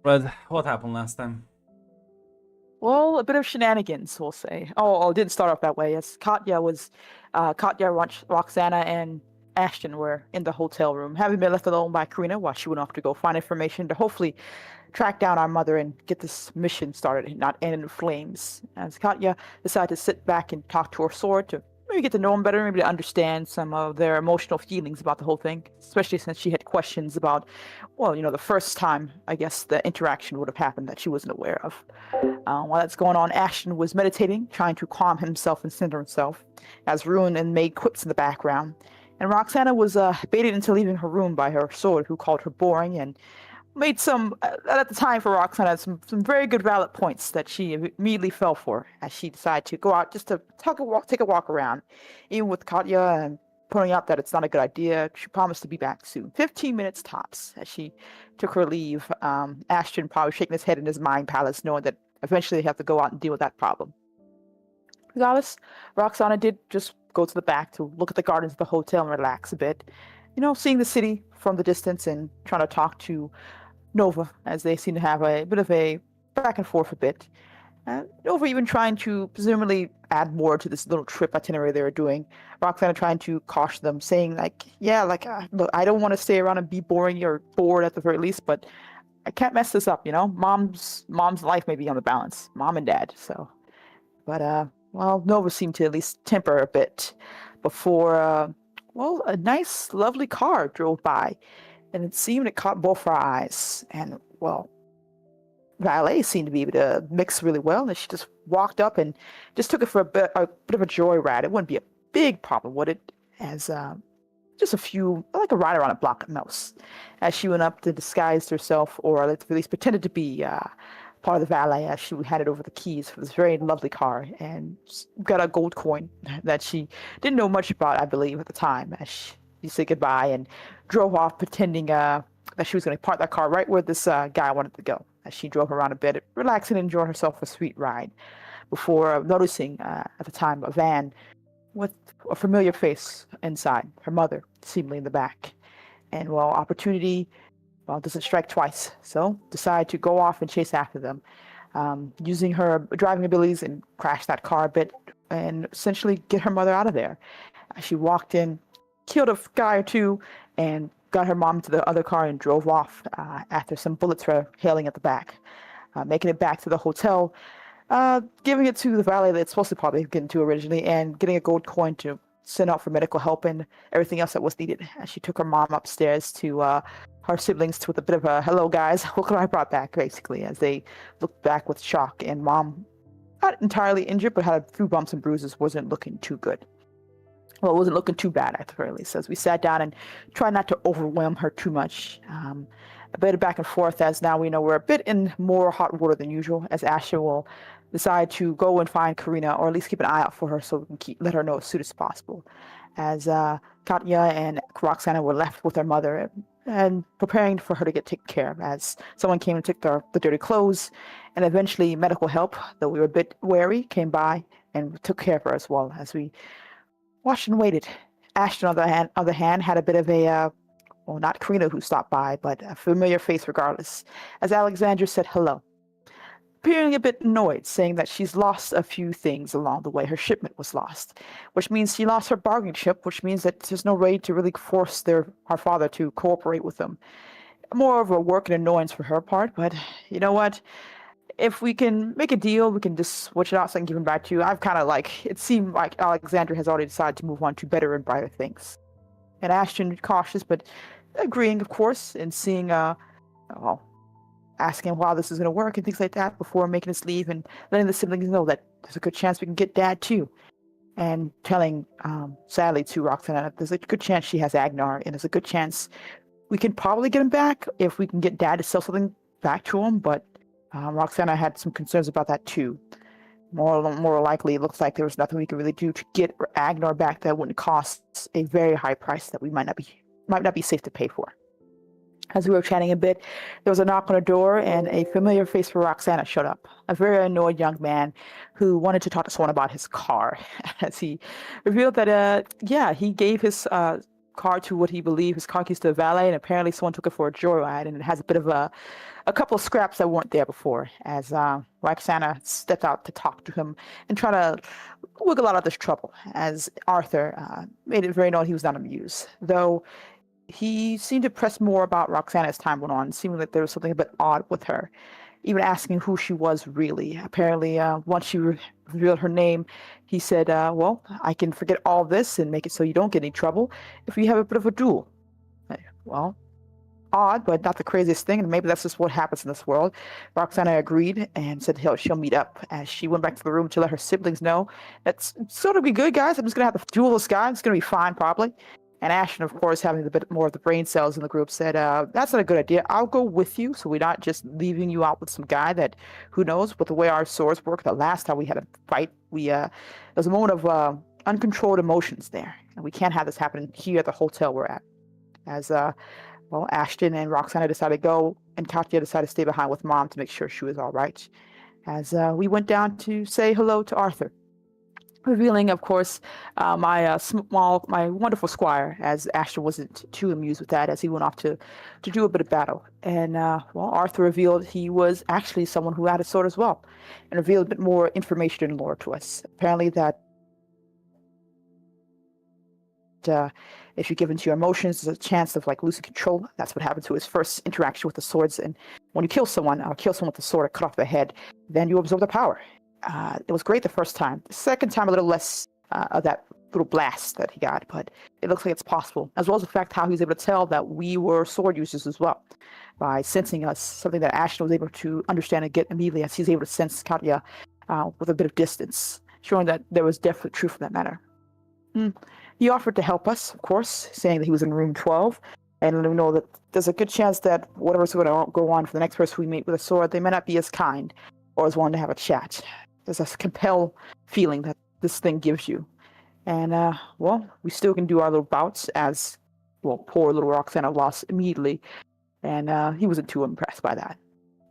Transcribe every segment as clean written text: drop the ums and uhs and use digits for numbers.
Red, what happened last time? Well, a bit of shenanigans, we'll say. Oh, it didn't start off that way. Yes, Katya, Roxana, and Ashton were in the hotel room, having been left alone by Karina while she went off to go find information to hopefully track down our mother and get this mission started and not end in flames. As Katya decided to sit back and talk to her sword to maybe get to know him better, maybe to understand some of their emotional feelings about the whole thing, especially since she had questions about, well, the first time, I guess, the interaction would have happened that she wasn't aware of. While that's going on, Ashton was meditating, trying to calm himself and center himself, as Ruin and made quips in the background. And Roxana was baited into leaving her room by her sword, who called her boring and made at the time for Roxana, some very good valid points that she immediately fell for as she decided to go out just to take a walk around, even with Katya and pointing out that it's not a good idea. She promised to be back soon, 15 minutes tops, as she took her leave. Ashton probably shaking his head in his mind palace, knowing that eventually they have to go out and deal with that problem. Regardless, Roxana did just go to the back to look at the gardens of the hotel and relax a bit. Seeing the city from the distance and trying to talk to Nova, as they seem to have a bit of a back and forth a bit. Nova even trying to presumably add more to this little trip itinerary they were doing. Roxana trying to caution them, saying look, I don't want to stay around and be boring or bored at the very least, but I can't mess this up, Mom's life may be on the balance, mom and dad. So, but well, Nova seemed to at least temper a bit before a nice, lovely car drove by, and it seemed it caught both her eyes. And well, Valet seemed to be able to mix really well, and she just walked up and just took it for a bit of a joyride. It wouldn't be a big problem, would it? As just a few, like a ride around a block at most. As she went up to disguise herself, or at least pretended to be part of the valet, as she handed over the keys for this very lovely car and got a gold coin that she didn't know much about, I believe, at the time. As she said goodbye and drove off, pretending that she was going to park that car right where this guy wanted to go. As she drove around a bit, relaxing and enjoying herself a sweet ride, before noticing at the time a van with a familiar face inside, her mother, seemingly in the back. And well, opportunity, well, doesn't strike twice, so decided to go off and chase after them, using her driving abilities and crash that car a bit and essentially get her mother out of there. She walked in, killed a guy or two, and got her mom to the other car and drove off after some bullets were hailing at the back, making it back to the hotel, giving it to the valet that it's supposed to probably get into originally, and getting a gold coin to send out for medical help and everything else that was needed. As she took her mom upstairs to her siblings with a bit of a hello guys, look what I brought back, basically, as they looked back with shock. And mom, not entirely injured, but had a few bumps and bruises, wasn't looking too good. Well, it wasn't looking too bad at the very least, as we sat down and tried not to overwhelm her too much. A bit of back and forth, as now we know we're a bit in more hot water than usual, as Asher will decide to go and find Karina, or at least keep an eye out for her so we can let her know as soon as possible. As Katya and Roxana were left with their mother and preparing for her to get taken care of, as someone came and took the dirty clothes, and eventually medical help, though we were a bit wary, came by and took care of her as well, as we watched and waited. Ashton, on the other hand, had a bit of a, well, not Karina who stopped by, but a familiar face regardless, as Alexandra said hello, appearing a bit annoyed, saying that she's lost a few things along the way. Her shipment was lost, which means she lost her bargaining chip, which means that there's no way to really force her father to cooperate with them. More of a work and annoyance for her part, but you know what? If we can make a deal, we can just switch it out so I can give him back to you. I've kind of it seemed like Alexandra has already decided to move on to better and brighter things. And Ashton, cautious, but agreeing, of course, and seeing, well, asking how this is going to work and things like that before making us leave, and letting the siblings know that there's a good chance we can get Dad too. And telling, sadly, to Roxana that there's a good chance she has Agnar, and there's a good chance we can probably get him back if we can get Dad to sell something back to him, but Roxana had some concerns about that too. More likely, it looks like there was nothing we could really do to get Agnar back that wouldn't cost a very high price that we might not be safe to pay for. As we were chatting a bit, there was a knock on the door, and a familiar face for Roxana showed up. A very annoyed young man who wanted to talk to someone about his car, as he revealed that, he gave his car to what he believed his car keys to the valet, and apparently someone took it for a joyride, and it has a bit of a couple of scraps that weren't there before, as Roxana stepped out to talk to him and try to wiggle out of this trouble, as Arthur made it very known he was not amused, though he seemed to press more about Roxana as time went on, seeming that there was something a bit odd with her, even asking who she was really. Apparently, once she revealed her name, he said, well, I can forget all this and make it so you don't get any trouble if we have a bit of a duel. Well, odd, but not the craziest thing, and maybe that's just what happens in this world. Roxana agreed and said she'll meet up, as she went back to the room to let her siblings know that's sort of be good, guys. I'm just going to have to duel this guy. It's going to be fine, probably. And Ashton, of course, having a bit more of the brain cells in the group, said, that's not a good idea. I'll go with you, so we're not just leaving you out with some guy that, who knows, with the way our swords work. The last time we had a fight, there was a moment of uncontrolled emotions there. And we can't have this happen here at the hotel we're at. As, well, Ashton and Roxana decided to go, and Katya decided to stay behind with Mom to make sure she was all right. As we went down to say hello to Arthur, revealing, of course, my wonderful squire, as Ashton wasn't too amused with that, as he went off to do a bit of battle. And, well, Arthur revealed he was actually someone who had a sword as well, and revealed a bit more information and lore to us. Apparently that if you give into your emotions, there's a chance of, like, losing control. That's what happened to his first interaction with the swords. And when you kill someone, or kill someone with the sword or cut off their head, then you absorb the power. It was great the first time. The second time, a little less of that little blast that he got, but it looks like it's possible. As well as the fact how he was able to tell that we were sword users as well, by sensing us, something that Ashton was able to understand and get immediately, as he's able to sense Katya with a bit of distance, showing that there was definitely truth in that matter. He offered to help us, of course, saying that he was in room 12, and let him know that there's a good chance that whatever's going to go on for the next person we meet with a sword, they may not be as kind or as willing to have a chat. There's a compelled feeling that this thing gives you. And, well, we still can do our little bouts, as, well, poor little Roxana lost immediately, and he wasn't too impressed by that.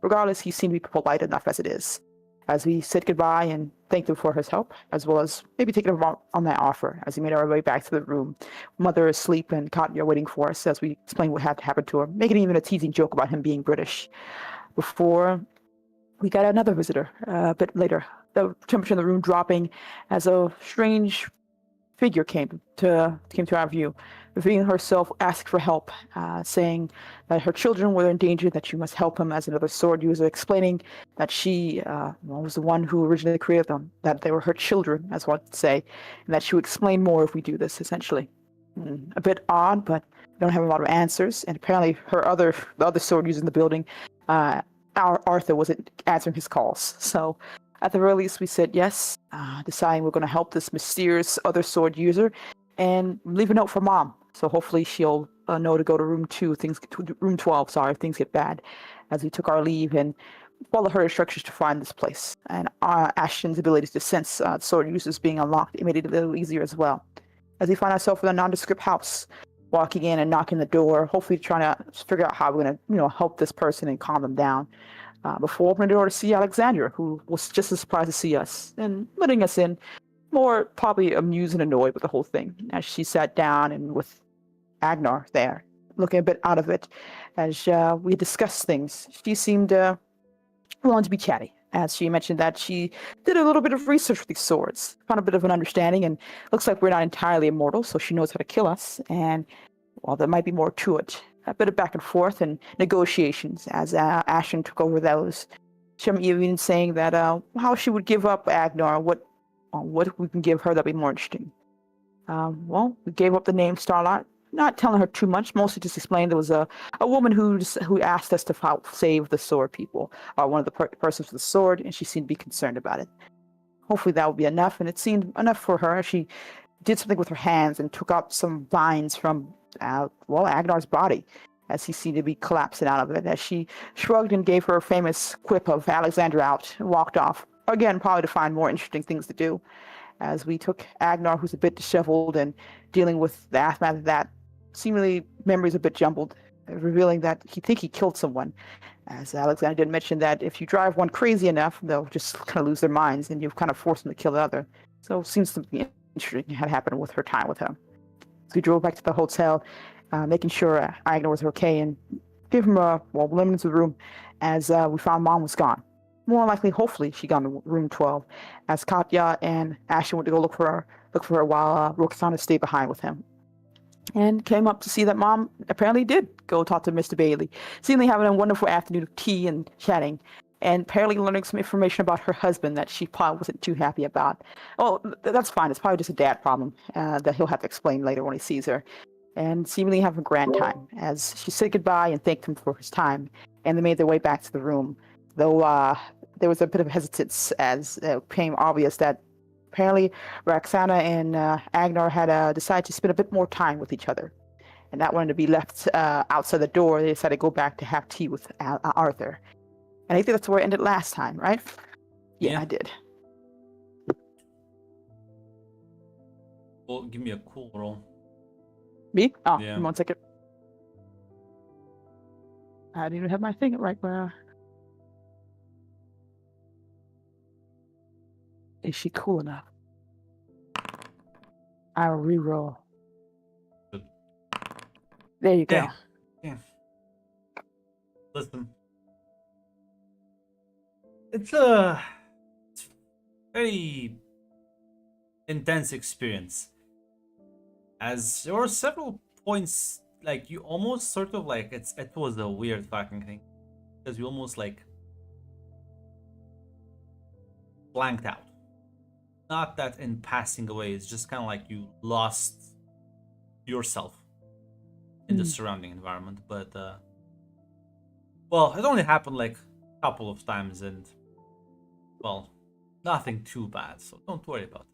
Regardless, he seemed to be polite enough as it is, as we said goodbye and thanked him for his help, as well as maybe taking him on that offer, as he made our way back to the room. Mother asleep and Katya waiting for us, as we explained what had to happen to her, making even a teasing joke about him being British. Before we got another visitor a bit later, the temperature in the room dropping as a strange figure came to our view, revealing herself, asked for help, saying that her children were in danger, that she must help him as another sword user, explaining that she was the one who originally created them, that they were her children, as one would say, and that she would explain more if we do this, essentially. A bit odd, but we don't have a lot of answers, and apparently the other sword user in the building, Arthur, wasn't answering his calls, so at the very least, we said yes, deciding we're going to help this mysterious other sword user, and leave a note for Mom. So hopefully she'll know to go to room 12. Sorry, if things get bad. As we took our leave and follow her instructions to find this place, and Ashton's ability to sense sword users being unlocked, it made it a little easier as well. As we find ourselves in a nondescript house, walking in and knocking the door, hopefully trying to figure out how we're going to, help this person and calm them down. Before opening the door to see Alexandra, who was just as surprised to see us, and letting us in, more probably amused and annoyed with the whole thing, as she sat down and with Agnar there, looking a bit out of it, as we discussed things. She seemed willing to be chatty, as she mentioned that she did a little bit of research with these swords, found a bit of an understanding, and looks like we're not entirely immortal, so she knows how to kill us, and, well, there might be more to it. A bit of back and forth and negotiations as Ashton took over those. She even saying that how she would give up Agnar, what we can give her that'd be more interesting. Well, we gave up the name Starlight, not telling her too much, mostly just explaining there was a woman who asked us to help save the sword people, one of the persons with the sword, and she seemed to be concerned about it. Hopefully that would be enough, and it seemed enough for her. She did something with her hands and took out some vines from Agnar's body, as he seemed to be collapsing out of it, as she shrugged and gave her famous quip of Alexandra out and walked off, again probably to find more interesting things to do, as we took Agnar, who's a bit disheveled and dealing with the aftermath of that, seemingly memories a bit jumbled, revealing that he killed someone, as Alexandra did mention that if you drive one crazy enough, they'll just kind of lose their minds and you've kind of forced them to kill the other. So it seems something interesting had happened with her time with him. So we drove back to the hotel, making sure Agner was okay, and gave him we went into the room as we found Mom was gone. More likely, hopefully, she got in room 12, as Katya and Ashton went to go look for her while Roxana stayed behind with him. And came up to see that Mom apparently did go talk to Mr. Bailey, seemingly having a wonderful afternoon of tea and chatting, and apparently learning some information about her husband that she probably wasn't too happy about. Oh, that's fine. It's probably just a dad problem that he'll have to explain later when he sees her. And seemingly have a grand time as she said goodbye and thanked him for his time, and they made their way back to the room. Though there was a bit of hesitance as it became obvious that apparently Roxana and Agnar had decided to spend a bit more time with each other, and not wanting to be left outside the door. They decided to go back to have tea with Arthur. And I think that's where it ended last time, right? Yeah, I did. Well, give me a cool roll. Me? Oh, Yeah. 1 second. I didn't even have my thing right where. Is she cool enough? I'll re-roll. Good. There you go. Yeah. Listen. It's a very intense experience. As there were several points, like you almost sort of like it was a weird fucking thing. Because you almost like blanked out. Not that in passing away, it's just kind of like you lost yourself in the surrounding environment. But well, it only happened like a couple of times, and well, nothing too bad, so don't worry about it.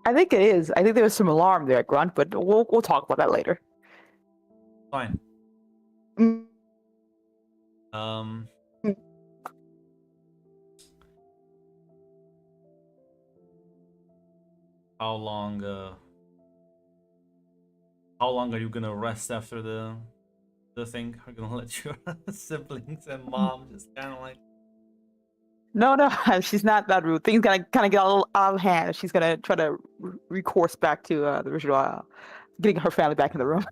I think it is. I think there was some alarm there, Grunt, but we'll talk about that later. Fine. Mm. How long are you gonna rest after the thing? Are you gonna let your siblings and mom just kind of like? No, she's not that rude. Things gonna kind of get a little out of hand. She's gonna try to recourse back to the original, getting her family back in the room.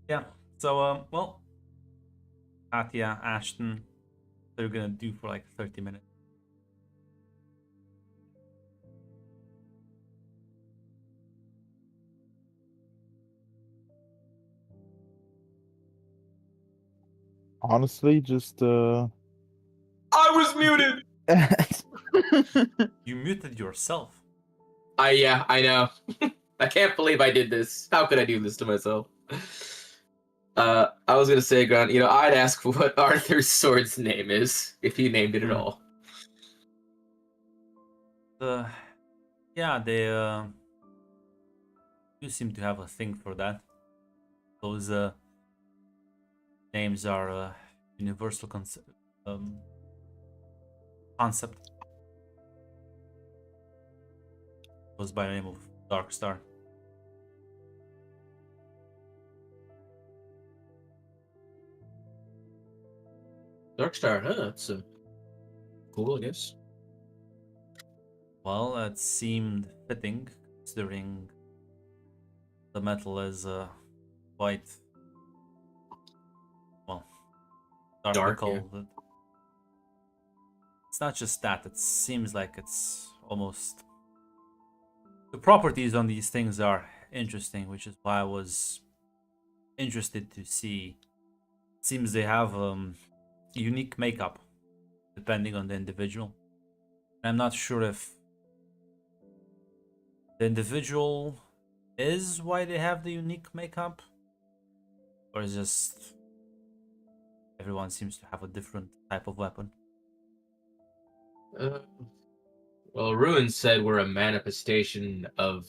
Yeah. So well, Katya, Ashton, they're gonna do for like 30 minutes. Honestly, just I was muted. You muted yourself. Yeah, I know. I can't believe I did this. How could I do this to myself? I was gonna say, Grant, I'd ask what Arthur's sword's name is, if he named it at all. Yeah, they do seem to have a thing for that. Those names are universal concept. Goes by the name of Darkstar. Darkstar, huh? That's cool, I guess. Well, that seemed fitting, considering the metal is quite, well, Dark, dark. yeah. It's not just that, it seems like it's almost... The properties on these things are interesting, which is why I was interested to see. It seems they have unique makeup, depending on the individual. I'm not sure if the individual is why they have the unique makeup, or is just everyone seems to have a different type of weapon. Well, Ruin said we're a manifestation of...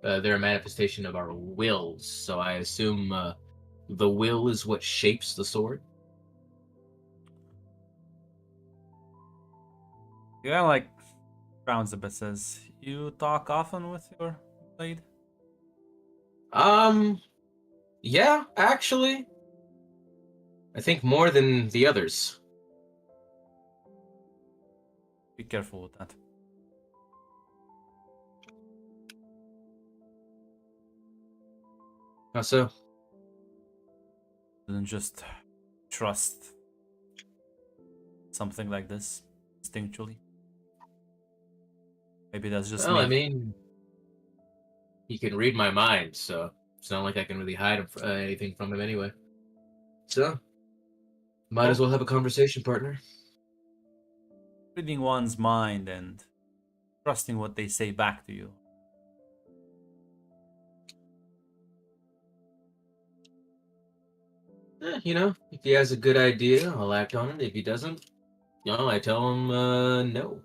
they're a manifestation of our wills, so I assume the will is what shapes the sword? He kind of like frowns a bit, says, "You talk often with your blade?" Yeah, actually. I think more than the others. Be careful with that. How so? Didn't just trust something like this instinctually. Maybe that's just Well, me. I mean, he can read my mind, so it's not like I can really hide anything from him anyway. So, might as well have a conversation, partner. Reading one's mind and trusting what they say back to you. You know, if he has a good idea, I'll act on it. If he doesn't, I tell him no.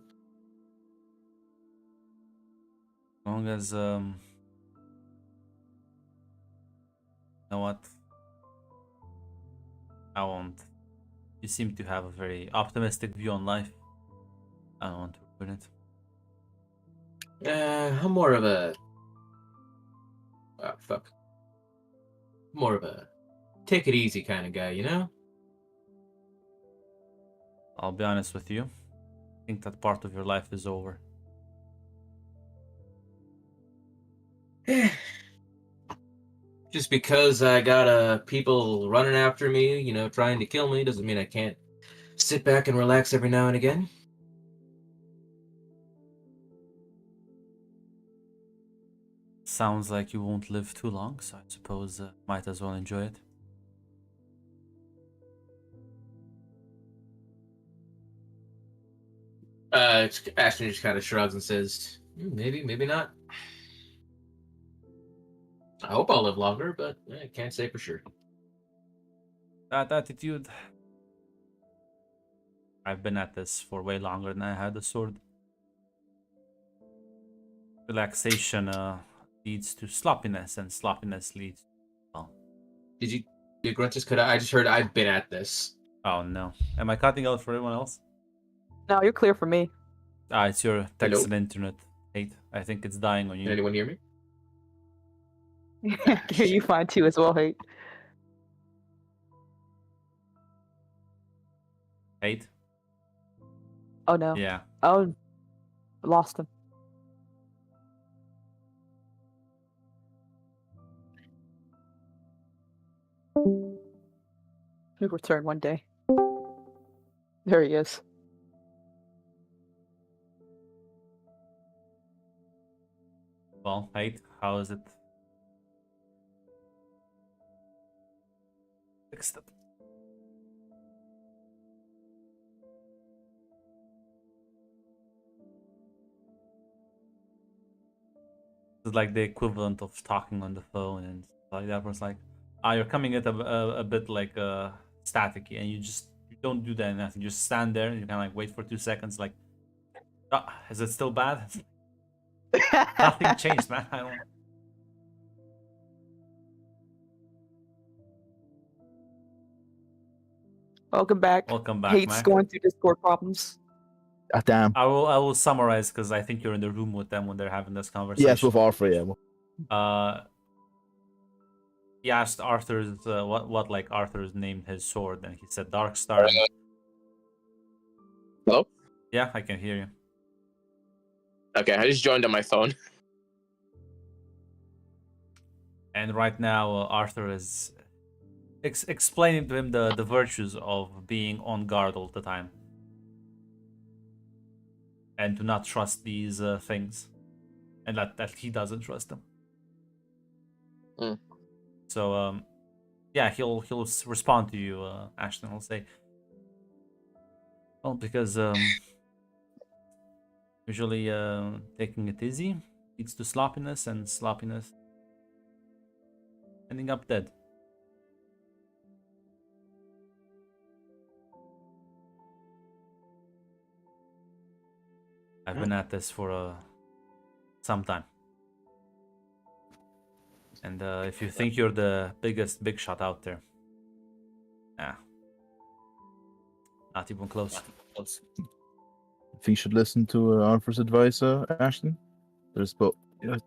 As long as you know what? I won't. You seem to have a very optimistic view on life. I don't want to ruin it. I'm more of a more of a take it easy kind of guy, you know? I'll be honest with you. I think that part of your life is over. Just because I got people running after me, trying to kill me, doesn't mean I can't sit back and relax every now and again. Sounds like you won't live too long, so I suppose might as well enjoy it. Ashton just kind of shrugs and says, maybe, maybe not. I hope I'll live longer, but I can't say for sure. That attitude. I've been at this for way longer than I had the sword. Relaxation leads to sloppiness, and sloppiness leads. Well. Did Grunt just cut out? I just heard I've been at this. Oh no! Am I cutting out for everyone else? No, you're clear for me. It's your text Hello? and internet. Hate. I think it's dying on you. Can anyone hear me? Hear you fine too as well, Hate. Hate. Oh no. Yeah. Oh, lost him. He'll return one day. There he is. Well, Hate. How is it? Fixed it. It's like the equivalent of talking on the phone and stuff like that. Where it's like, you're coming at a bit like staticky, and you don't do that. Nothing. You just stand there and you kind of like wait for 2 seconds. Like, is it still bad? Nothing changed, man. I don't. Welcome back. Welcome back, Hate's Mac. going through Discord problems. Ah, damn. I will summarize because I think you're in the room with them when they're having this conversation. Yes, with Arthur, yeah. He asked Arthur's what like Arthur's named his sword, and he said Darkstar. Hello? Yeah, I can hear you. Okay, I just joined on my phone. And right now, Arthur is explaining to him the virtues of being on guard all the time. And to not trust these things. And that he doesn't trust them. Mm. So, yeah, he'll respond to you, Ashton. He'll say, well, because usually taking it easy leads to sloppiness, and sloppiness ending up dead. I've been at this for some time. And if you think you're the biggest big shot out there, not even close. I think you should listen to Arthur's advice, Ashton. There's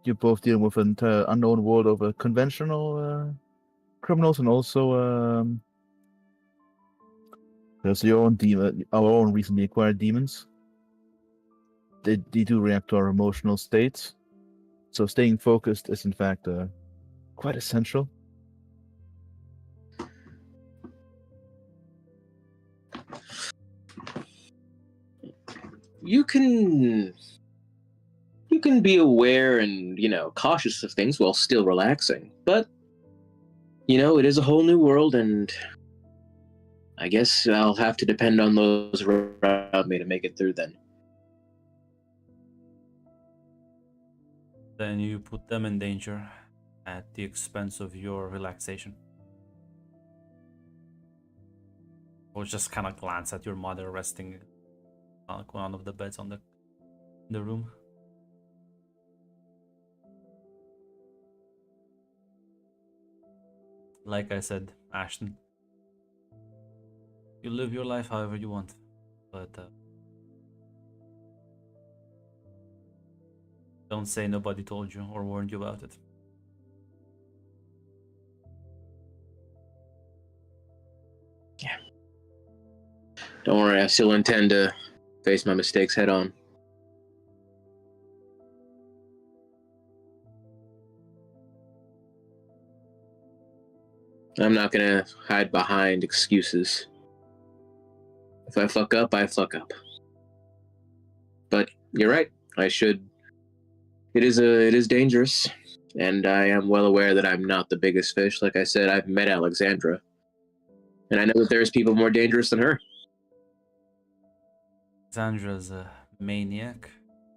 you're both dealing with an unknown world of conventional criminals, and also there's your own our own recently acquired demons. They do react to our emotional states, so staying focused is in fact quite essential. you can be aware and, cautious of things while still relaxing. But, it is a whole new world, and I guess I'll have to depend on those around me to make it through then. Then you put them in danger at the expense of your relaxation. Or just kind of glance at your mother resting on one of the beds in the room. Like I said, Ashton, you live your life however you want, but don't say nobody told you or warned you about it. Yeah. Don't worry, I still intend to face my mistakes head on. I'm not gonna hide behind excuses. If I fuck up, I fuck up. But you're right. I should. It is dangerous, and I am well aware that I'm not the biggest fish. Like I said, I've met Alexandra, and I know that there's people more dangerous than her. Alexandra's a maniac.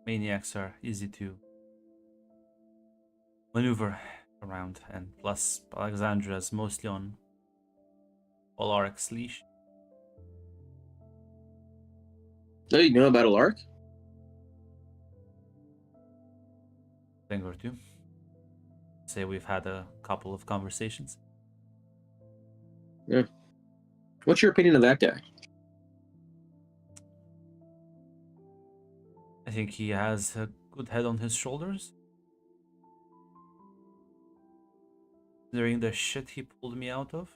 Maniacs are easy to maneuver around, and plus Alexandra's mostly on Alaric's leash. Oh, you know about Alaric? Thing or two. Say we've had a couple of conversations. Yeah. What's your opinion of that guy? I think he has a good head on his shoulders. During the shit he pulled me out of.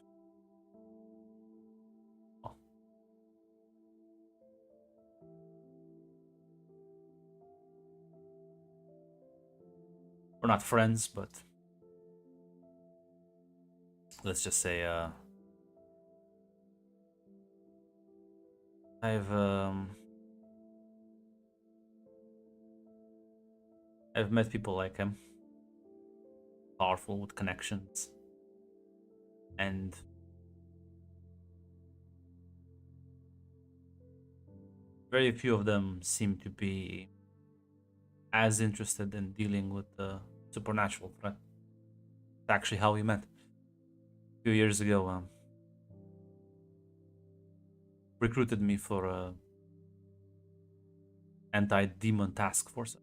Oh. We're not friends, but let's just say I've met people like him, powerful with connections, and very few of them seem to be as interested in dealing with the supernatural threat. It's actually how we met. A few years ago, recruited me for a anti-demon task force.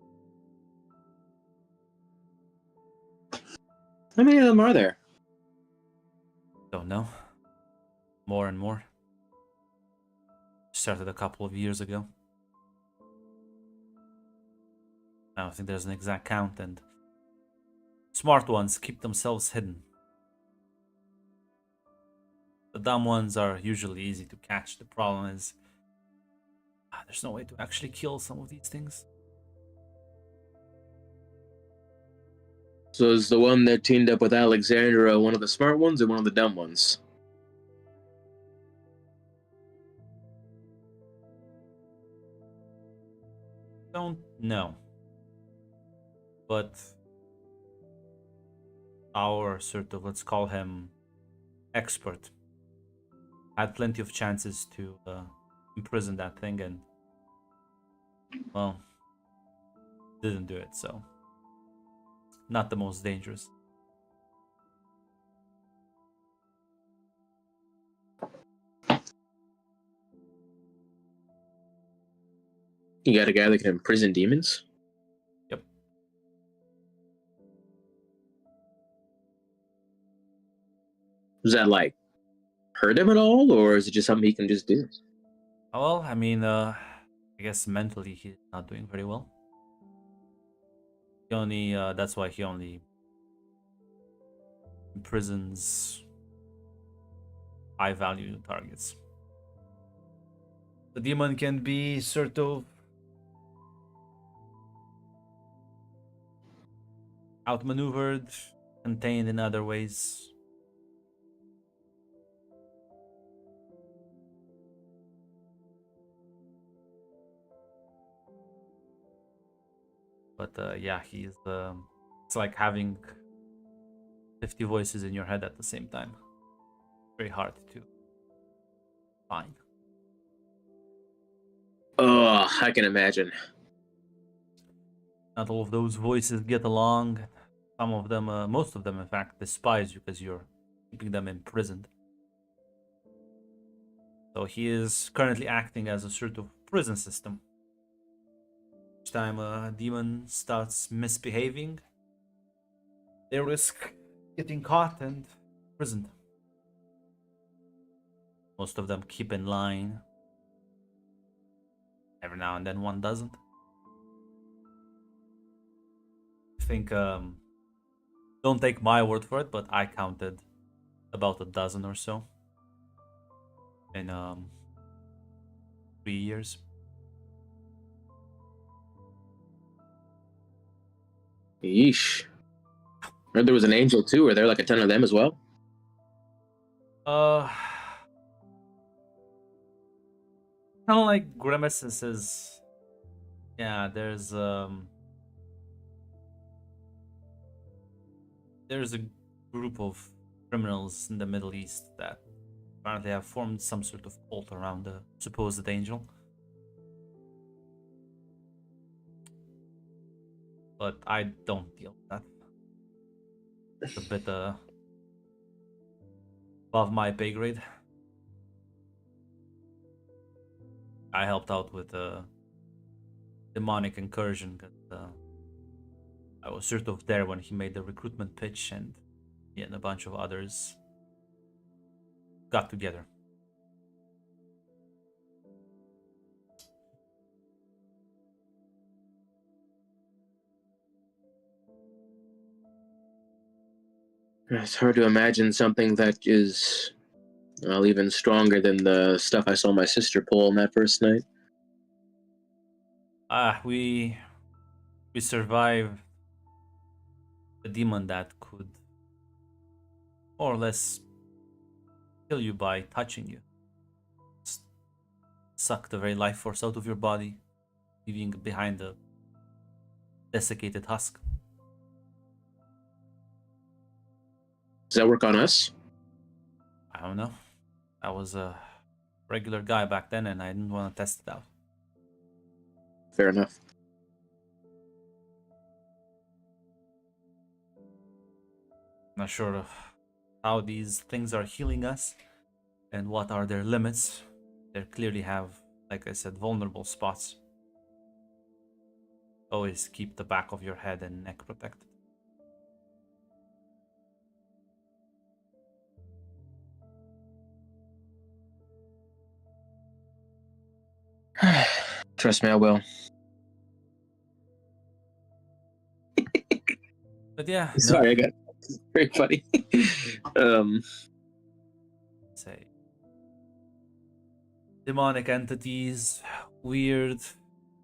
How many of them are there? Don't know. More and more. Started a couple of years ago. I don't think there's an exact count, and smart ones keep themselves hidden. The dumb ones are usually easy to catch. The problem is there's no way to actually kill some of these things. So is the one that teamed up with Alexandra one of the smart ones or one of the dumb ones? Don't know. But our sort of, let's call him expert, had plenty of chances to imprison that thing and, well, didn't do it, so not the most dangerous. You got a guy that can imprison demons? Yep. Does that, hurt him at all, or is it just something he can just do? Well, I mean, I guess mentally he's not doing very well. He only, that's why he only imprisons high-value targets. The demon can be sort of outmaneuvered, contained in other ways. But yeah, it's like having 50 voices in your head at the same time. Very hard to find. Oh, I can imagine. Not all of those voices get along. Some of them, most of them, in fact, despise you because you're keeping them imprisoned. So he is currently acting as a sort of prison system. Each time a demon starts misbehaving, they risk getting caught and imprisoned. Most of them keep in line. Every now and then one doesn't. I think, don't take my word for it, but I counted about a dozen or so in 3 years. Yeesh. Heard there was an angel too. Are there like a ton of them as well? Kind of like Grimace's is, yeah, there's a group of criminals in the Middle East that apparently have formed some sort of cult around the supposed angel. But I don't deal with that. It's a bit above my pay grade. I helped out with a demonic incursion because I was sort of there when he made the recruitment pitch, and he and a bunch of others got together. It's hard to imagine something that is, well, even stronger than the stuff I saw my sister pull on that first night. We survived a demon that could more or less kill you by touching you. Suck the very life force out of your body, leaving behind a desiccated husk. Does that work on us? I don't know. I was a regular guy back then and I didn't want to test it out. Fair enough. Not sure of how these things are healing us and what are their limits. They clearly have, like I said, vulnerable spots. Always keep the back of your head and neck protected. Trust me, I will. But yeah, Sorry, I got very funny. say demonic entities, weird,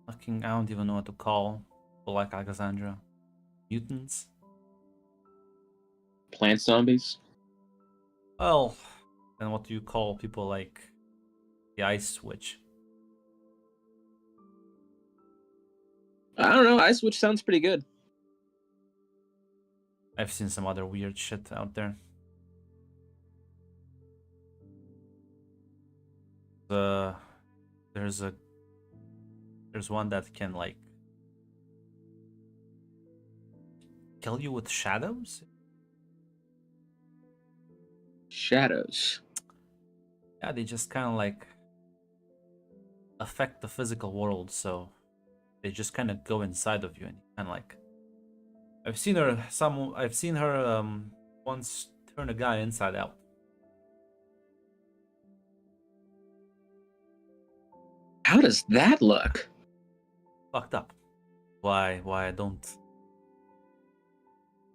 fucking, I don't even know what to call people like Alexandra. Mutants? Plant zombies. Well, then what do you call people like the Ice Witch? I don't know. Ice Witch sounds pretty good. I've seen some other weird shit out there. There's one that can like kill you with shadows. Shadows. Yeah, they just kind of like affect the physical world, so they just kind of go inside of you and kind of like. I've seen her once turn a guy inside out. How does that look? Fucked up. Why I don't.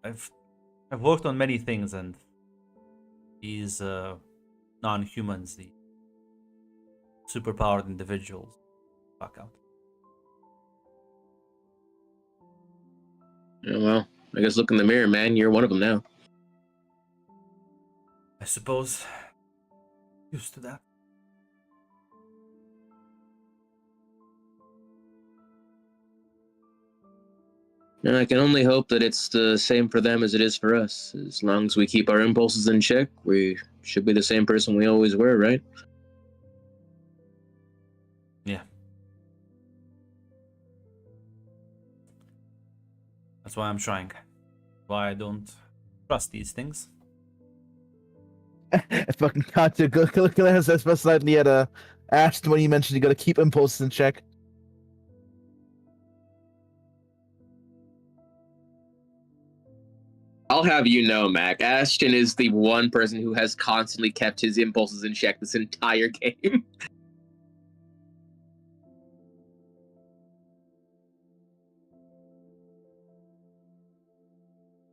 I've worked on many things, and these non-humans, the superpowered individuals, fuck out. Oh, well, I guess look in the mirror, man. You're one of them now. I suppose. Used to that. And I can only hope that it's the same for them as it is for us. As long as we keep our impulses in check, we should be the same person we always were, right? Yeah. That's why I'm trying. Why I don't trust these things. Fucking Katya glanced slightly at Ashton when you mentioned you gotta keep impulses in check. I'll have you know, Mac, Ashton is the one person who has constantly kept his impulses in check this entire game.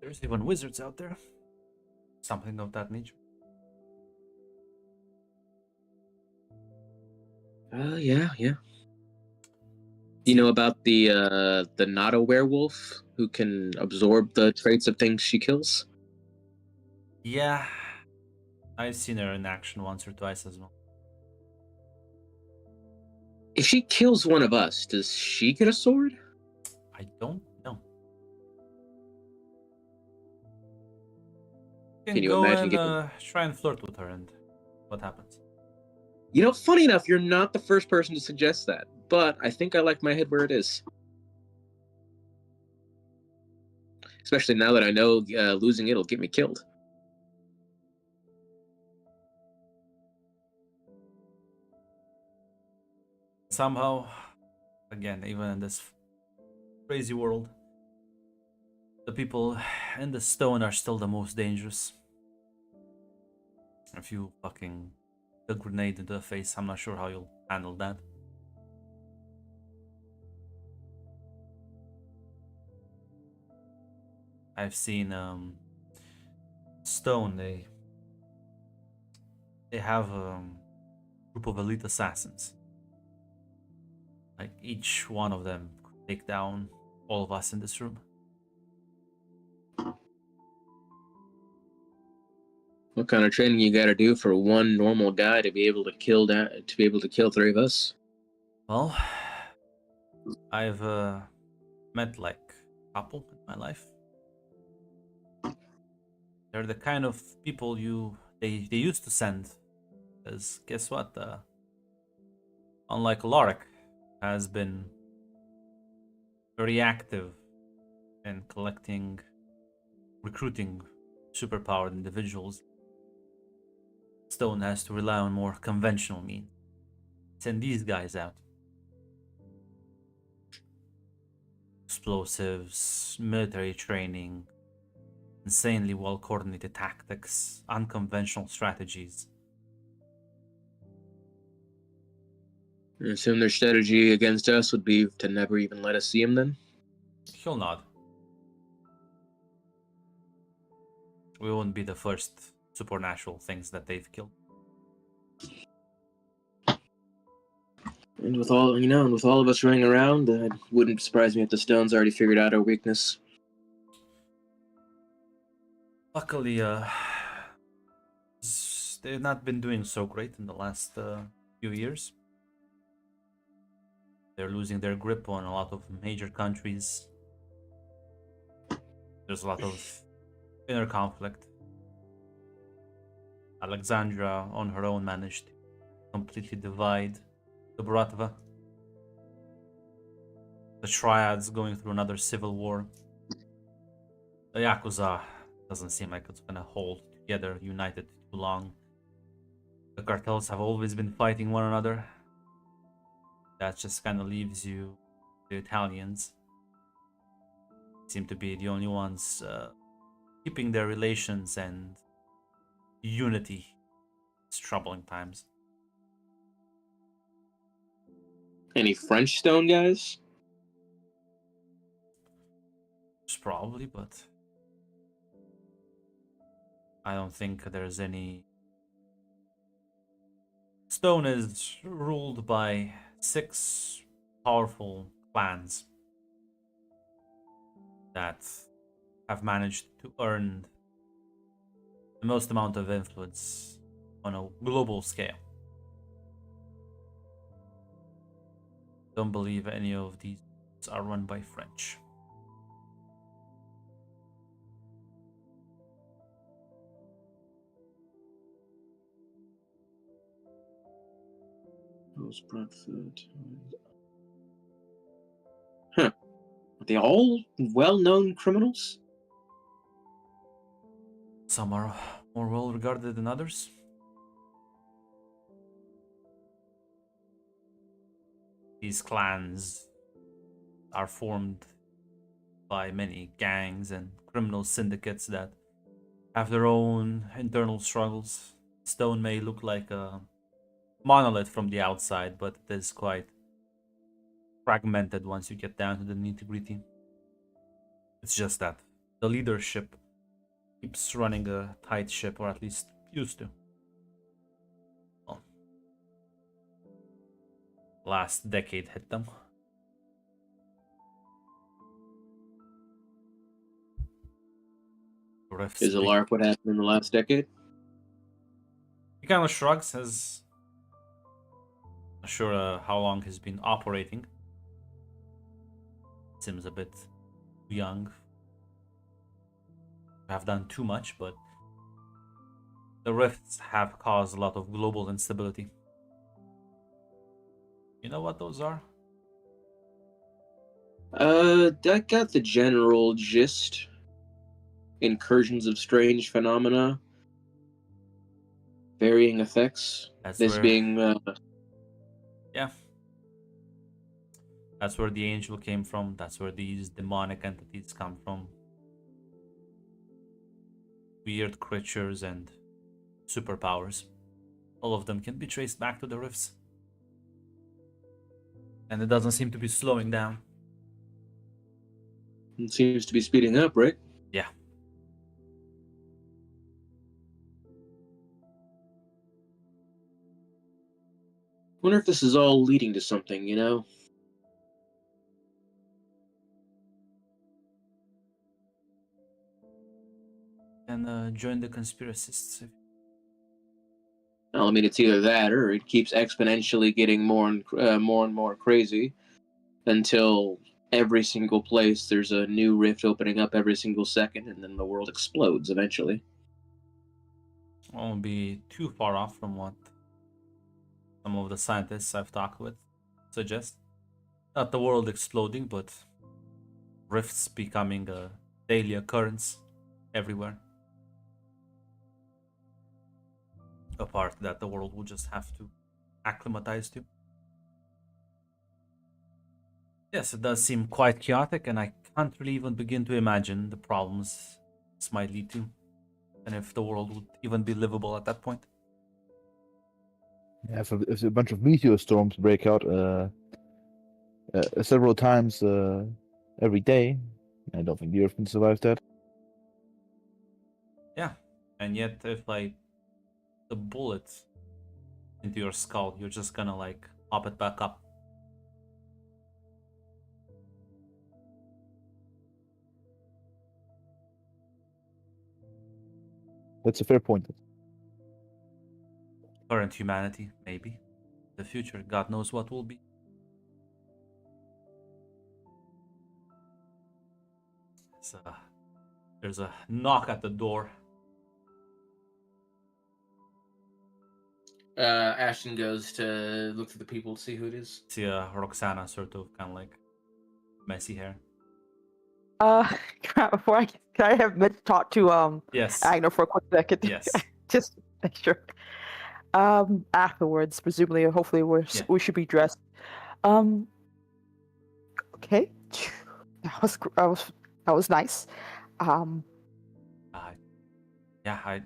There's even wizards out there. Something of that nature. Yeah. You know about the not a werewolf who can absorb the traits of things she kills? Yeah. I've seen her in action once or twice as well. If she kills one of us, does she get a sword? I don't know. You Can you go imagine and getting- try and flirt with her, and what happens? You know, funny enough, you're not the first person to suggest that, but I think I like my head where it is. Especially now that I know losing it'll get me killed. Somehow, again, even in this crazy world, the people in the stone are still the most dangerous. If you fucking a grenade into the face, I'm not sure how you'll handle that. I've seen stone. They have a group of elite assassins. Like each one of them could take down all of us in this room. What kind of training you got to do for one normal guy to be able to kill three of us? Well, I've met like a couple in my life. They're the kind of people they used to send. Because guess what? Unlike Lorik, has been very active in recruiting superpowered individuals. Stone has to rely on more conventional means. Send these guys out. Explosives, military training, insanely well coordinated tactics, unconventional strategies. I assume their strategy against us would be to never even let us see him then? He'll nod. We won't be the first supernatural things that they've killed. And with all of us running around, it wouldn't surprise me if the stones already figured out our weakness. Luckily, they've not been doing so great in the last few years. They're losing their grip on a lot of major countries. There's a lot of inner conflict. Alexandra, on her own, managed to completely divide the Bratva. The Triads going through another civil war. The Yakuza doesn't seem like it's gonna hold together, united too long. The cartels have always been fighting one another. That just kind of leaves you the Italians. Seem to be the only ones keeping their relations and unity. It's troubling times. Any French stone guys? There's probably, but I don't think there's any. Stone is ruled by 6 powerful clans that have managed to earn the most amount of influence on a global scale. Don't believe any of these are run by French. Post Bradford. Huh. Are they all well-known criminals? Some are more well regarded than others. These clans are formed by many gangs and criminal syndicates that have their own internal struggles. Stone may look like a monolith from the outside, but it is quite fragmented once you get down to the nitty-gritty. It's just that the leadership keeps running a tight ship, or at least used to. Well, last decade hit them. Rifts Is big- Alark what happened in the last decade? He kind of shrugs, as not sure how long he's been operating. Seems a bit young. Have done too much, but the rifts have caused a lot of global instability. You know what those are? I got the general gist. Incursions of strange phenomena, varying effects. That's This where, being yeah. That's where the angel came from. That's where these demonic entities come from. Weird creatures and superpowers. All of them can be traced back to the rifts. And it doesn't seem to be slowing down. it seems to be speeding up, right? Yeah. Wonder if this is all leading to something, you know? And join the conspiracists. Well, I mean, it's either that or it keeps exponentially getting more and more crazy until every single place there's a new rift opening up every single second, and then the world explodes eventually. Won't be too far off from what some of the scientists I've talked with suggest. Not the world exploding, but rifts becoming a daily occurrence everywhere. A part that the world will just have to acclimatize to. Yes, it does seem quite chaotic, and I can't really even begin to imagine the problems this might lead to, and if the world would even be livable at that point. Yeah, if a bunch of meteor storms break out several times every day, I don't think the Earth can survive that. Yeah, and yet if like the bullet into your skull, you're just gonna like pop it back up. That's a fair point. Current humanity, maybe. The future, God knows what will be. So, there's a knock at the door. Ashton goes to look for the people to see who it is. See Roxana, sort of kind of like messy hair. Before can I have Mitch talk to Yes. Agner for a quick second? Yes. Just make sure. Afterwards, presumably, hopefully, we should be dressed. Okay, that was nice. Yeah,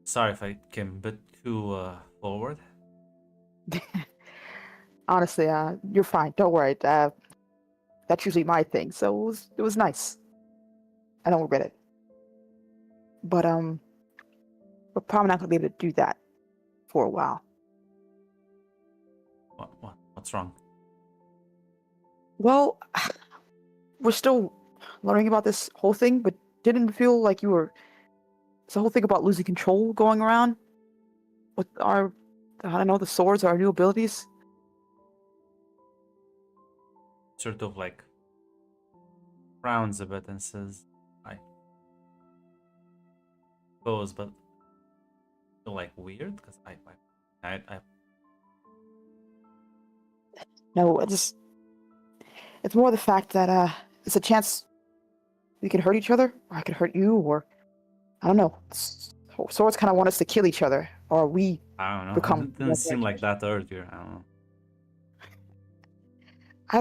sorry if I came a bit too forward. Honestly, you're fine. Don't worry. That's usually my thing, so it was nice. I don't regret it. But we're probably not gonna be able to do that for a while. What's wrong? Well, we're still learning about this whole thing, but didn't feel like you were. It's the whole thing about losing control going around with our, I don't know, the swords, our new abilities. Sort of like frowns a bit and says, I suppose, but feel like weird because I I No, it's more the fact that it's a chance we could hurt each other, or I could hurt you, or I don't know. Swords kind of want us to kill each other, or we don't know. become It didn't more seem like dangerous. that earlier. I don't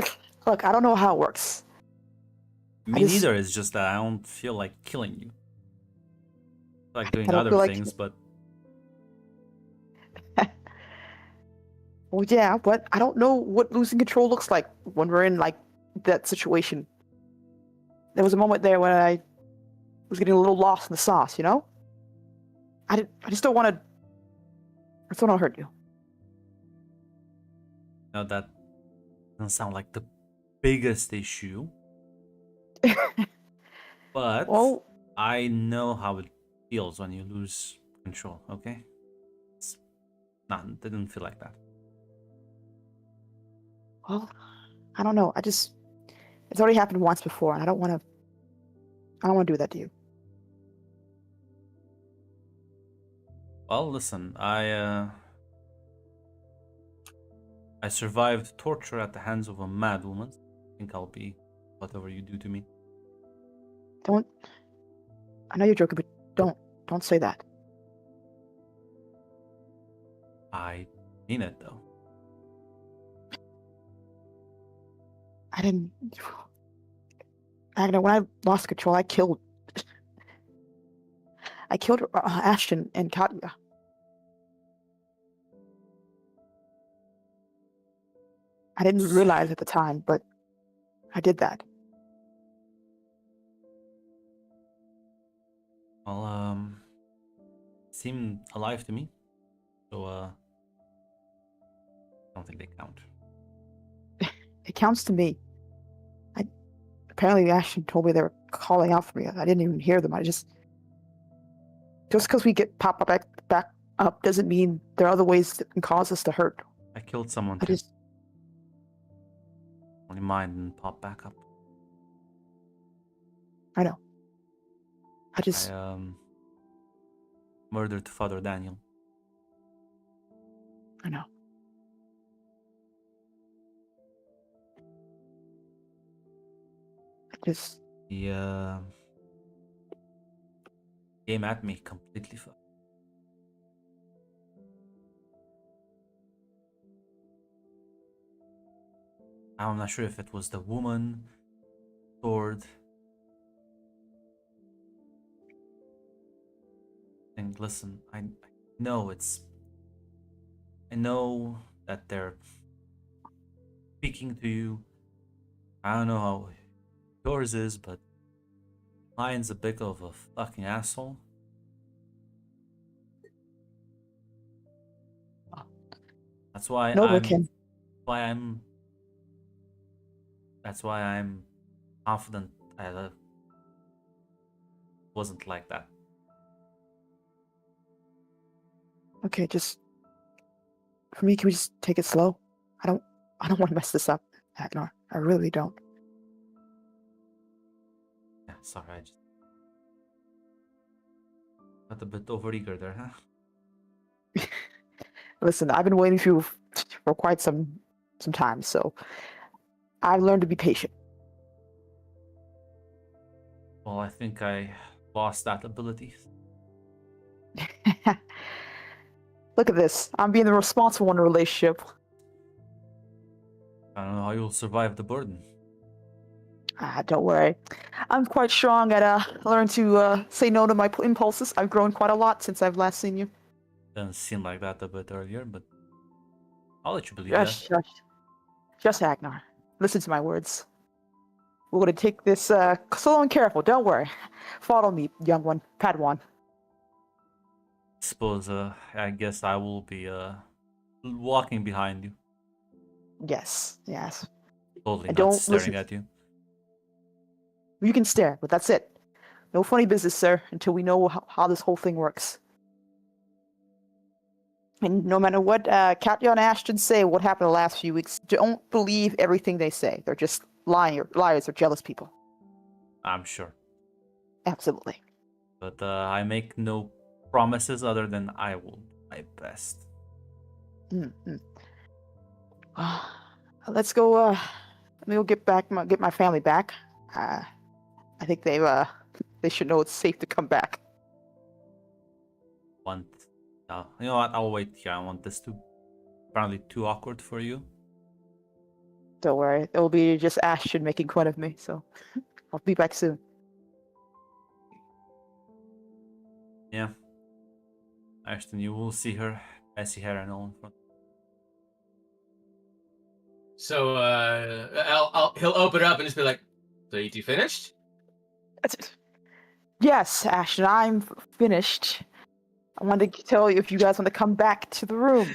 know. Look, I don't know how it works. Me just- neither. It's just that I don't feel like killing you. I like doing I don't other feel like- things, but Well, yeah, but I don't know what losing control looks like when we're in like that situation. There was a moment there when I was getting a little lost in the sauce, you know? I just don't want to. I just don't want to hurt you. no, that doesn't sound like the biggest issue. But Well, I know how it feels when you lose control. Okay, it didn't feel like that. well, I don't know. It's already happened once before, and I don't want to. I don't want to do that to you. Well, listen, I survived torture at the hands of a mad woman. I think I'll be whatever you do to me. Don't. I know you're joking, but don't say that. I mean it though. I didn't. Agna, when I lost control, I killed Ashton and Katya. I didn't realize at the time, but I did that. Well, seemed alive to me, so I don't think they count. It counts to me. Apparently Ashton told me they were calling out for me. I didn't even hear them. Just because we get popped back up doesn't mean there are other ways that can cause us to hurt. I killed someone I too. just Only mine didn't pop back up. I know. I just I murdered Father Daniel. I know. Just He came at me completely. I'm not sure if it was the woman, sword. And listen, I know I know that they're speaking to you. I don't know how yours is, but mine's a bit of a fucking asshole. That's why Nova I'm. can. Why I'm. That's why I'm confident I wasn't like that. Okay, just for me, can we just take it slow? I don't want to mess this up, Agnar. I really don't. Yeah, sorry, I just got a bit overeager there, huh? Listen, I've been waiting for you for quite some time, so I've learned to be patient. Well, I think I lost that ability. Look at this. I'm being the responsible one in a relationship. I don't know how you'll survive the burden. Don't worry. I'm quite strong at learning to say no to my impulses. I've grown quite a lot since I've last seen you. Doesn't seem like that a bit earlier, but I'll let you believe Just Agnar. Listen to my words. We're gonna take this slow and careful. Don't worry. Follow me, young one, Padawan. Suppose, I guess I will be walking behind you, Yes. totally And not don't staring listen- at you. You can stare, but that's it. No funny business, sir, until we know how this whole thing works. And no matter what Katya and Ashton say, what happened the last few weeks, don't believe everything they say. They're just liars or jealous people. I'm sure. Absolutely. But I make no promises other than I will do my best. Mm-mm. Let's go. Let me go get my family back. I think they should know it's safe to come back. Want? No, you know what? I'll wait here. I want this to apparently too awkward for you. Don't worry, it will be just Ashton making fun of me. So I'll be back soon. Yeah. Ashton, you will see her messy hair and all in front. So he'll open it up and just be like, "So you two finished?" That's it. Yes, Ashton, I'm finished. I wanted to tell you if you guys want to come back to the room.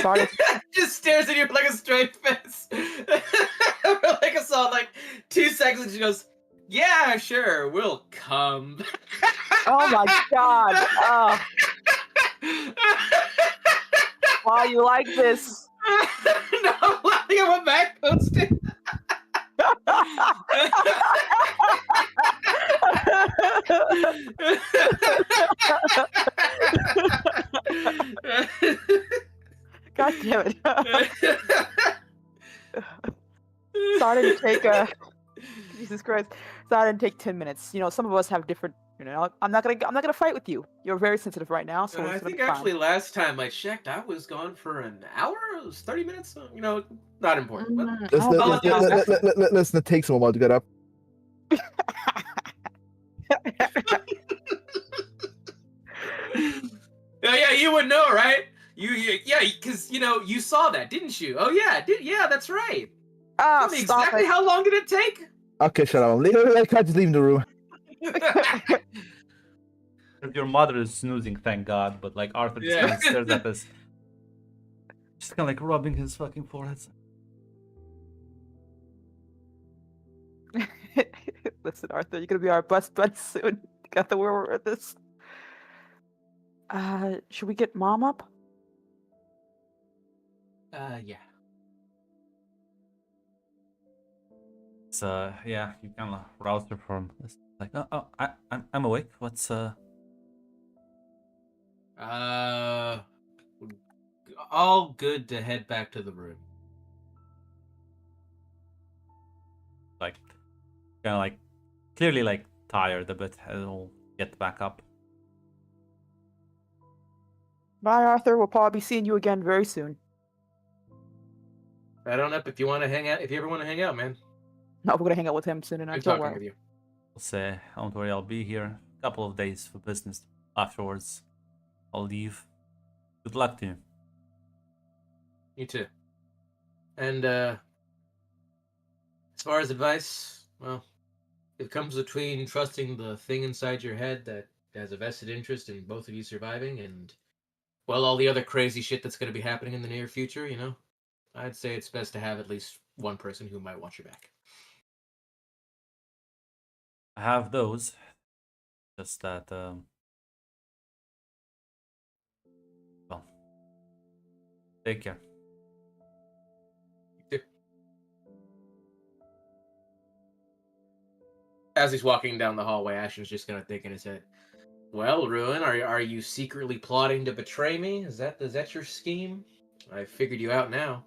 Sorry. Just stares at you like a straight face. For like a solid 2 seconds, and she goes, "Yeah, sure, we'll come." Oh my god! Why you like this? No, I'm laughing at what Mac posted. God damn it! Sorry to take Jesus Christ. Sorry to take 10 minutes. You know, some of us have different. You know, I'm not gonna fight with you. You're very sensitive right now, so I it's gonna think be fine. actually last time I checked, I was gone for an hour. It was 30 minutes. So, you know, not important. But Listen, it takes him a while to get up. yeah, you would know, right? Yeah, because you saw that, didn't you? Oh yeah, that's right. Ah, Tell me stop exactly it. how long did it take? Okay, shut up. I can't just leave the room. Your mother is snoozing, thank God, but like Arthur just Yeah. kind of stares at this. Just kind of like rubbing his fucking forehead. Listen, Arthur, you're gonna be our best bud soon. Got the word with this. Should we get Mom up? Yeah. So yeah, you kind of rouse her from this. Like, I'm awake. What's All good to head back to the room. like, kind of like, clearly like tired a bit. I'll get back up. Bye, Arthur. We'll probably be seeing you again very soon. Right on up if you want to hang out. If you ever want to hang out, man. No, we're gonna hang out with him soon enough. Good Don't talking worry. with you. I'll say, don't worry, I'll be here a couple of days for business. Afterwards, I'll leave. Good luck to you. You too. And as far as advice, well, it comes between trusting the thing inside your head that has a vested interest in both of you surviving and, well, all the other crazy shit that's going to be happening in the near future, I'd say it's best to have at least one person who might want you back. I have those. Just that, well, take care. You too. As he's walking down the hallway, Ashton's just kind of thinking in his head, "Well, Ruin, are you secretly plotting to betray me? Is that your scheme? I figured you out now."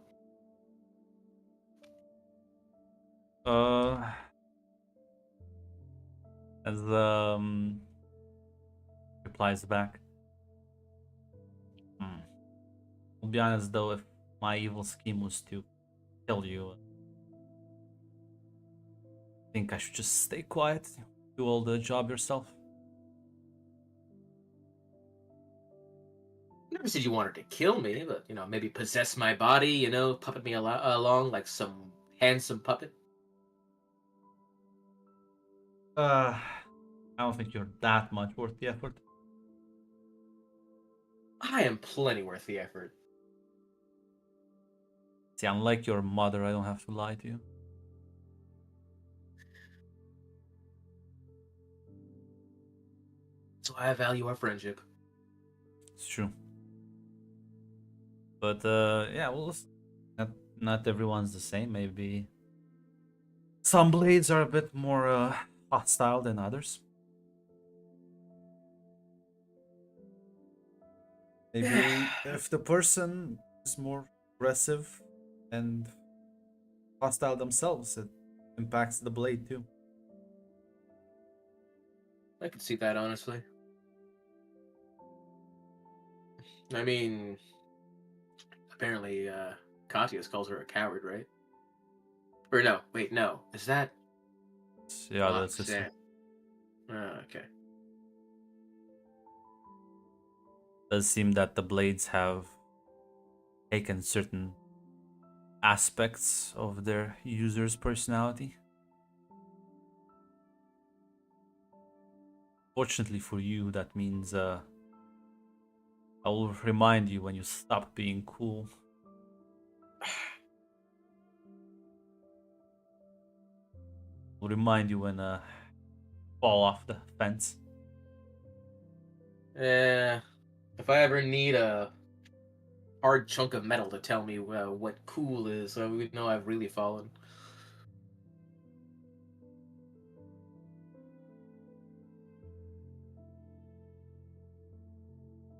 As replies back. I'll be honest though, if my evil scheme was to kill you, I think I should just stay quiet, do all the job yourself. Never said you wanted to kill me, but maybe possess my body, puppet me along like some handsome puppet. I don't think you're that much worth the effort. I am plenty worth the effort. See, unlike your mother, I don't have to lie to you. So I value our friendship. It's true. But yeah, well, not everyone's the same. Maybe some blades are a bit more hostile than others. Maybe if the person is more aggressive and hostile themselves, it impacts the blade too. I could see that, honestly. I mean, apparently, Katius calls her a coward, right? Or no, wait, no. Is that Yeah, that's just Roxanne? Okay. does seem that the blades have taken certain aspects of their user's personality. Fortunately for you, that means I will remind you when you stop being cool. Will remind you when fall off the fence. If I ever need a hard chunk of metal to tell me what cool is, I would know I've really fallen.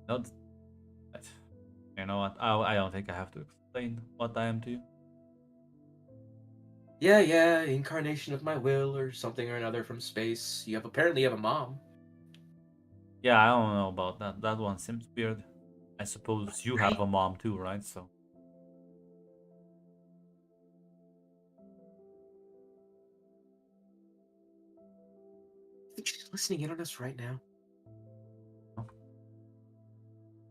No, you know what? I don't think I have to explain what I am to you. Yeah, incarnation of my will or something or another from space. You apparently have a mom. Yeah, I don't know about that. That one seems weird. I suppose you have a mom too, right? So I think she's listening in on us right now.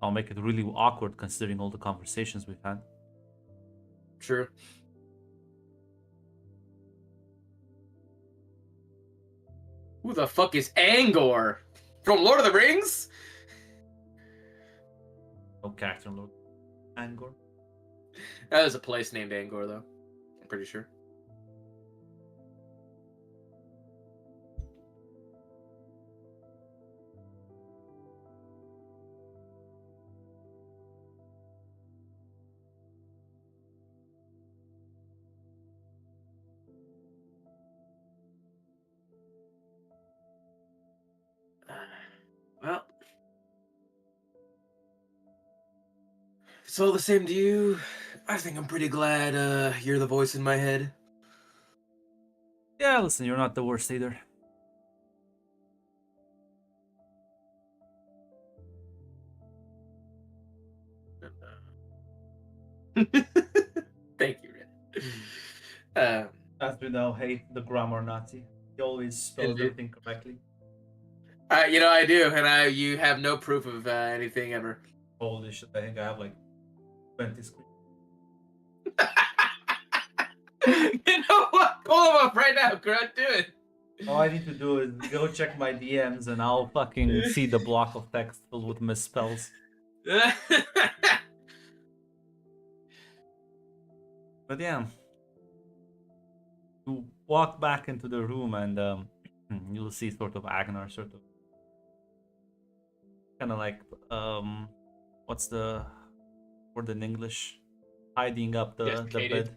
I'll make it really awkward considering all the conversations we've had. True. Who the fuck is Angor? From Lord of the Rings? No character Lord Angor. That is a place named Angor, though. I'm pretty sure. Well, if it's all the same to you, I think I'm pretty glad you're the voice in my head. Yeah, listen, you're not the worst either. Thank you, Red. As we now hate the grammar Nazi. He always spells Indeed. everything correctly. I do, and you have no proof of anything ever. Holy shit, I think I have like 20 screens. You know what? Pull them up right now, Grunt. Do it. All I need to do is go check my DMs and I'll fucking see the block of text filled with misspells. But yeah. You walk back into the room and you'll see sort of Agnar sort of kind of like what's the word in English? Tidying up the Desiccated. bed.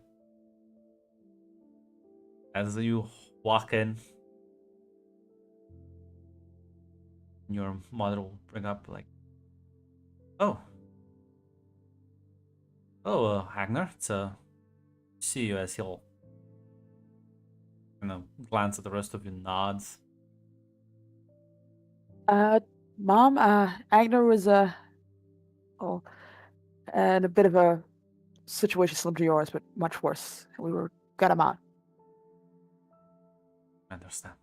As you walk in, your mother will bring up like, oh, Agnar, it's see you. As he'll glance at the rest of you, nods. Mom, Agner was in a bit of a situation similar to yours, but much worse. We got him out. I understand.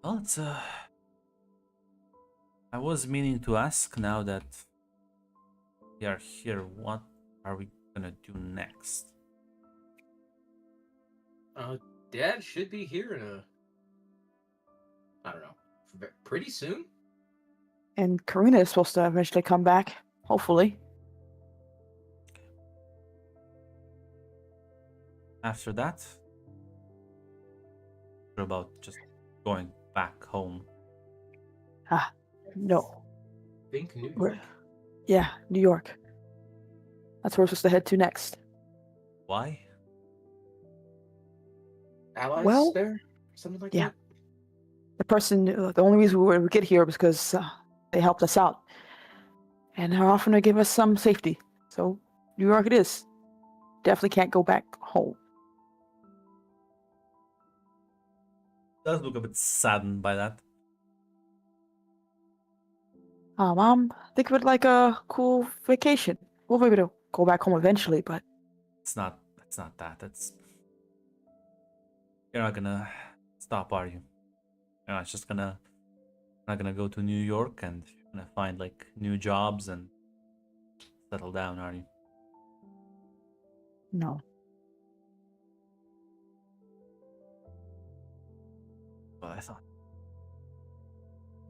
Well, it's I was meaning to ask now that we are here, what are we gonna do next? Dad should be here in I don't know, pretty soon. And Karina is supposed to eventually come back, hopefully. After that, we're about just going back home. No. Think New York. We're, yeah, New York. That's where we're supposed to head to next. Why? Allies Well, there, something like yeah. that. The only reason we get here was because they helped us out. and are offering to give us some safety. So New York it is. Definitely can't go back home. Does look a bit saddened by that. Mom, think of it like a cool vacation. We'll be able to go back home eventually, but It's not. It's not that. It's. You're not gonna stop, are you? You're not just gonna. Not gonna go to New York and you're gonna find like new jobs and settle down, are you? no. Well, I thought.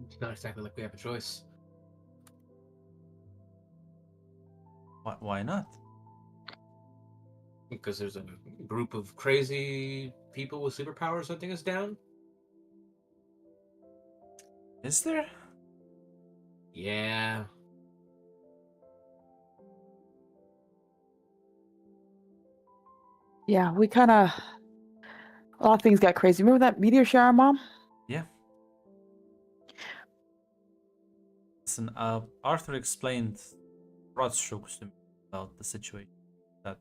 It's not exactly like we have a choice. Why not? Because there's a group of crazy people with superpowers hunting us down? Is there? Yeah. Yeah, we kind of. A lot of things got crazy. Remember that meteor shower, Mom? Yeah. Listen, Arthur explained broad strokes to me about the situation. That,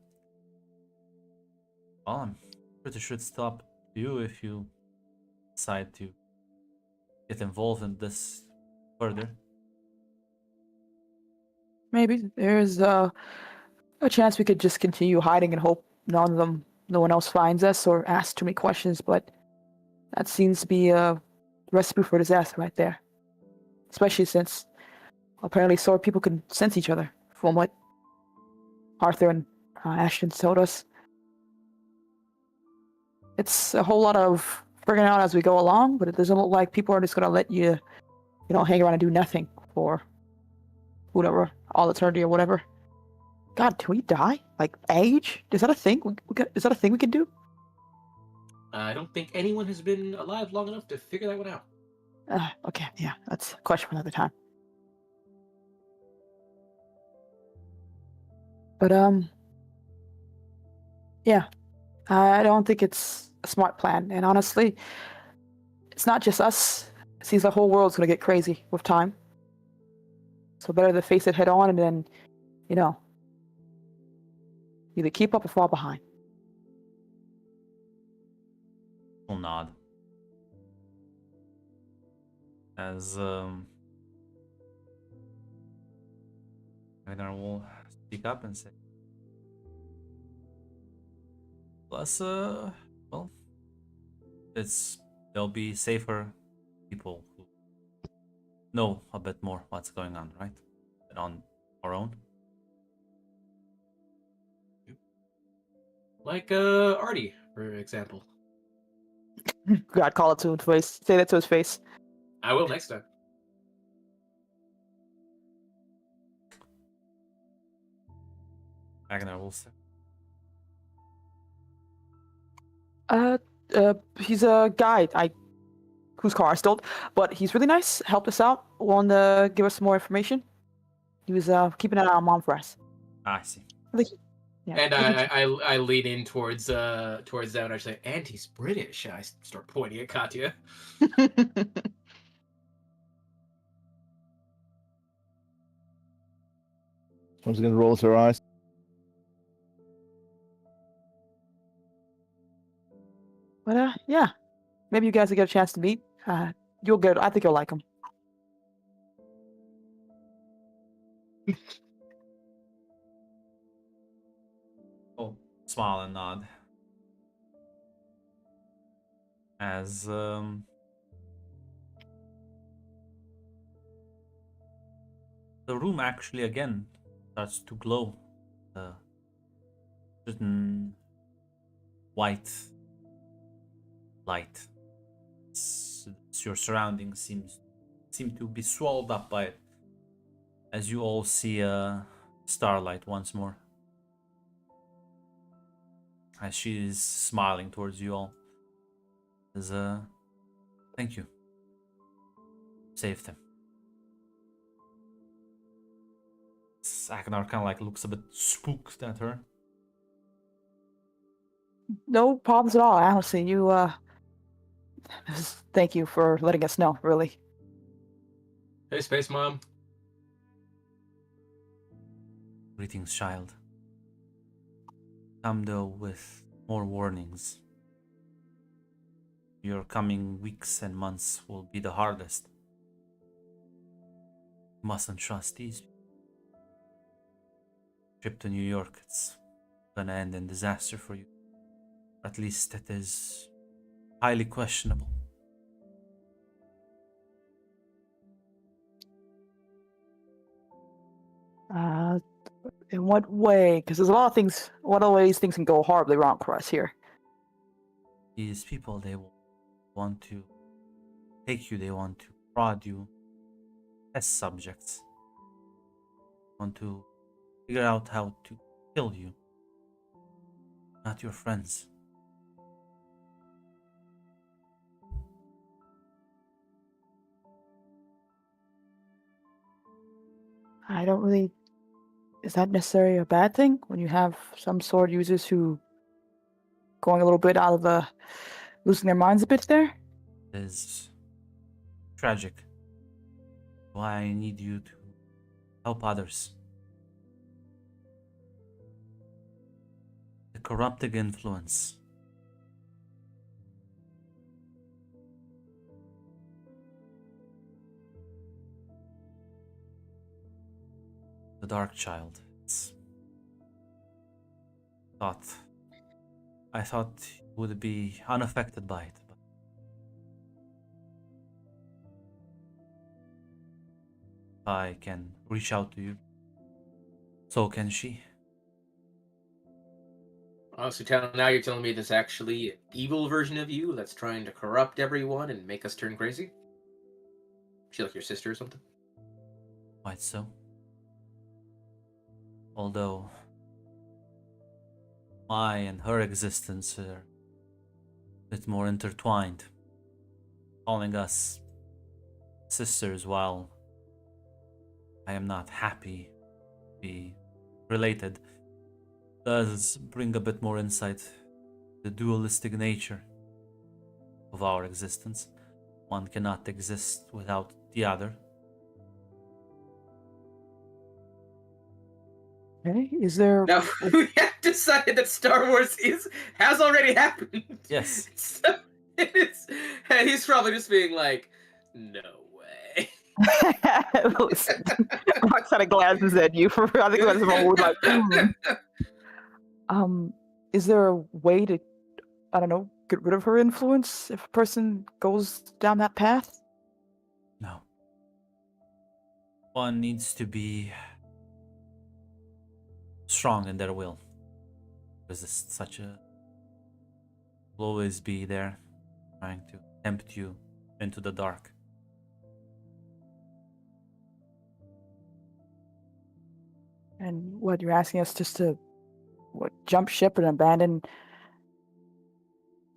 well, I'm pretty sure it's up to you if you decide to get involved in this further. Maybe there's a chance we could just continue hiding and hope no one else finds us or asks too many questions. But that seems to be a recipe for disaster right there. Especially since apparently sword people can sense each other, from what Arthur and Ashton told us. It's a whole lot of figuring out as we go along, but it doesn't look like people are just gonna let you, hang around and do nothing for whatever, all eternity or whatever. God, can we die? Like age? Is that a thing? Is that a thing we can do? I don't think anyone has been alive long enough to figure that one out. Okay, yeah, that's a question for another time. But yeah, I don't think it's a smart plan. And honestly, it's not just us. It seems the whole world's gonna get crazy with time. So better to face it head on and then, either keep up or fall behind. Will nod. As Ragnar will speak up and say, plus, well, there'll be safer people who know a bit more what's going on, right? Than on our own. Like Artie, for example. God, call it to his face. Say that to his face. I will next time. Ragnar will say, He's a guy. Whose car I stole, but he's really nice. Helped us out. Wanted to give us some more information. He was keeping an eye on Mom for us. I see. Yeah. And I lean in towards them and I say, and he's British. And I start pointing at Katya. Once again, rolls her eyes. But yeah, maybe you guys will get a chance to meet. I think you'll like him. Oh, smile and nod. As the room actually again starts to glow. Certain white light. Your surroundings seem to be swallowed up by it. As you all see starlight once more. As she is smiling towards you all. As thank you. Saved him. Ragnar kind of like looks a bit spooked at her. No problems at all. Honestly, you thank you for letting us know. Really. Hey, Space Mom. Greetings, child. Come though with more warnings. Your coming weeks and months will be the hardest. You mustn't trust these people. Trip to New York, it's gonna end in disaster for you. At least it is highly questionable. Uh, in what way? Because there's a lot of things. What other ways things can go horribly wrong for us here? These people, they will want to take you, they want to prod you as subjects. Want to figure out how to kill you, not your friends. I don't really. Is that necessarily a bad thing when you have some sword users who going a little bit out of the losing their minds a bit there? It is tragic. Why I need you to help others. The corrupting influence. The Dark Child. I thought you would be unaffected by it. But I can reach out to you. So can she. Oh, so now you're telling me there's actually an evil version of you that's trying to corrupt everyone and make us turn crazy? She like your sister or something? Quite so. Although my and her existence are a bit more intertwined, calling us sisters while I am not happy to be related does bring a bit more insight to the dualistic nature of our existence. One cannot exist without the other. Okay, is there? Now we have decided that Star Wars has already happened. Yes. So it is, and he's probably just being like, "No way." Rox kind of glances at you for I think that's a word like. Is there a way to, I don't know, get rid of her influence if a person goes down that path? No. One needs to be strong in their will. Resist such a... will always be there, trying to tempt you into the dark. And what you're asking us just to jump ship and abandon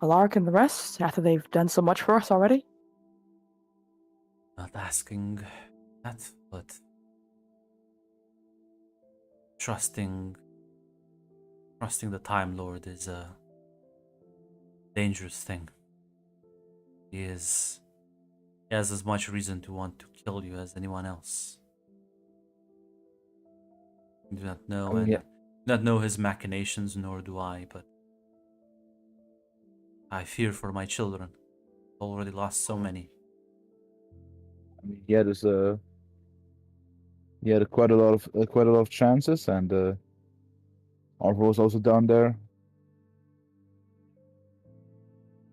Alaric and the rest after they've done so much for us already? Not asking that, but trusting the Time Lord is a dangerous thing. He has as much reason to want to kill you as anyone else. I do not know, and Yeah. not know his machinations, nor do I, but I fear for my children. Already lost so many. I mean, yeah, there's he had quite a lot of chances, and Arthur was also down there.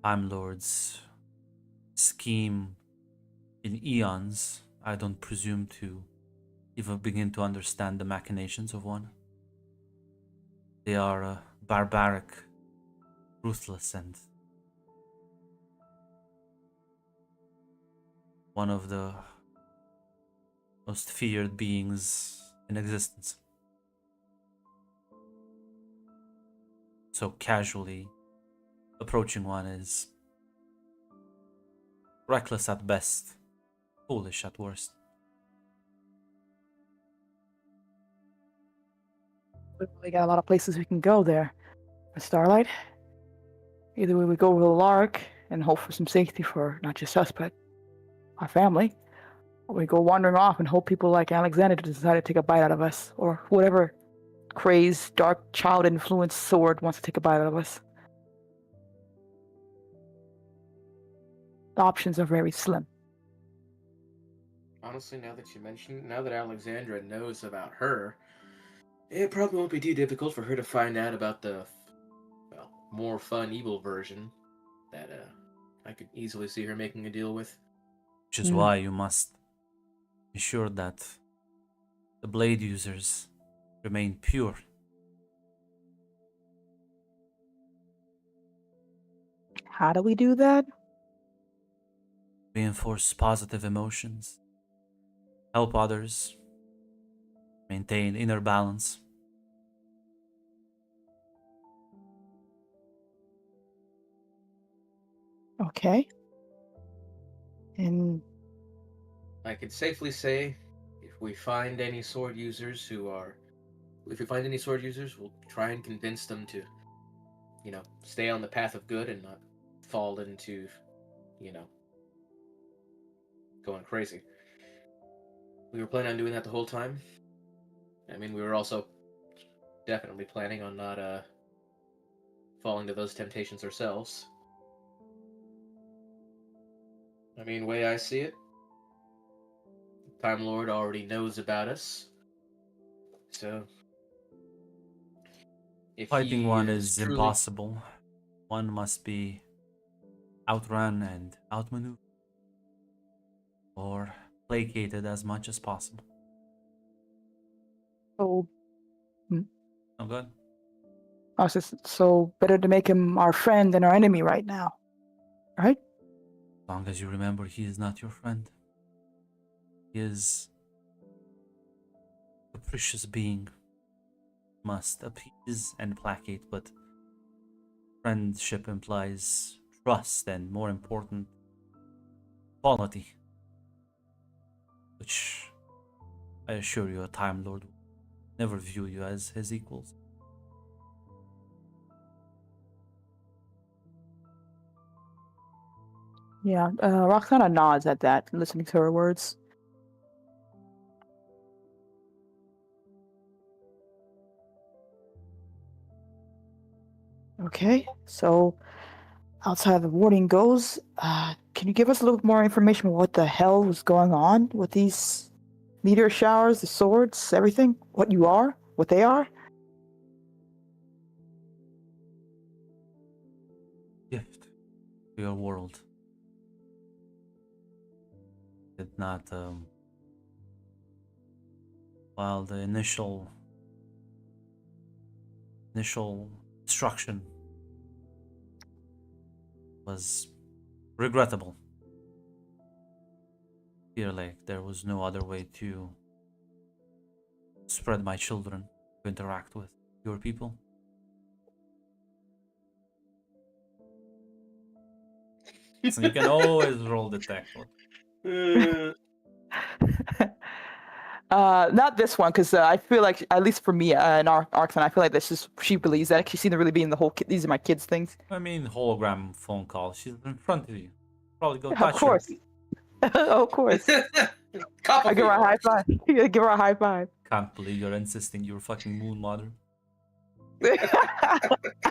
Time Lord's scheme in eons, I don't presume to even begin to understand the machinations of one. They are barbaric, ruthless, and one of the most feared beings in existence. So casually approaching one is reckless at best, foolish at worst. We got a lot of places we can go there. For Starlight. Either we go with Alaric and hope for some safety for not just us, but our family. Or we go wandering off and hope people like Alexander decide to take a bite out of us, or whatever crazed, dark, child-influenced sword wants to take a bite out of us. The options are very slim. Honestly, now that Alexandra knows about her, it probably won't be too difficult for her to find out about the, well, more fun evil version that I could easily see her making a deal with. Which is why you must ensure that the blade users remain pure. How do we do that? Reinforce positive emotions. Help others. Maintain inner balance. Okay. And I can safely say, if we find any sword users, we'll try and convince them to, stay on the path of good and not fall into, going crazy. We were planning on doing that the whole time. I mean, we were also definitely planning on not falling to those temptations ourselves. I mean, way I see it, Time Lord already knows about us, so if Fighting he one is truly... impossible. One must be outrun and outmaneuvered, or placated as much as possible. so, Oh, good. so better to make him our friend than our enemy right now, right? As long as you remember, he is not your friend. He is a capricious being. Must appease and placate, but friendship implies trust and, more important, quality. Which I assure you, a Time Lord will never view you as his equals. Yeah, Roxana nods at that, listening to her words. Okay, so outside the warning goes, can you give us a little more information on what the hell was going on with these meteor showers, the swords, everything? What you are? What they are? Gift to your world. Did not, while the initial destruction was regrettable, I feel like there was no other way to spread my children to interact with your people. So you can always roll detect. Not this one, because I feel like, at least for me, in Arxon, I feel like this is, she believes that. She seemed to really be in the whole, these are my kids things. I mean, hologram phone call. She's in front of you. Probably go Of touch her. course. Of course. I give her a high five. Give her a high five. Can't believe you're insisting you're fucking moon mother.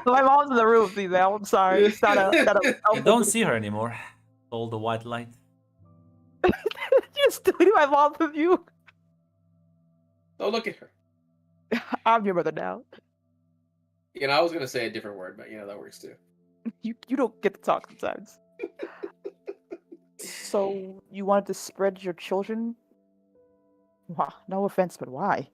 My mom's in the room, see that? I'm sorry. It's not a You don't see her anymore. All the white light. You're stealing my mom from you. Oh, look at her. I'm your mother now. I was gonna say a different word, but that works too. You don't get to talk sometimes. So you wanted to spread your children? Wow, no offense, but why?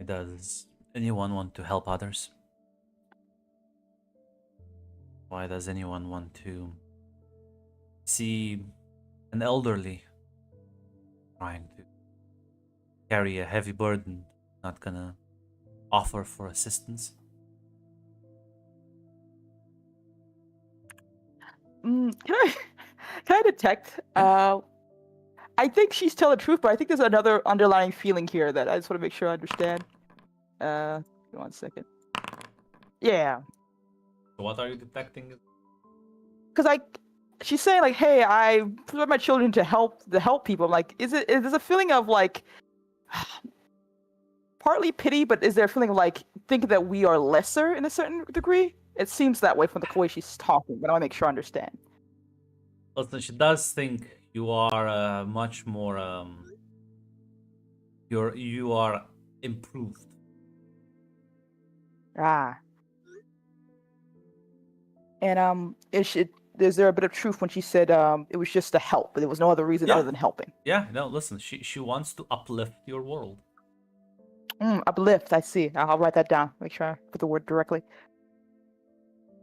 Does anyone want to help others? Why does anyone want to see an elderly trying to carry a heavy burden, not gonna offer for assistance? Can I detect? I think she's telling the truth, but I think there's another underlying feeling here that I just want to make sure I understand. Give me 1 second. Yeah, What are you detecting? because she's saying like, "Hey, I put my children to help people." I'm like, is there's a feeling of like partly pity, but is there a feeling of like thinking that we are lesser in a certain degree? It seems that way from the way she's talking, but I want to make sure I understand. Listen, she does think you are much more you are improved. Ah. And is there a bit of truth when she said it was just a help, but there was no other reason Yeah. other than helping? Yeah, no, listen, she wants to uplift your world. Uplift, I see. I'll write that down. Make sure I put the word directly.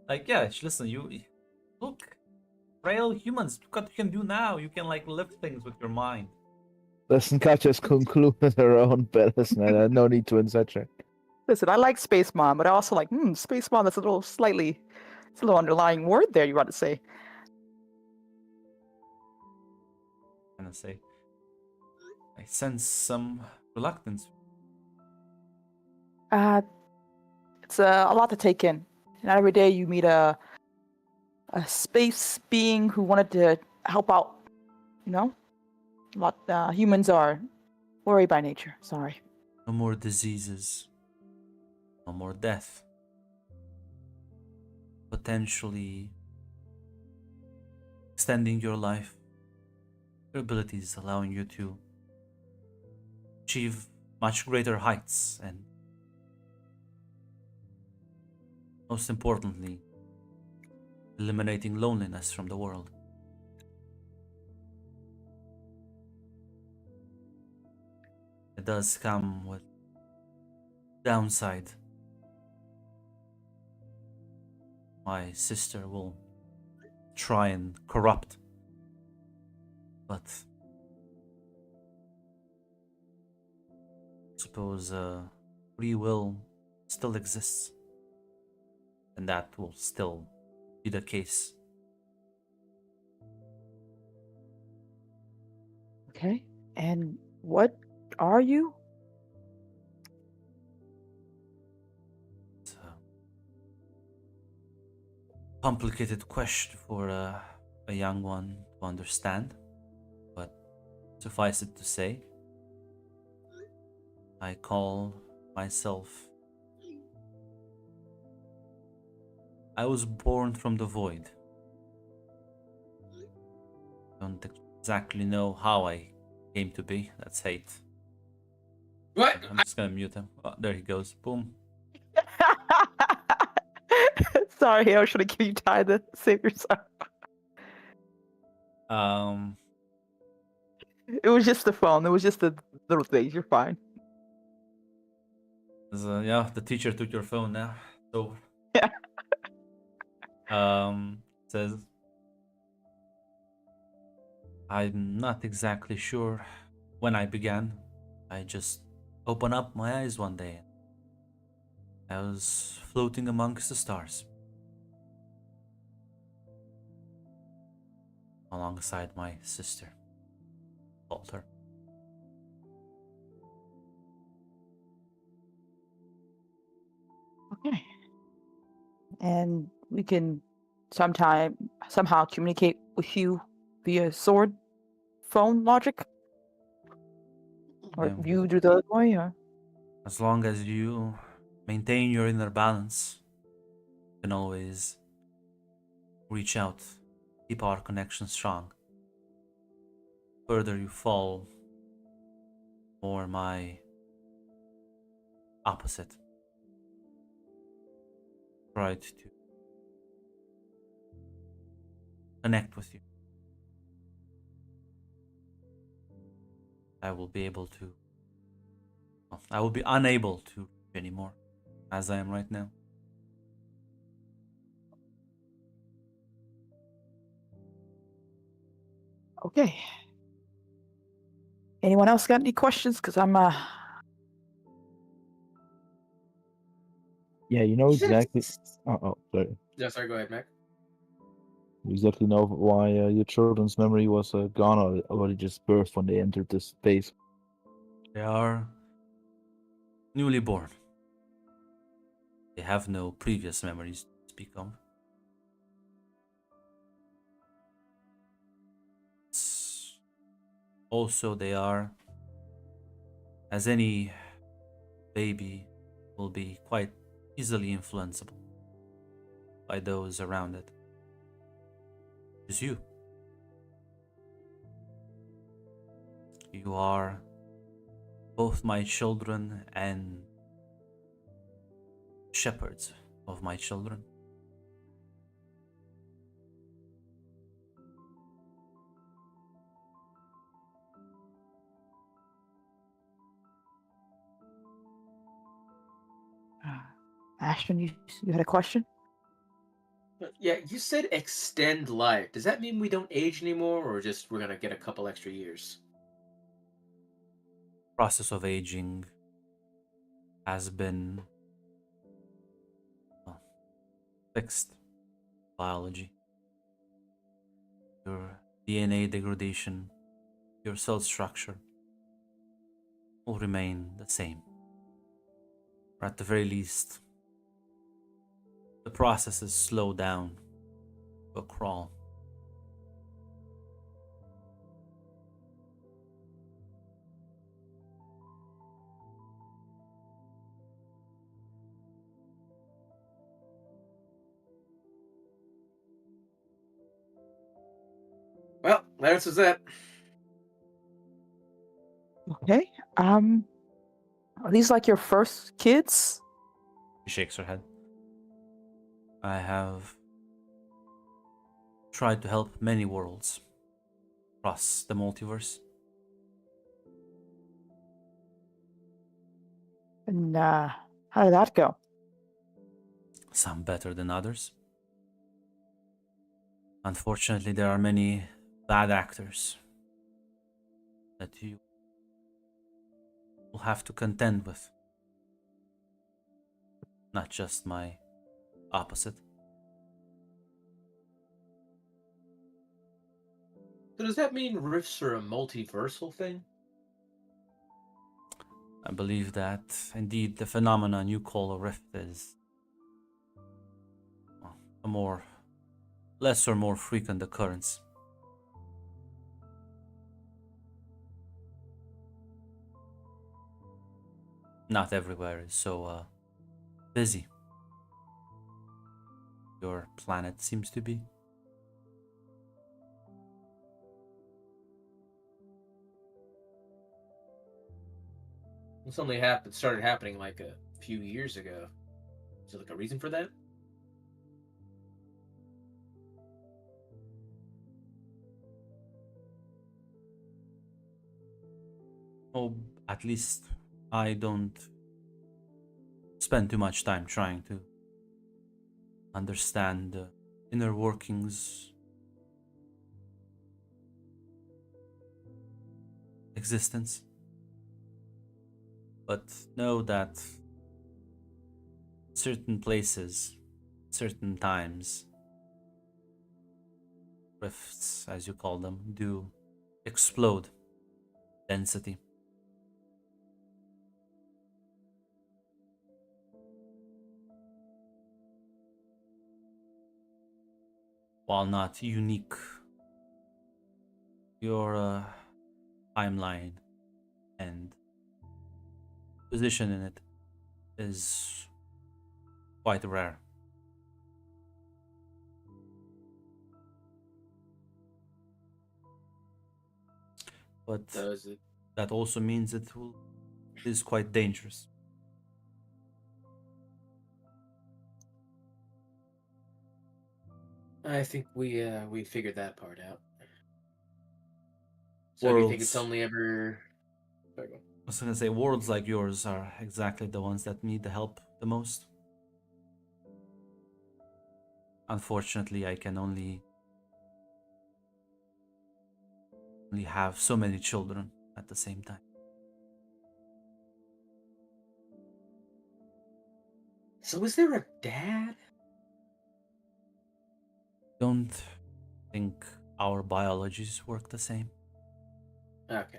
Like, yeah, listen, you look, frail humans, look what you can do now. You can like lift things with your mind. Listen, Katja's concluded her own business. No need to insert her. Listen, I like Space Mom, but I also like Space Mom. That's a little slightly, it's a little underlying word there. You want to say? Gonna say, I sense some reluctance. It's a lot to take in. Not every day you meet a space being who wanted to help out. You know, what humans are worried by nature. Sorry. No more diseases. No more death. Potentially extending your life. Your abilities allowing you to achieve much greater heights and most importantly, eliminating loneliness from the world. It does come with downside. My sister will try and corrupt, but suppose free will still exists, and that will still be the case. Okay. And what are you? It's a complicated question for a young one to understand, but suffice it to say, I call myself. I was born from the void. Don't exactly know how I came to be. That's hate. What? I'm just gonna mute him. Oh, there he goes. Boom. Sorry, I was trying to give you time to save yourself. Um, It was just the phone. It was just the little things. You're fine. yeah, the teacher took your phone now. So Yeah. Says I'm not exactly sure when I began. I just opened up my eyes one day. I was floating amongst the stars. Alongside my sister. Walter. Okay. And we can somehow communicate with you via sword phone logic? Or Yeah. you do the other way, or As long as you maintain your inner balance, you can always reach out, keep our connection strong. Further you fall, more my opposite. Tried to connect with you. I will be able to. Well, I will be unable to anymore, as I am right now. okay. Anyone else got any questions? Because I'm Yeah, you know exactly. Oh, sorry. Yeah, sorry, go ahead, Mac. You exactly know why your children's memory was gone, or already just birthed when they entered this space. They are newly born. They have no previous memories to speak of. Also, they are, as any baby, will be quite easily influenceable by those around it. Is you. You are both my children and shepherds of my children. Ashton, you had a question? Yeah, you said extend life. Does that mean we don't age anymore, or just we're gonna get a couple extra years? Process of aging has been, well, fixed biology. Your DNA degradation, your cell structure will remain the same. Or at the very least, the processes slow down to a crawl. Well, that answers that. Okay. Are these like your first kids? She shakes her head. I have tried to help many worlds across the multiverse. And how did that go? Some better than others. Unfortunately, there are many bad actors that you will have to contend with. Not just my opposite. So does that mean rifts are a multiversal thing? I believe that indeed the phenomenon you call a rift is, well, a more less or more frequent occurrence. Not everywhere is so busy. Your planet seems to be. This only started happening like a few years ago. Is there like a reason for that? Oh, at least I don't spend too much time trying to understand the inner workings, existence. But know that certain places, certain times, rifts, as you call them, do explode density. While not unique, your timeline and position in it is quite rare. But Does it? that also means it is quite dangerous. I think we figured that part out. So do you think it's Worlds. only ever? Sorry, go on. I was gonna say worlds like yours are exactly the ones that need the help the most. Unfortunately, I can only have so many children at the same time. So is there a dad? Don't think our biologies work the same. Okay.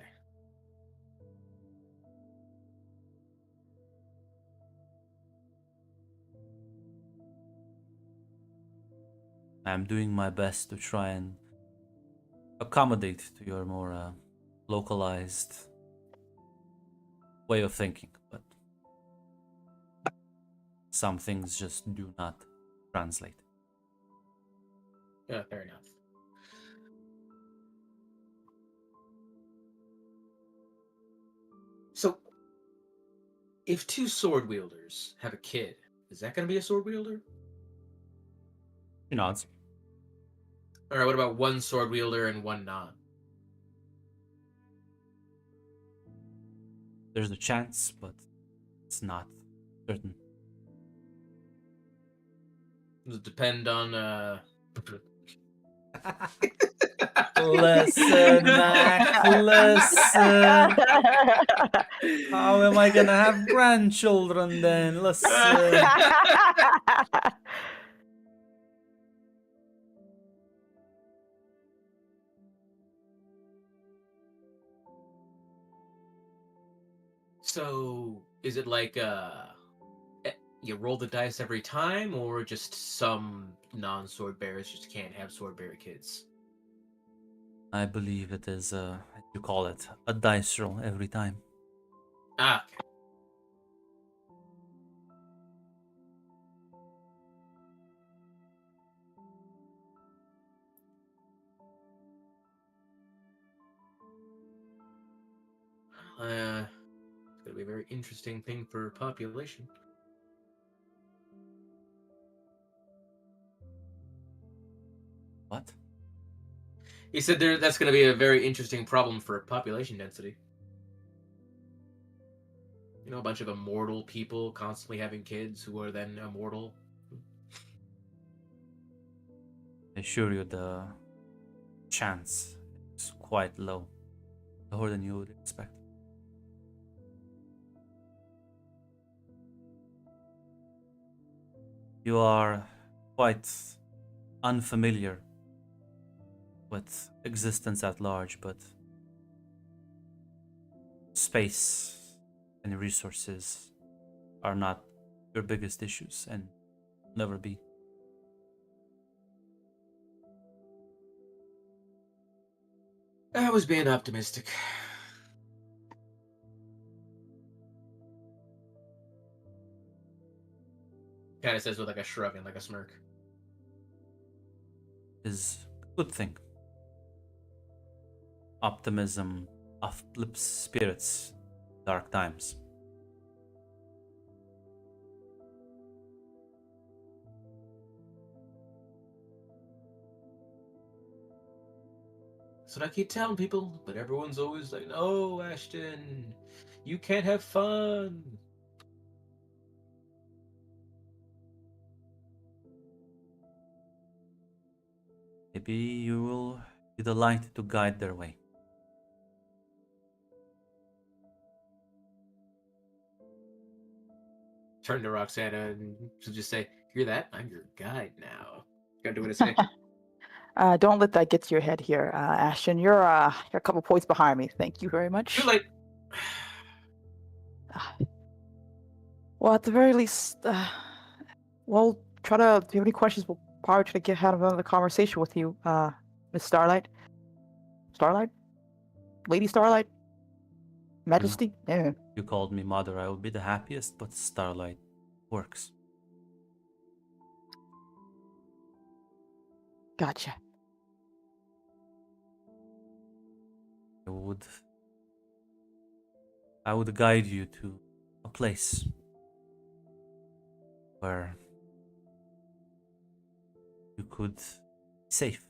I'm doing my best to try and accommodate to your more localized way of thinking, but some things just do not translate. Yeah, fair enough. So, if two sword wielders have a kid, is that going to be a sword wielder? She nods. All right, what about one sword wielder and one non? There's a chance, but it's not certain. Does it depend on Listen, Mac, listen. How am I gonna have grandchildren then? Listen. So, is it like you roll the dice every time, or just some non-sword bearers just can't have sword bearer kids? I believe it is, you call it, a dice roll every time. Ah, okay. It's gonna be a very interesting thing for population. What? He said that's gonna be a very interesting problem for population density. You know, a bunch of immortal people constantly having kids who are then immortal. I assure you the chance is quite low. Lower than you would expect. You are quite unfamiliar with existence at large, but space and resources are not your biggest issues and never be. I was being optimistic. Kind of says with like a shrug and like a smirk. Is a good thing. Optimism uplifts spirits in dark times. That's what I keep telling people, but everyone's always like, "No, Ashton, you can't have fun." Maybe you will be the light to guide their way. Turn to Roxana and she'll just say, "Hear that? I'm your guide now. Gotta do what I say." Don't let that get to your head here, Ashton. You're a couple points behind me. Thank you very much. Too late. Well, at the very least, we'll try to. Do you have any questions? We'll probably try to have another conversation with you, Miss Starlight. Starlight, Lady Starlight, Majesty. Yeah. You called me mother, I would be the happiest, but Starlight works. Gotcha. I would guide you to a place where you could be safe,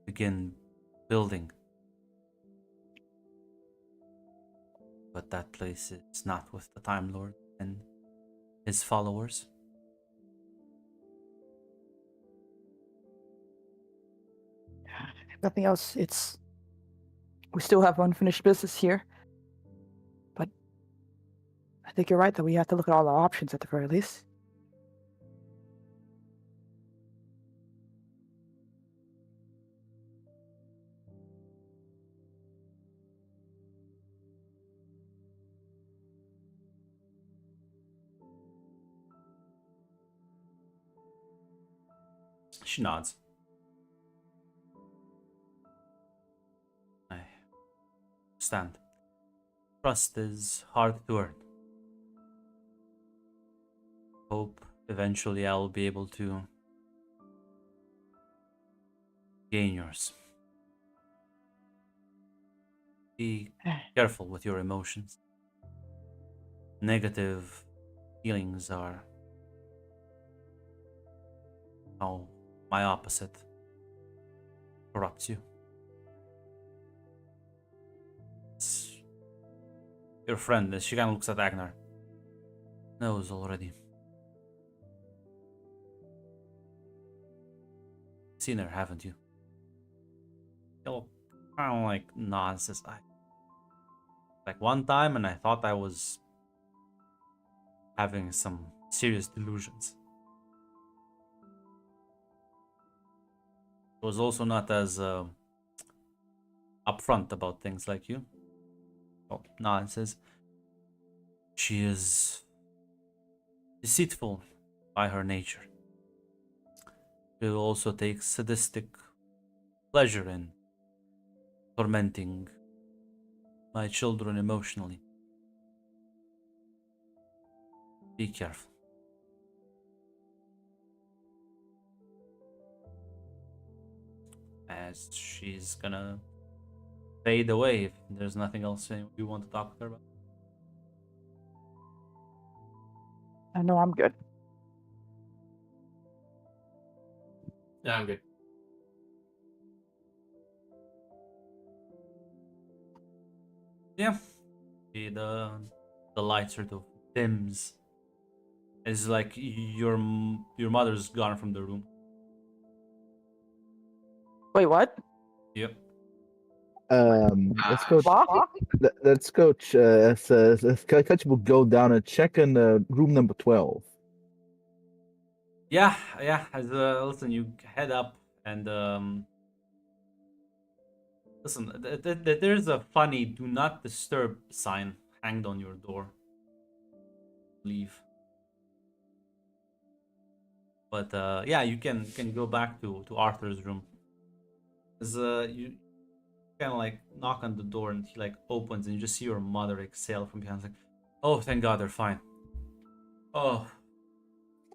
begin building. But that place is not with the Time Lord and his followers. If nothing else, we still have unfinished business here. But I think you're right that we have to look at all our options at the very least. She nods. understand. Trust is hard to earn. Hope eventually I'll be able to gain yours. Be careful with your emotions. Negative feelings are how my opposite corrupts you. It's your friend, as she kind of looks at Agnar, knows already. Seen her, haven't you? He'll kind of like nods, says, like one time, and I thought I was having some serious delusions. Was also not as upfront about things like you. Oh, no, it says she is deceitful by her nature. She also takes sadistic pleasure in tormenting my children emotionally. Be careful. As she's gonna fade away if there's nothing else you want to talk with her about. I know I'm good. Yeah, I'm good. Yeah. The light sort of dims. It's like your mother's gone from the room. Wait, what? Yep. Let's go. What? Let's go. Let's go down and check in room number 12. Yeah. As listen, you head up and listen. There's a funny "Do not disturb" sign hanged on your door. Leave. But yeah, you can go back to Arthur's room. As you kind of like knock on the door and he like opens and you just see your mother exhale from behind. It's like, oh, thank God they're fine. Oh,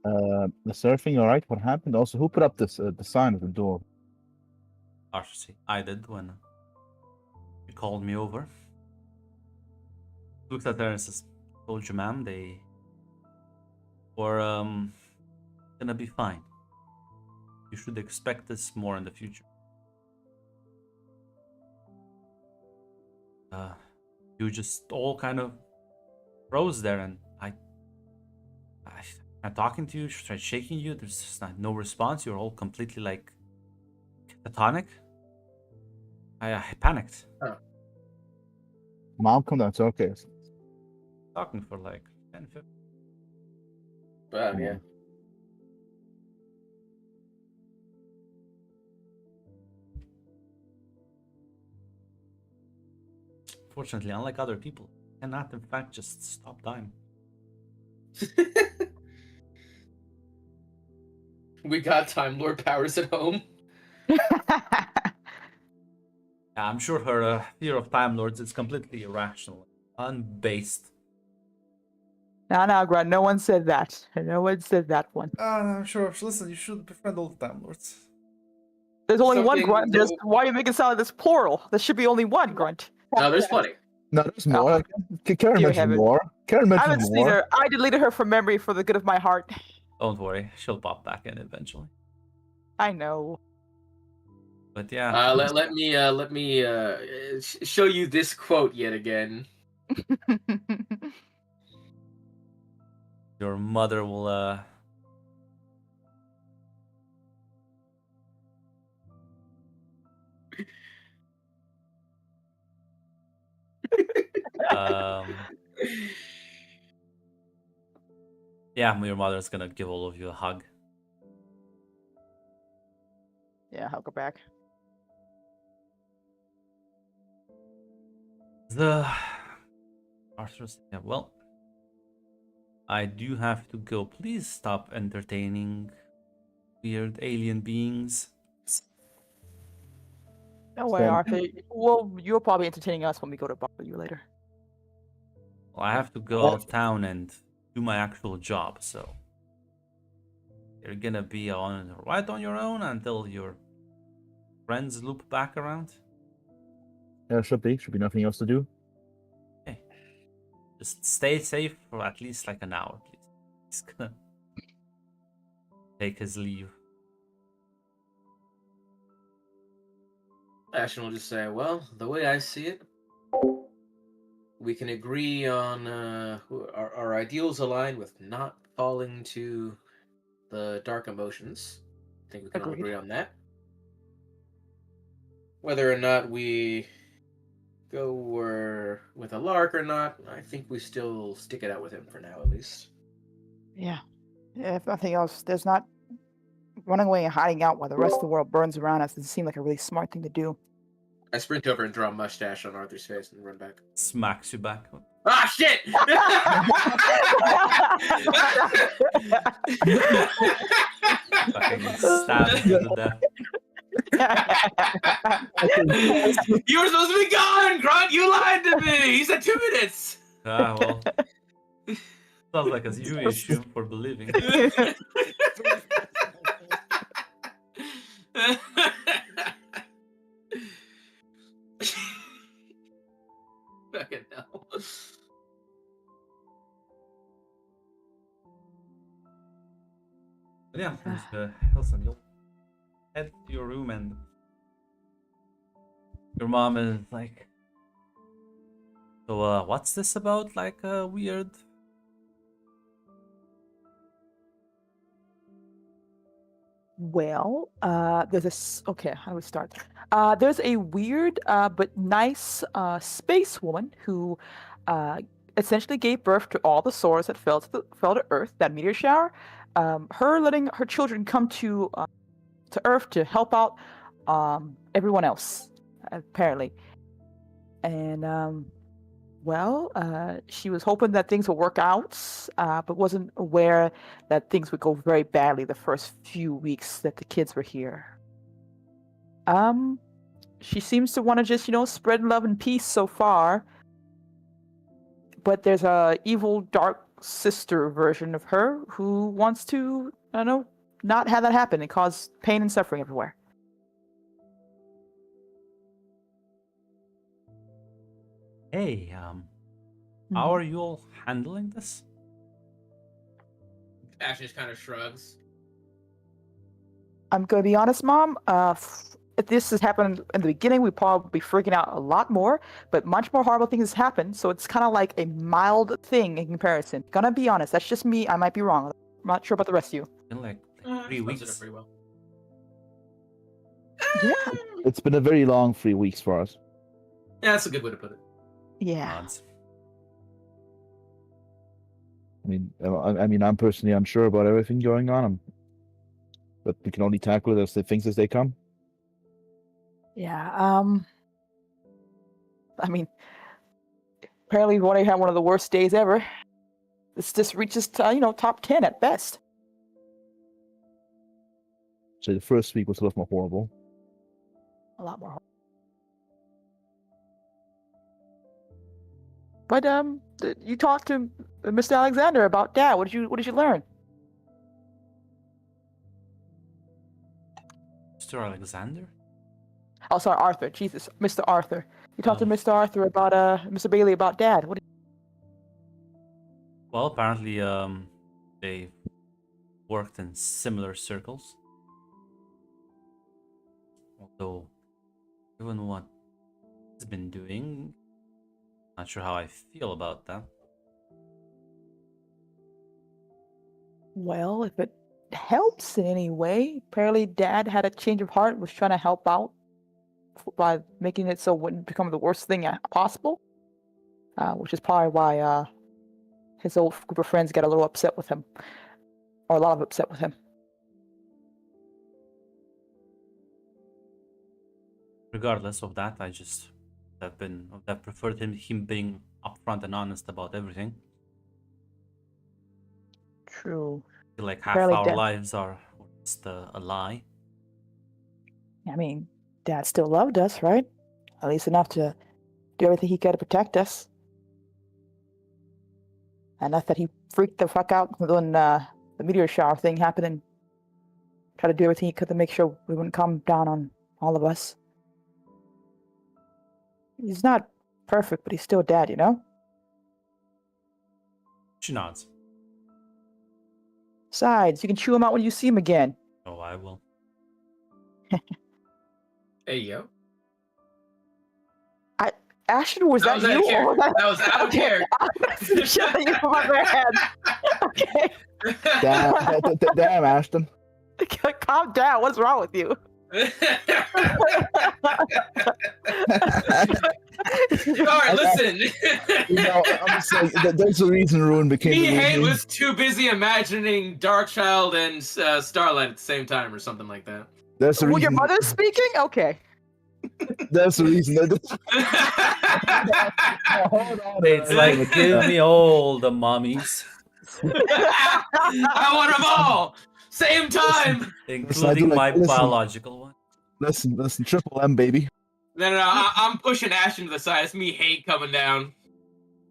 The surfing, all right? What happened? Also, who put up this the sign at the door? Arthur, see, I did when you called me over. Looks at her and says, "Told you, ma'am, they were gonna be fine. You should expect this more in the future." You just all kind of froze there, and I'm talking to you, tried shaking you. There's just no response. You're all completely like catatonic. I panicked. Mom, come down. It's okay. Talking for like 10, 15. Wow, yeah. Fortunately, unlike other people, I cannot in fact just stop time. We got Time Lord powers at home. Yeah, I'm sure her fear of Time Lords is completely irrational, unbased. No, Grant. No one said that. No one said that one. I'm sure. Listen, you should befriend all the Time Lords. There's only one Something Grunt. that- Why are you making it sound like this plural? There should be only one Grunt. No, there's plenty. No, there's more. Karen Dear mentioned heaven. more. Karen I mentioned haven't seen more. her. I deleted her from memory for the good of my heart. Don't worry, she'll pop back in eventually. I know. But yeah, Let me show you this quote yet again. your mother will yeah, your mother's gonna give all of you a hug. Yeah, I'll go back. The Arthur said, yeah, well, I do have to go. Please stop entertaining weird alien beings. Don't worry, Then- Arthur. Well, you're probably entertaining us when we go to barbecue later. Well, I have to go Well- out town and do my actual job, so you're gonna be right on your own until your friends loop back around. Yeah, should be. Should be nothing else to do. Just stay safe for at least like an hour, please. He's gonna take his leave. Ashton will just say, well, the way I see it, we can agree on our ideals align with not falling to the dark emotions. I think we can all Agreed. agree on that. Whether or not we go with a lark or not, I think we still stick it out with him for now, at least. Yeah. If nothing else, there's not running away and hiding out while the rest of the world burns around us. Doesn't seem like a really smart thing to do. I sprint over and draw a mustache on Arthur's face and run back. Smacks you back. Ah, shit! Fucking stabs you to death. You were supposed to be gone, Grunt! You lied to me! You said 2 minutes! Ah, well. Sounds like a you issue for believing. Fucking hell. But yeah, listen, you'll head to your room and your mom is like, so what's this about? Like a weird. Well, there's a okay. How do we start? There's a weird but nice space woman who essentially gave birth to all the swords that fell to Earth. That meteor shower. Her letting her children come to Earth to help out everyone else, apparently. And well, she was hoping that things would work out, but wasn't aware that things would go very badly the first few weeks that the kids were here. She seems to want to just, spread love and peace so far. But there's a evil, dark sister version of her who wants to, I don't know, not have that happen and cause pain and suffering everywhere. Hey, how are you all handling this? Ashton just kind of shrugs. I'm gonna be honest, Mom. If this has happened in the beginning, we'd probably be freaking out a lot more. But much more horrible things happen, so it's kind of like a mild thing in comparison. Gonna be honest, that's just me. I might be wrong. I'm not sure about the rest of you. In like Sums 3 it up weeks. pretty well. Yeah. It's been a very long 3 weeks for us. Yeah, that's a good way to put it. Yeah. Odds. I mean, I'm personally unsure about everything going on, but we can only tackle those things as they come. Yeah. I mean, apparently, Ronnie had one of the worst days ever. This reaches, top 10 at best. So the first week was a lot more horrible. A lot more. But you talked to Mr. Alexander about Dad. What did you learn? Mr. Alexander? Oh, sorry, Arthur. Jesus, Mr. Arthur. You talked to Oh. Mr. Arthur about Mr. Bailey about Dad. Well, apparently, they worked in similar circles. Although, given what he's been doing, not sure how I feel about that. Well, if it helps in any way, apparently Dad had a change of heart, was trying to help out by making it so it wouldn't become the worst thing possible. Which is probably why his old group of friends got a little upset with him, or a lot of upset with him. Regardless of that, I've preferred him being upfront and honest about everything. True. I feel like half Fairly our dead. lives are just a lie. I mean, Dad still loved us, right? At least enough to do everything he could to protect us. Enough that he freaked the fuck out when the meteor shower thing happened and tried to do everything he could to make sure we wouldn't come down on all of us. He's not perfect, but he's still Dad, you know? She nods. Besides, you can chew him out when you see him again. Oh, I will. Hey, yo. Ashton, was that, That was you? out of Or was that... That was out of Okay. character. Shut you from my head. Okay. Damn, Ashton. Calm down. What's wrong with you? Alright, listen. You know, I'm just like, there's a reason Ruin became Me the Hate movie. was too busy imagining Darkchild and Starlight at the same time or something like that. There's a Well, reason. your mother's speaking? Okay. There's a reason. Hold on. It's like, give me all the mummies, I want them all! Same time! including my listen. biological one. Listen, Triple M, baby. No, I'm pushing Ashton to the side. It's Me Hate coming down.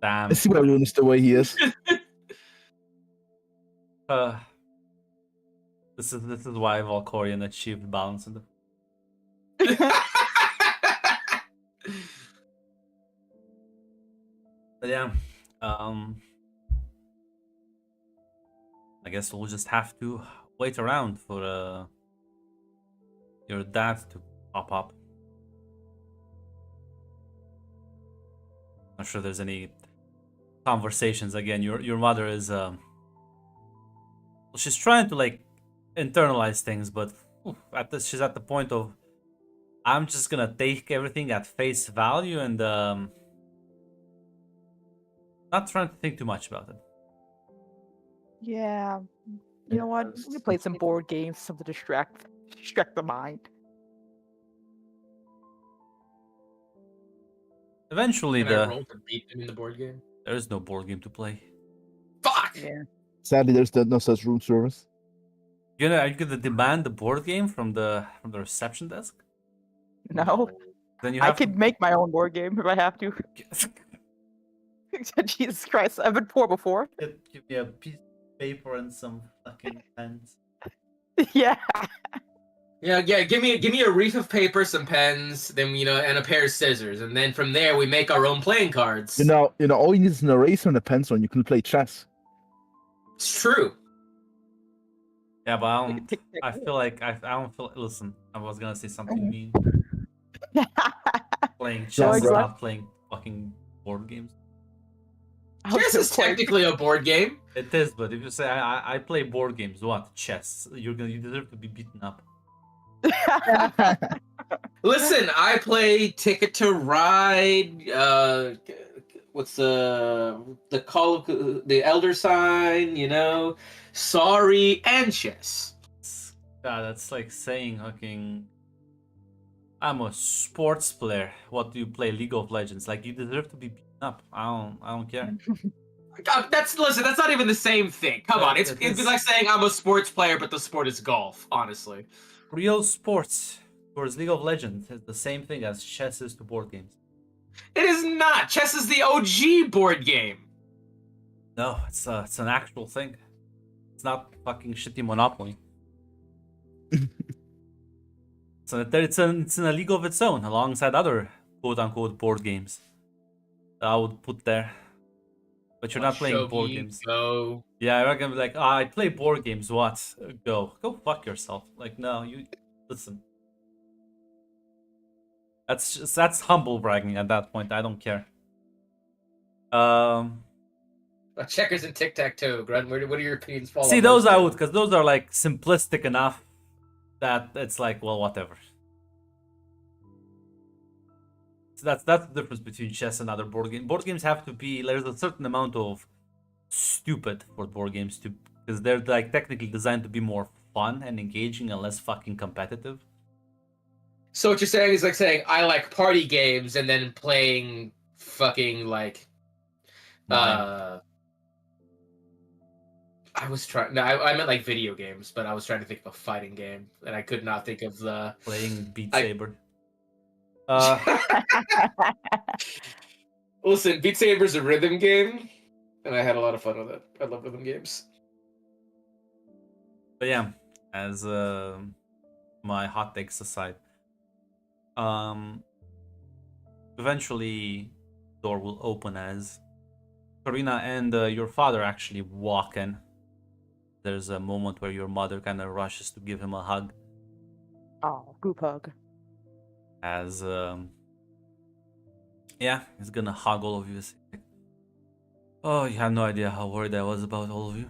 Damn. I see why Ruin is the way he is. This is why Valkorion achieved balance in the. But yeah, I guess we'll just have to wait around for your dad to pop up. Not sure there's any conversations. Again, your mother is she's trying to like internalize things, but she's at the point of I'm just gonna take everything at face value and not trying to think too much about it. Yeah. You know what? We can play some board games, something to distract the mind. Eventually, Can I roll to beat them in the board game? there is no board game to play. Fuck! Yeah. Sadly, there's no such room service. Are you gonna demand the board game from the reception desk? No. Then you I have could make my own board game if I have to. Jesus Christ, I've been poor before. give me a piece of paper and some fucking pens. Yeah. Yeah, give me a reef of paper, some pens, then and a pair of scissors, and then from there we make our own playing cards. You know, all you need is an eraser and a pencil, and you can play chess. It's true. Yeah, but I don't. Tick, tick, I feel like I don't feel. Listen, I was gonna say something mean. Playing chess, exactly. not playing fucking board games. I was Chess so is close. technically a board game. It is, but if you say I play board games, what chess? You deserve to be beaten up. Listen, I play Ticket to Ride. What's the Call of the Elder Sign? Sorry, and chess. God, that's like saying fucking. I'm a sports player. What do you play? League of Legends. Like you deserve to be beaten up. I don't care. That's not even the same thing. Come on, It it'd is. be like saying I'm a sports player, but the sport is golf. Honestly, Real sports towards League of Legends is the same thing as chess is to board games. it is not. Chess is the OG board game. No, it's an actual thing. It's not fucking shitty Monopoly. So it's in a league of its own, alongside other quote-unquote board games that I would put there. But you're not playing board Shogi, games. Go. Yeah, I'm not gonna be like, I play board games. What? Go fuck yourself. Like, no, you listen. That's humble bragging at that point. I don't care. Checkers and tic tac toe, Grunt. What are your opinions? Fall See, on those I two? would, because those are like simplistic enough that it's like, well, whatever. So that's the difference between chess and other board games. Board games have to be, there's a certain amount of stupid for board games to, because they're like technically designed to be more fun and engaging and less fucking competitive. So what you're saying is like saying I like party games and then playing fucking like I was trying. No, I meant like video games, but I was trying to think of a fighting game, and I could not think of the. Playing Beat I- Saber. Uh, Listen, Beat Saber's a rhythm game, and I had a lot of fun with it. I love rhythm games. but yeah, as my hot takes aside, eventually door will open as Karina and your father actually walk in. There's a moment where your mother kind of rushes to give him a hug Oh, group hug. as yeah, he's gonna hug all of you. Like, oh, you have no idea how worried I was about all of you.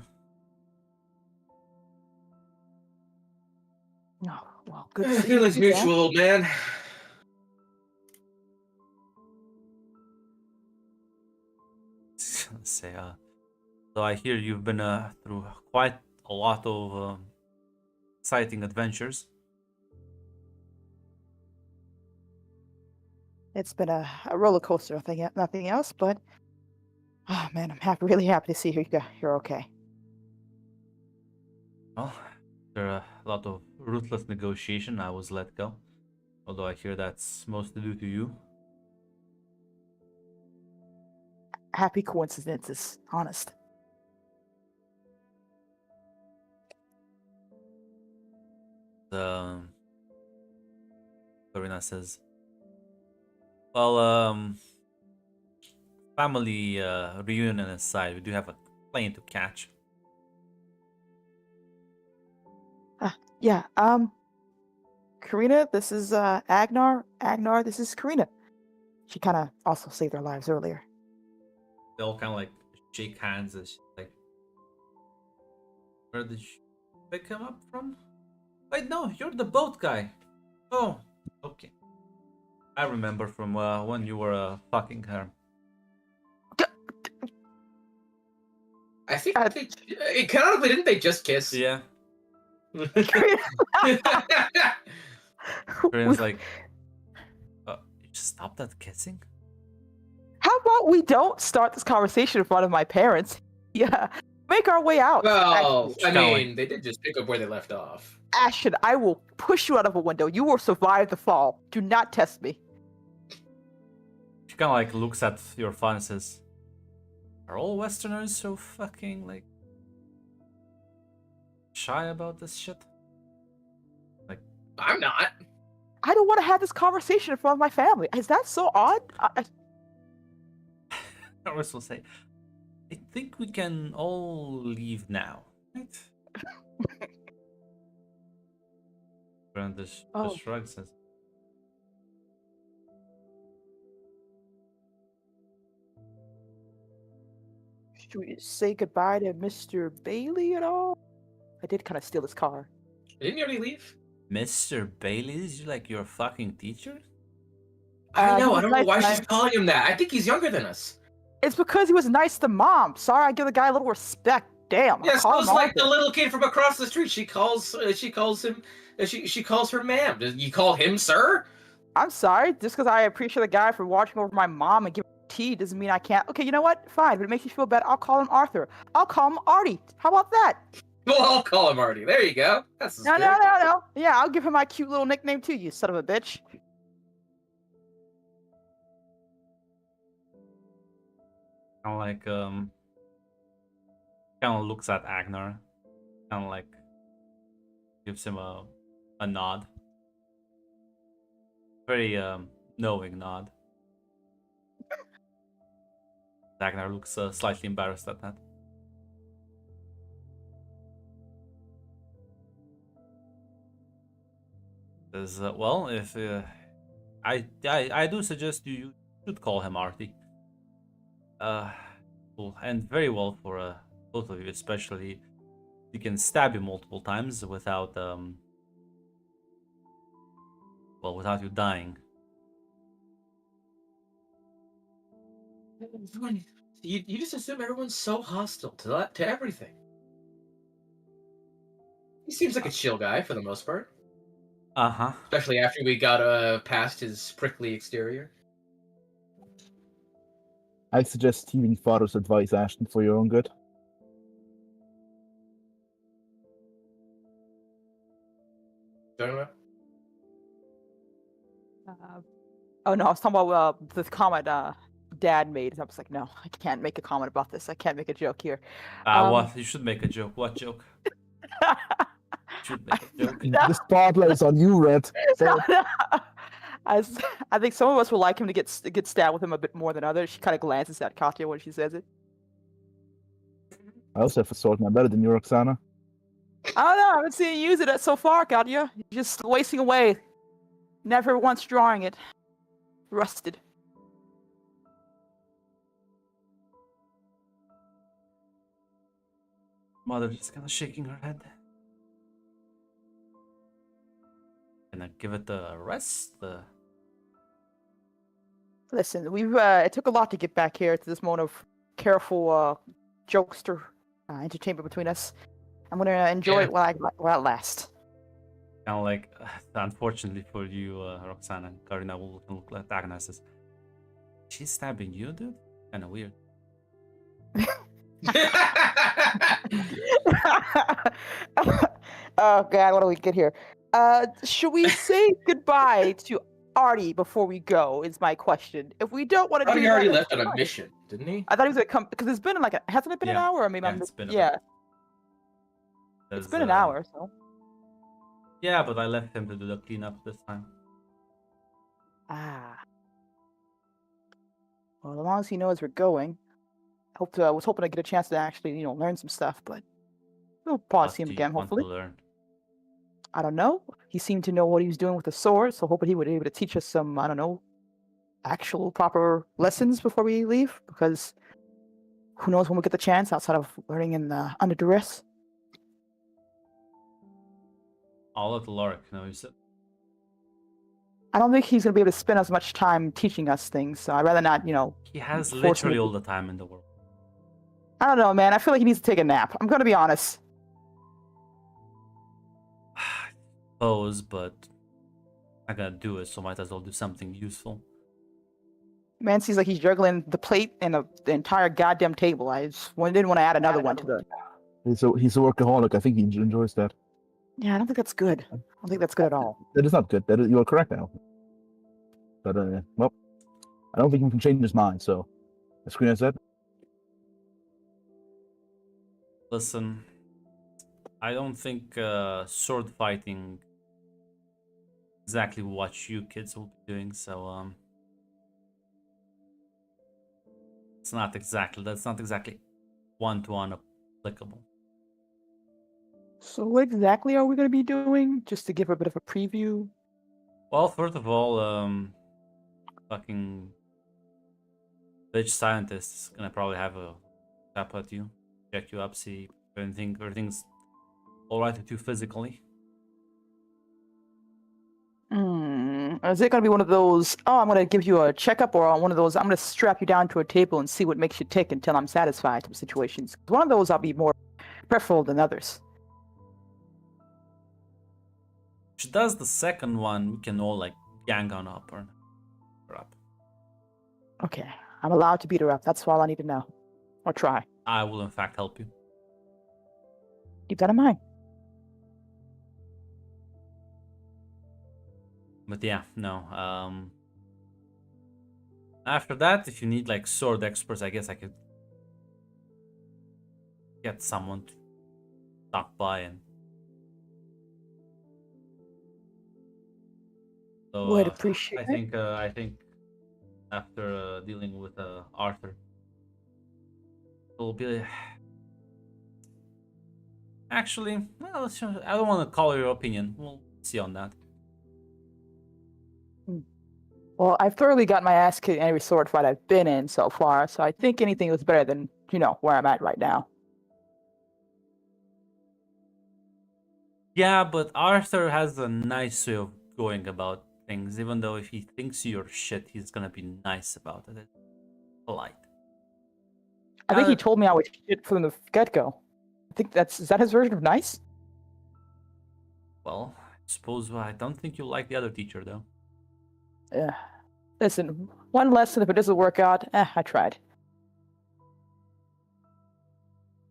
Oh, well, good to see you. Feelings again. mutual, old man. Say, so I hear you've been through quite a lot of exciting adventures. It's been a roller coaster, nothing else, but oh man, I'm really happy to see you're okay. Well, after a lot of ruthless negotiation, I was let go. Although I hear that's mostly due to you. Happy coincidences, honest. Karina says, well, family reunion aside, we do have a plane to catch. Yeah, Karina, this is Agnar. Agnar, this is Karina. She kind of also saved our lives earlier. They all kind of like shake hands and she's like, where did you pick him up from? Wait, no, you're the boat guy. Oh, okay. I remember from when you were fucking her. I think canonically, didn't they just kiss? Yeah. Karina, Karina's like, you just stop that kissing? how about we don't start this conversation in front of my parents? Yeah, make our way out. Well, I Kinda like- mean, they did just pick up where they left off. Ashton, I will push you out of a window. You will survive the fall. Do not test me. She kind of like looks at your father and says, are all Westerners so fucking like shy about this shit? I'm not. I don't want to have this conversation in front of my family. Is that so odd? Norris will say, I think we can all leave now, right? Brandis Oh. just shrugs and says, Should we say goodbye to Mr. Bailey at all? I did kind of steal his car. Didn't you already leave? Mr. Bailey, is you like your fucking teacher? I know. he I don't was know why nice she's calling him that. I think he's younger than us. It's because he was nice to mom. Sorry, I give the guy a little respect. Damn. Yeah, call so him it's like the Arthur. little kid from across the street. She calls him. She calls her ma'am. Does you call him sir? I'm sorry. Just because I appreciate the guy for watching over my mom and giving her tea doesn't mean I can't. Okay, you know what? Fine. If it makes you feel better, I'll call him Arthur. I'll call him Artie. How about that? Well, I'll call him Artie. There you go. That's the No. spirit. Yeah, I'll give him my cute little nickname too, you son of a bitch. Kind of like, kind of looks at Agnar, kind of like gives him a nod. Very knowing nod. Agnar looks slightly embarrassed at that. Says, well, if I do suggest you should call him Artie. Will end very well for both of you, especially he can stab you multiple times without without you dying. You just assume everyone's so hostile to everything. He seems like a chill guy for the most part, Uh-huh. especially after we got past his prickly exterior. I suggest heeding father's advice, Ashton, for your own good. Don't know. Oh no, I was talking about the comment Dad made. I was like, no, I can't make a comment about this. I can't make a joke here. What? You should make a joke. What joke? Should make a joke. The spotlight is on you, Red. So, I think some of us would like him to get stabbed with him a bit more than others. She kind of glances at Katya when she says it. I also have a sword, and I'm better than you, Roxana. I don't know. I haven't seen you use it so far, Katya. You're just wasting away. Never once drawing it. Rusted. Mother just kind of shaking her head. Can I give it a rest? Listen, we've it took a lot to get back here to this moment of careful jokester entertainment between us. I'm gonna enjoy Yeah. it while it lasts. Kind of like, unfortunately for you, Roxana, Karina will look like Agnes says, she's stabbing you, dude? Kind of weird. Oh God, what do we get here? Should we say goodbye to Artie before we go? Is my question. If we don't want to Oh, do he already that, left that's on a fine. mission, didn't he? I thought he was gonna come because it's been like hasn't it been an Yeah. hour? Or maybe Yeah, I'm it's been a yeah, bit. it's There's, been an hour. So Yeah, but I left him to do the cleanup this time. ah, well, as long as he knows we're going, I was hoping to get a chance to actually learn some stuff, but we'll probably What see him do you again. want to Hopefully, learn? I don't know. He seemed to know what he was doing with the sword, so hoping he would be able to teach us some I don't know actual proper lessons before we leave, because who knows when we get the chance outside of learning in under duress. I'll let Lorik know. You said. I don't think he's gonna be able to spend as much time teaching us things, so I'd rather not, He has force literally me- all the time in the world. I don't know, man. I feel like he needs to take a nap. I'm gonna be honest. I suppose, but I'm not gonna do it, so might as well do something useful. Man seems like he's juggling the plate and the entire goddamn table. I just didn't want to add another one to the. he's a workaholic. I think he enjoys that. Yeah, I don't think that's good. I don't think that's good at all. That is not good. You are correct now. But well, I don't think he can change his mind. So, as Queen has said, Listen, I don't think sword fighting exactly what you kids will be doing, so that's not exactly one-to-one applicable. So what exactly are we going to be doing? Just to give a bit of a preview. Well, first of all, fucking bitch scientist is gonna probably have a tap at you, check you up, see if everything's alright with you physically. Is it going to be one of those, oh, I'm going to give you a checkup, or one of those, I'm going to strap you down to a table and see what makes you tick until I'm satisfied type of situations? One of those I'll be more preferable than others. If she does the second one, we can all like gang on up or up. Okay, I'm allowed to beat her up. That's all I need to know. Or try. I will in fact help you. Keep that in mind. But yeah, no. After that, if you need like sword experts, I guess I could get someone to stop by and. So, Would appreciate it. I think after dealing with Arthur, it'll be. Actually, well, I don't want to call your opinion. We'll see on that. Well, I've thoroughly got my ass kicked in every sword fight I've been in so far, so I think anything was better than, where I'm at right now. Yeah, but Arthur has a nice way of going about things. Even though if he thinks you're shit, he's gonna be nice about it. It's polite. I think he told me I was shit from the get-go. I think is that his version of nice? Well, I suppose I don't think you'll like the other teacher though. Yeah. Listen, one lesson, if it doesn't work out, I tried.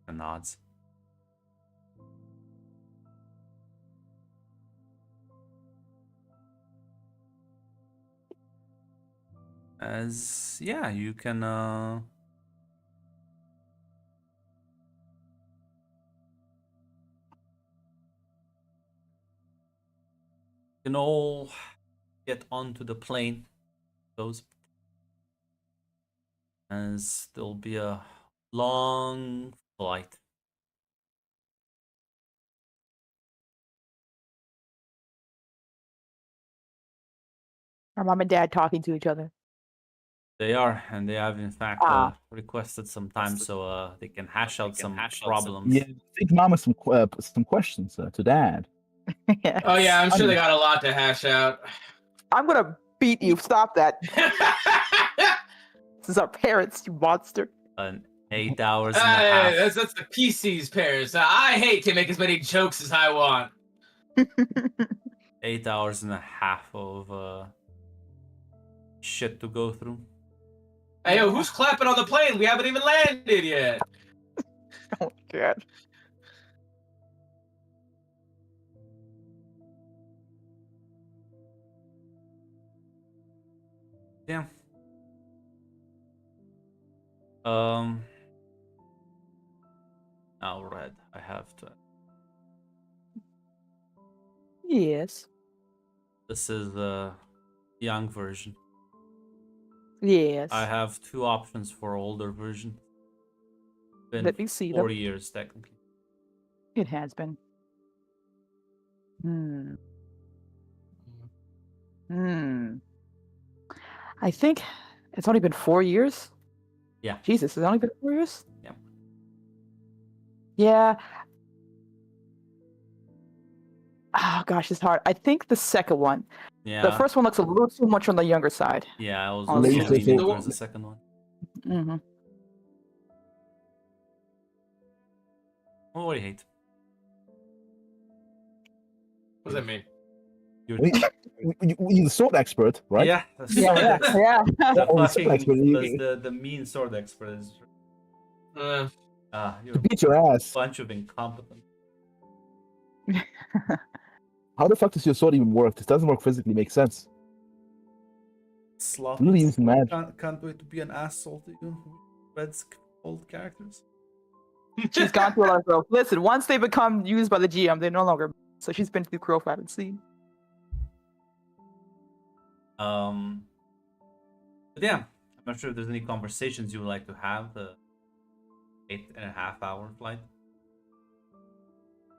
The nods. As yeah, you can all get onto the plane. Those as there'll be a long flight. Our mom and dad talking to each other. They are, and they have in fact Ah. requested some time so they can hash out some problems. Yeah, I think Mom has some questions to Dad. Oh yeah, I'm sure they Honey. got a lot to hash out. I'm gonna beat you. Stop that. This is our parents, you monster. An 8 hours and a half. That's the PC's parents. I hate to make as many jokes as I want. 8 hours and a half of shit to go through. Hey, yo, who's clapping on the plane? We haven't even landed yet. Oh god. Yeah. Now Red, I have to. Yes. This is the young version. Yes. I have two options for older version. Been Let me see 40 them. years technically. It has been. Hmm. I think it's only been 4 years. Yeah. Jesus, it's only been 4 years? Yeah. Yeah. Oh gosh, it's hard. I think the second one. Yeah. The first one looks a little too much on the younger side. Yeah, I was Oh, also yeah. leaning The towards one- the second one. Mm-hmm. What do you hate? What does that mean? You're You're the sword expert, right? Yeah, that's Yeah, yeah. The Oh, the sword fucking expert. the mean sword expert is you're To a beat your ass. bunch of incompetent. How the fuck does your sword even work? This doesn't work physically. Makes sense. Sloth. Really using magic. Can't wait to be an asshole to you. Red's old characters. She's gone through a lot of growth. Listen, once they become used by the GM, they're no longer. So she's been through growth I haven't seen. But yeah, I'm not sure if there's any conversations you would like to have. The 8.5 hour flight.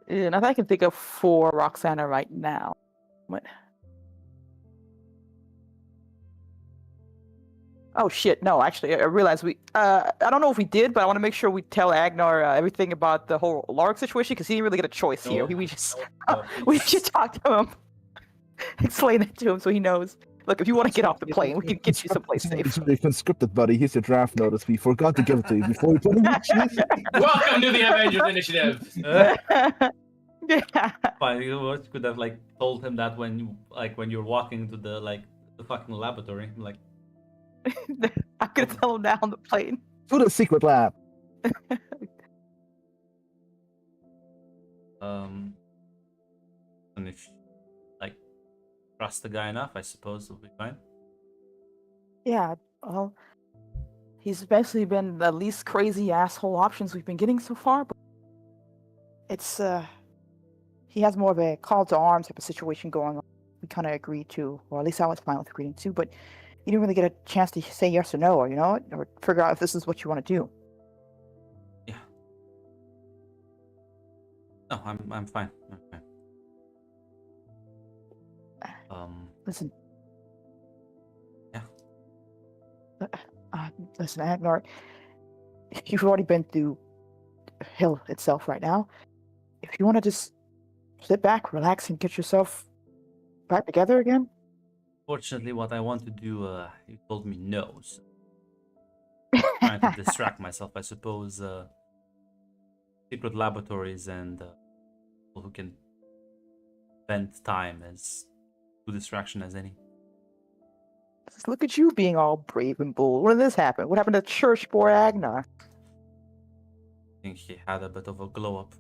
And I can think of 4 Roxana right now. What? Oh shit! No, actually, I realized we. I don't know if we did, but I want to make sure we tell Agnar everything about the whole Lark situation because he didn't really get a choice here. No. We just No, we please. should talk to him, explain it to him so he knows. Look, if you want to get off the plane, we can get you someplace safe. It's really conscripted, buddy. Here's your draft notice. We forgot to give it to you before we put it in the Welcome to the Avengers Initiative. Yeah. Fine, you could have like told him that when you're walking to the fucking laboratory. Like, I'm gonna tell him now on the plane. to the secret lab. and if like trust the guy enough, I suppose it'll be fine. Yeah, well, he's basically been the least crazy asshole options we've been getting so far, but it's he has more of a call to arms type of situation going on. We kind of agreed to, or at least I was fine with agreeing to, but you didn't really get a chance to say yes or no, or or figure out if this is what you want to do. Yeah. No, I'm fine. I'm fine. Listen. Yeah. Listen, Agnar, you've already been through hell itself right now. If you want to just sit back, relax, and get yourself back together again, Fortunately, what I want to do, you told me no. So trying to distract myself, I suppose. Secret laboratories and people who can spend time as good distraction as any. just look at you being all brave and bold. When did this happen? What happened to Church Boy Agnar? I think he had a bit of a glow up.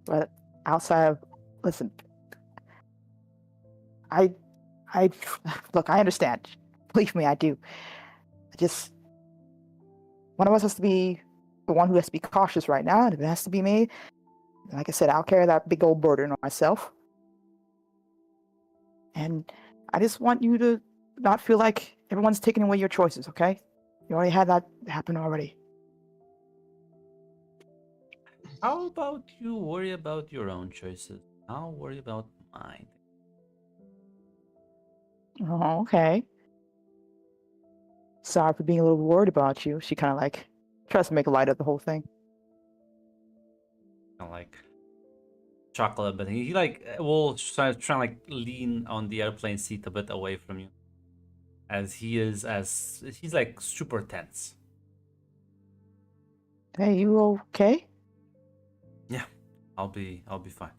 But outside of, listen, I look, I understand. Believe me, I do. I just one of us has to be the one who has to be cautious right now, and if it has to be me, like I said, I'll carry that big old burden on myself. And I just want you to not feel like everyone's taking away your choices, okay? You already had that happen already. How about you worry about your own choices? I'll worry about mine. Oh, okay. Sorry for being a little worried about you. She kind of like tries to make light of the whole thing. Kind of like chocolate, but he like will try to like lean on the airplane seat a bit away from you, as he's like super tense. Hey, you okay? Yeah, I'll be fine.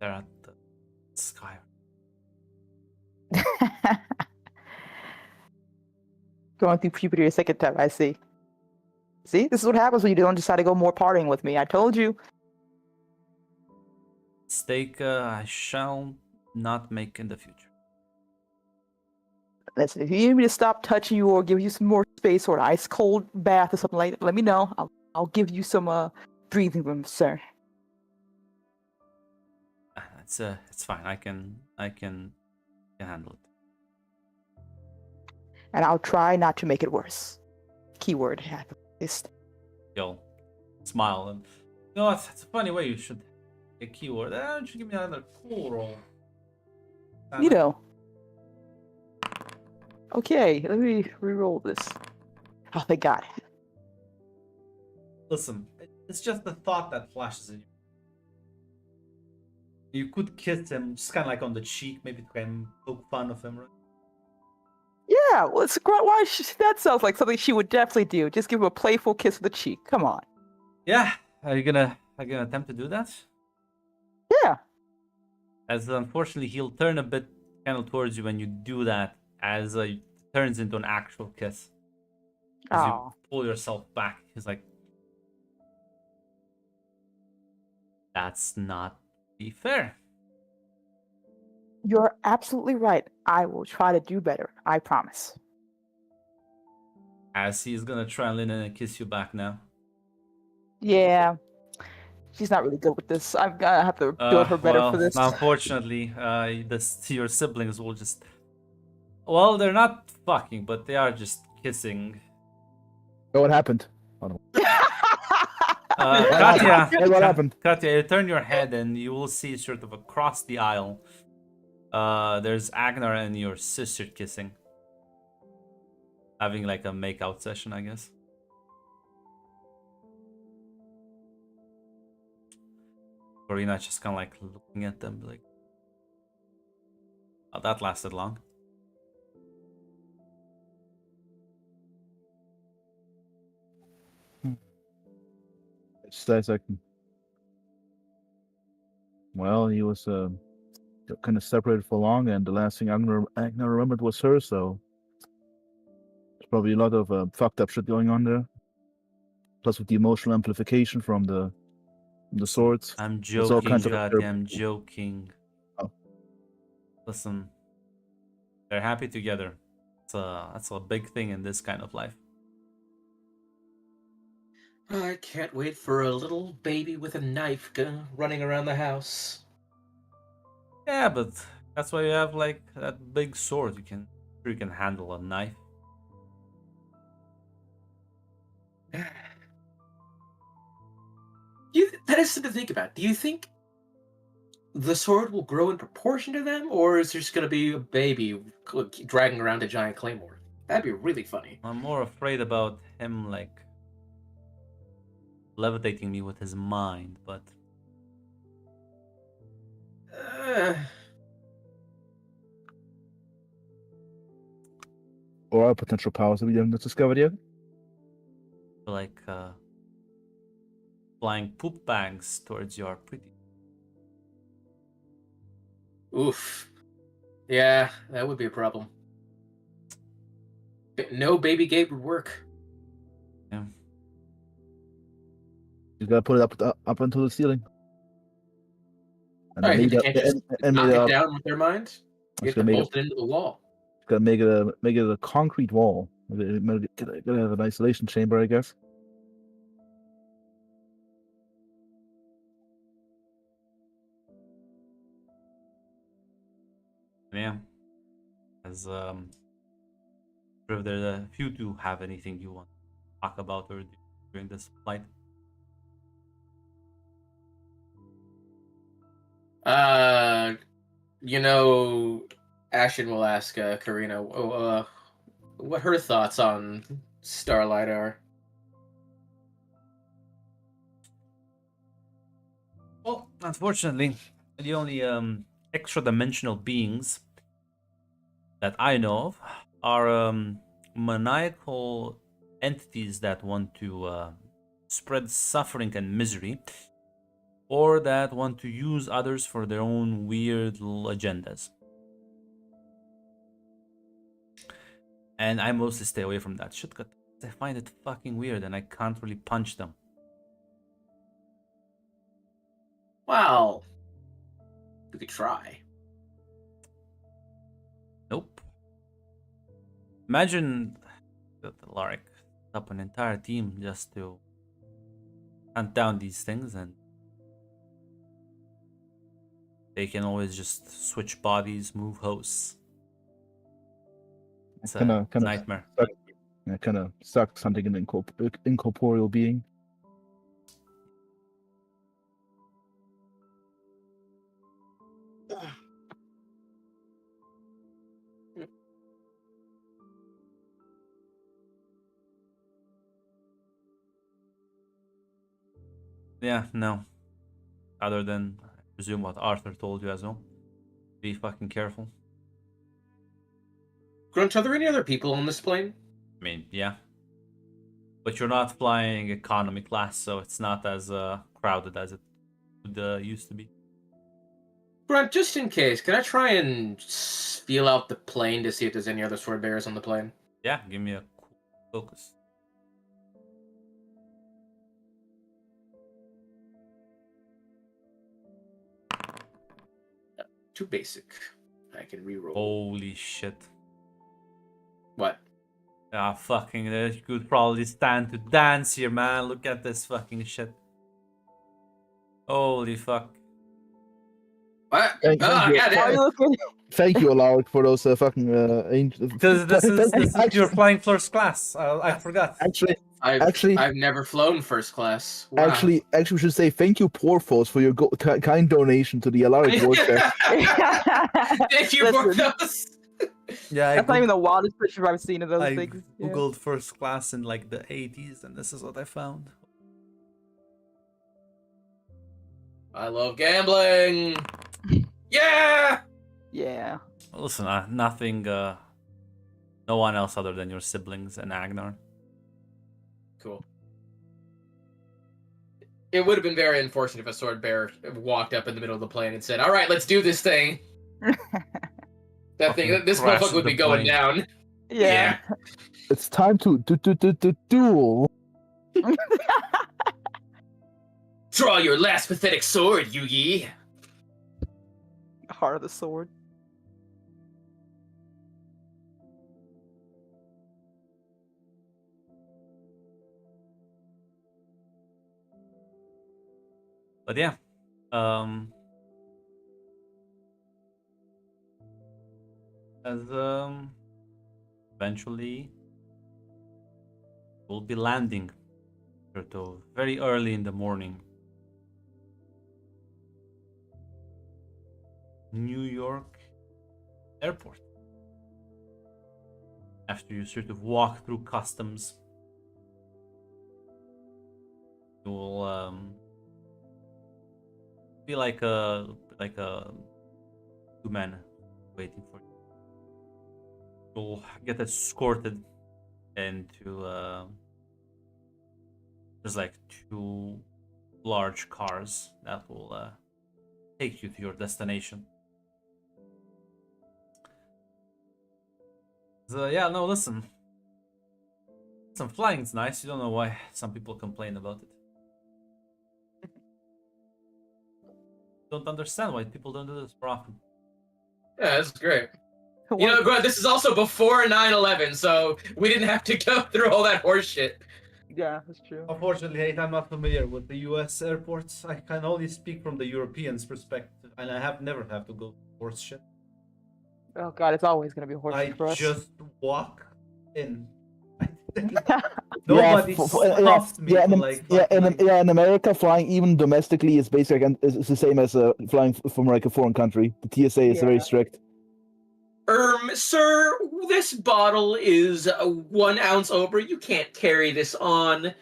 They're at the sky. Going through puberty a second time, I see. See, this is what happens when you don't decide to go more partying with me. I told you. Mistake I shall not make in the future. Listen, if you need me to stop touching you or give you some more space or an ice cold bath or something like that, let me know. I'll give you some breathing room, sir. It's fine. I can handle it. And I'll try not to make it worse. Keyword at least. You'll smile and you know it's a funny way you should a keyword. Why don't you give me another cool roll? You know. Okay, let me re-roll this. Oh, thank God. Listen, it's just the thought that flashes in you. You could kiss him, just kind of like on the cheek, maybe to kind of poke fun of him, right? Yeah, well, that sounds like something she would definitely do. Just give him a playful kiss on the cheek. Come on. Yeah, are you gonna attempt to do that? Yeah. As unfortunately, he'll turn a bit kind of towards you when you do that, as it turns into an actual kiss. As you Oh. pull yourself back, he's like, "That's not be fair." You're absolutely right. I will try to do better. I promise. As he's gonna try and lean in and kiss you back now. Yeah. She's not really good with this. I'm gonna have to build her better for Well, this. unfortunately, your siblings will just. Well, they're not fucking, but they are just kissing. Oh, what happened? Katya, Hey, what happened? Katya, you turn your head and you will see sort of across the aisle. There's Agnar and your sister kissing, having like a make-out session, I guess. Corina just kind of like looking at them, like, oh, that lasted long. Just a second. Well, he was kind of separated for long, and the last thing Agnar remembered was her, so there's probably a lot of fucked up shit going on there. Plus, with the emotional amplification from the swords. I'm There's all joking, kinds of Katya, I'm joking. Oh. Listen, they're happy together. That's a big thing in this kind of life. I can't wait for a little baby with a knife running around the house. Yeah, but that's why you have like that big sword. You can handle a knife. That is something to think about. Do you think the sword will grow in proportion to them, or is there just going to be a baby dragging around a giant claymore? That'd be really funny. I'm more afraid about him like levitating me with his mind, but or potential powers that we haven't discovered yet. like flying poop bags towards your pretty. Oof. Yeah, that would be a problem. No baby gate would work. Yeah. You gotta put it up into the ceiling. And Alright, they they made can't it, just and knock made it it up. down with their mind. You have to gonna make bolt it into the wall. Gotta make it a concrete wall. Gotta have an isolation chamber, I guess. Yeah. As if if you do have anything you want to talk about or do during this flight. You know, Ashen will ask Karina what her thoughts on Starlight are. Well, unfortunately, the only extra dimensional beings that I know of are maniacal entities that want to spread suffering and misery, or that want to use others for their own weird little agendas. And I mostly stay away from that shit because I find it fucking weird and I can't really punch them. Well, we could try. Nope. Imagine that Alaric set up an entire team just to hunt down these things, and they can always just switch bodies, move hosts. It's a nightmare. Kind of sucks hunting an incorporeal being. Yeah, no. Other than, I presume, what Arthur told you as well. Be fucking careful. Grunt, are there any other people on this plane? I mean, yeah. But you're not flying economy class, so it's not as crowded as it would, used to be. Grunt, just in case, can I try and feel out the plane to see if there's any other sword bearers on the plane? Yeah, give me a cool focus. Too basic. I can reroll. Holy shit. What? Ah, fucking, you could probably stand to dance here, man. Look at this fucking shit. Holy fuck. What? Thank you. Why are goddamn. you looking? Thank you, Alaric, for those fucking angels. Because this is you're flying first class. I forgot. Actually, I've never flown first class. Wow. actually, we should say thank you, Porthos, for your kind donation to the Alaric Warfare. Thank you, Listen. Porthos. Yeah, That's not even the wildest picture I've seen of those I things. Yeah. googled first class in like the 80s, and this is what I found. I love gambling. Yeah. Yeah. Listen, nothing. No one else other than your siblings and Agnar. Cool. It would have been very unfortunate if a sword bearer walked up in the middle of the plane and said, "All right, let's do this thing." This crash motherfucker would the be going plane. down. Yeah. It's time to duel. Draw your last pathetic sword, Yugi. Heart of the sword. But yeah, as eventually we'll be landing very early in the morning. New York airport. After you sort of walk through customs, you will be like a two men waiting for you. You'll get escorted into there's like two large cars that will take you to your destination. So yeah, no, listen, flying's nice. You don't know why some people complain about it. don't understand why people don't do this more often. Yeah, that's great. You know, Grant, this is also before 9/11, so we didn't have to go through all that horse shit. Yeah, that's true. Unfortunately, I'm not familiar with the U.S. airports. I can only speak from the Europeans' perspective, and I have never had to go horse shit. Oh god, it's always gonna be horse I shit for us. just walk in. Yeah, Nobody yeah, stops me yeah, to in, like. yeah, fucking- in America, flying even domestically is basically is the same as flying from like a foreign country. The TSA is very Yeah. strict. Sir, this bottle is 1 ounce over. You can't carry this on.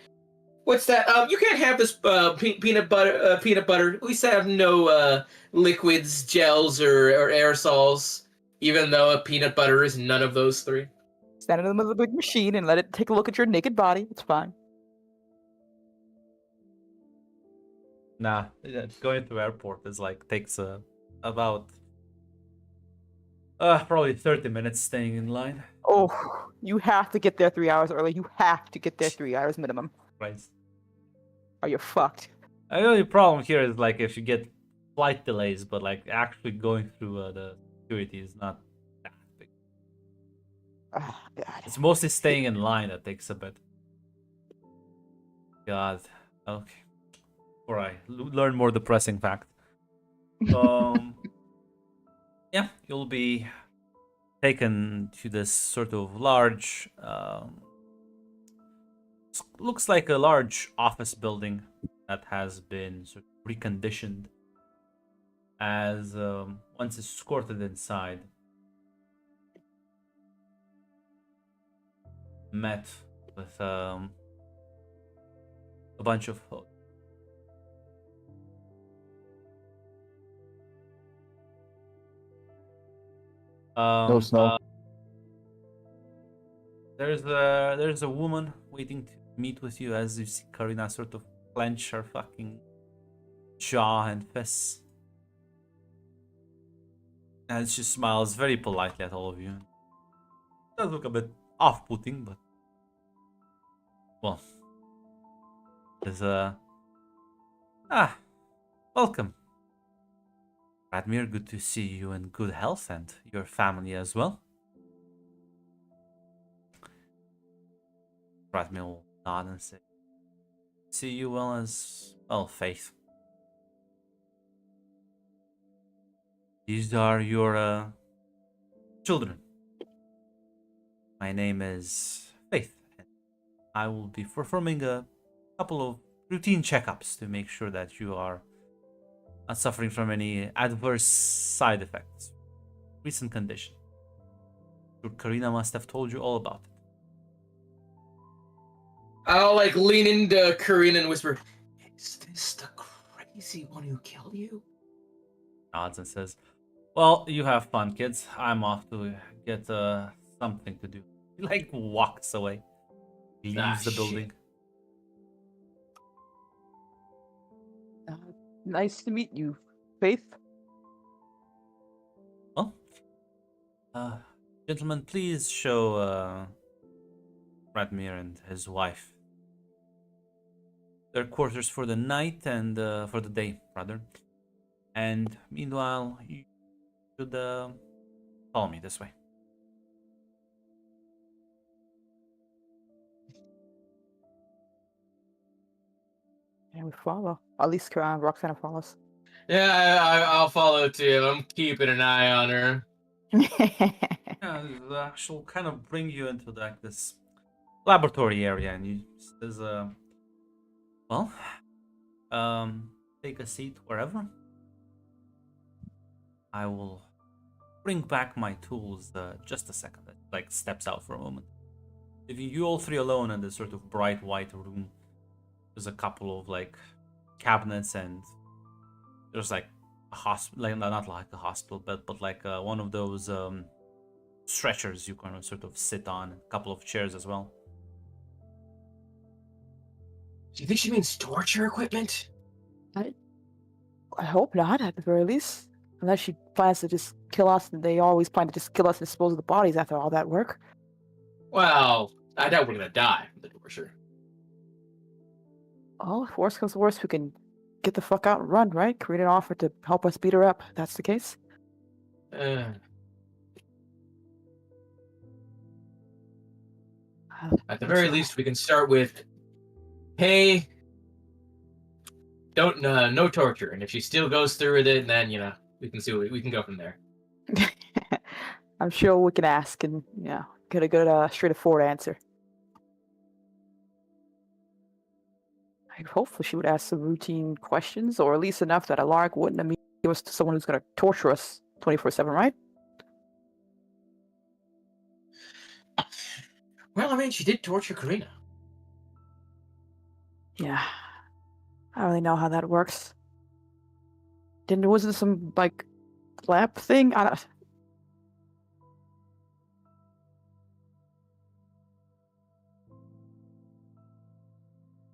What's that? You can't have this peanut butter. Peanut butter. We have no liquids, gels, or aerosols. Even though peanut butter is none of those three. Stand in the middle of the big machine and let it take a look at your naked body. It's fine. Nah, going to airport is like takes about probably 30 minutes staying in line. Oh, you have to get there 3 hours early. You have to get there 3 hours minimum. Right. Or you're fucked. The only problem here is like if you get flight delays, but like actually going through the security is not that big. Oh, god. It's mostly staying in line that takes a bit. God. Okay. Before I learn more depressing fact. Yeah, you'll be taken to this sort of large, looks like a large office building that has been sort of reconditioned. As once escorted inside, met with a bunch of No snow. there's a woman waiting to meet with you as you see Karina sort of clench her fucking jaw and fists. And she smiles very politely at all of you. It does look a bit off-putting, but well, there's welcome. Radmir, good to see you in good health and your family as well. Radmir will nod and say, see you well as well, Faith. These are your children. My name is Faith. And I will be performing a couple of routine checkups to make sure that you are not suffering from any adverse side effects. Recent condition. Your Karina must have told you all about it. I'll like lean into Karina and whisper, "Is this the crazy one who killed you?" Nods and says, well, you have fun, kids. I'm off to get something to do. He like walks away. Leaves the shit. building. Nice to meet you, Faith. Well, gentlemen, please show Radmir and his wife their quarters for the night and for the day, rather. And meanwhile, you should follow me this way. And we follow. At least Roxana follows. Yeah, I'll follow too. I'm keeping an eye on her. Yeah, she'll kind of bring you into like this laboratory area, and you says, well, take a seat wherever. I will bring back my tools. Just a second. Like steps out for a moment. Leaving you all three alone in this sort of bright white room. There's a couple of like cabinets, and there's like a hospital, like not like a hospital, but like one of those stretchers you can sort of sit on. A couple of chairs as well. Do you think she means torture equipment? I hope not, at the very least. Unless she plans to just kill us, and they always plan to just kill us and dispose of the bodies after all that work. Well, I doubt we're gonna die from the torture. Oh, if worst comes to worst, we can get the fuck out and run, right? Karina offered to help us beat her up. If that's the case. Uh, at the very least, we can start with, hey, don't no torture, and if she still goes through with it, then we can see we can go from there. I'm sure we can ask and get a good straightforward answer. Hopefully she would ask some routine questions, or at least enough that Alaric wouldn't immediately give us to someone who's going to torture us 24/7, right? Well, I mean, she did torture Karina. Yeah. I don't really know how that works. Wasn't some, like, lab thing? I don't...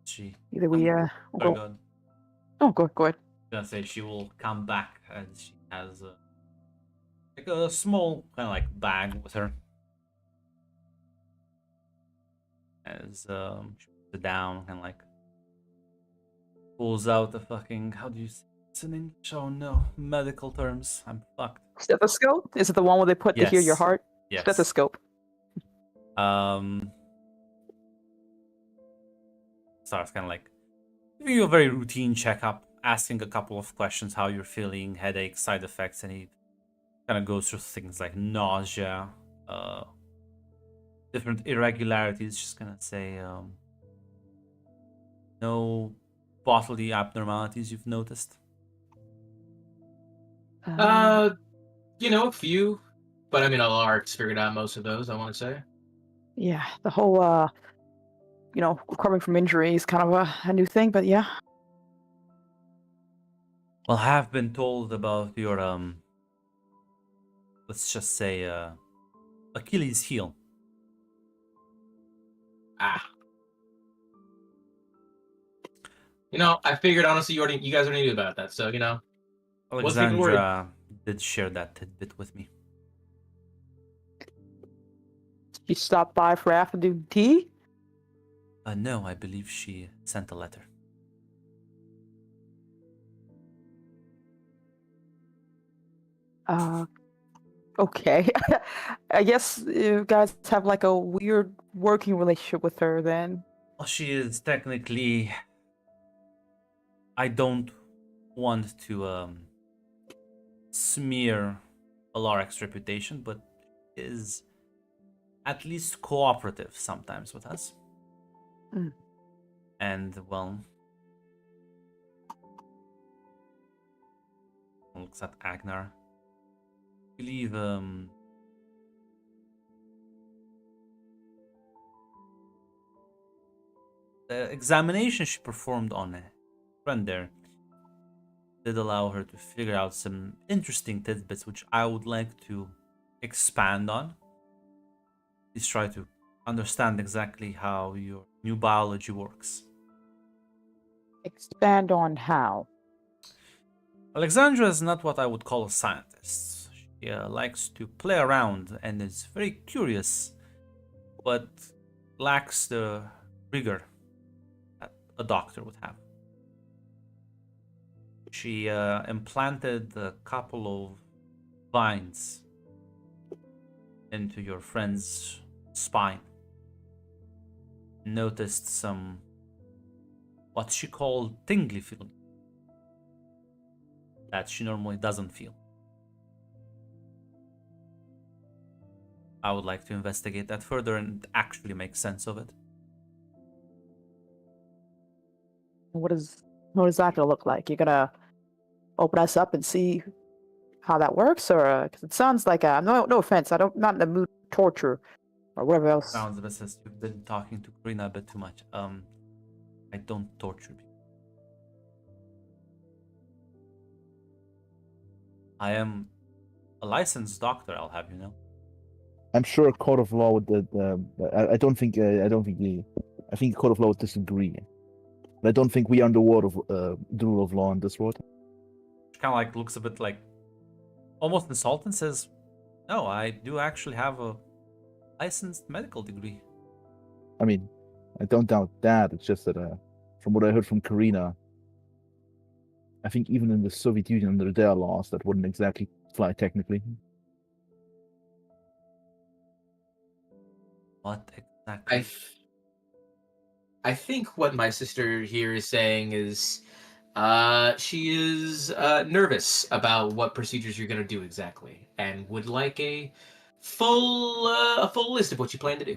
She. Either we, Sorry, go... go ahead. Oh, go ahead. Gonna say she will come back and she has like a small kind of like bag with her. As she puts it down and like pulls out the fucking, how do you say it's in English? Oh no, medical terms. I'm fucked. Stethoscope? Is it the one where they put to hear your Yes. heart? Yes. Stethoscope. Starts kind of like giving you a very routine checkup, asking a couple of questions, how you're feeling, headaches, side effects, and he kind of goes through things like nausea, different irregularities. Just gonna say no bodily abnormalities you've noticed. A few, but I mean, Alaric's figured out most of those. I want to say. Yeah, the whole, recovering from injury is kind of a new thing, but yeah. Well, I have been told about your let's just say Achilles heel. I figured honestly you guys already knew about that, so wasn't even worried. Alexandra did share that tidbit with me. She stopped by for afternoon tea? No, I believe she sent a letter. Okay. I guess you guys have like a weird working relationship with her then. Well, she is technically. I don't want to smear Alaric's reputation, but is at least cooperative sometimes with us. Mm. And well, looks at Agnar. I believe the examination she performed on a friend there did allow her to figure out some interesting tidbits, which I would like to expand on. Please try to understand exactly how your new biology works. Expand on how? Alexandra is not what I would call a scientist. She likes to play around and is very curious, but lacks the rigor that a doctor would have. She implanted a couple of vines into your friend's spine. Noticed some what she called tingly feeling that she normally doesn't feel. I would like to investigate that further and actually make sense of it. What is that gonna look like? You're gonna open us up and see how that works, or because it sounds like no offense, not in the mood to torture or whatever else. Sounds a bit as you've been talking to Karina a bit too much. I don't torture people. I am a licensed doctor, I'll have you know. I'm sure a court of law would. I don't think. I think a court of law would disagree. But I don't think we are under the rule of law in this world. She kind of like looks a bit like almost insulted and says, "No, I do actually have a licensed medical degree." I mean, I don't doubt that. It's just that from what I heard from Karina, I think even in the Soviet Union under their laws, that wouldn't exactly fly technically. What exactly? I think what my sister here is saying is she is nervous about what procedures you're going to do exactly and would like a full list of what you plan to do.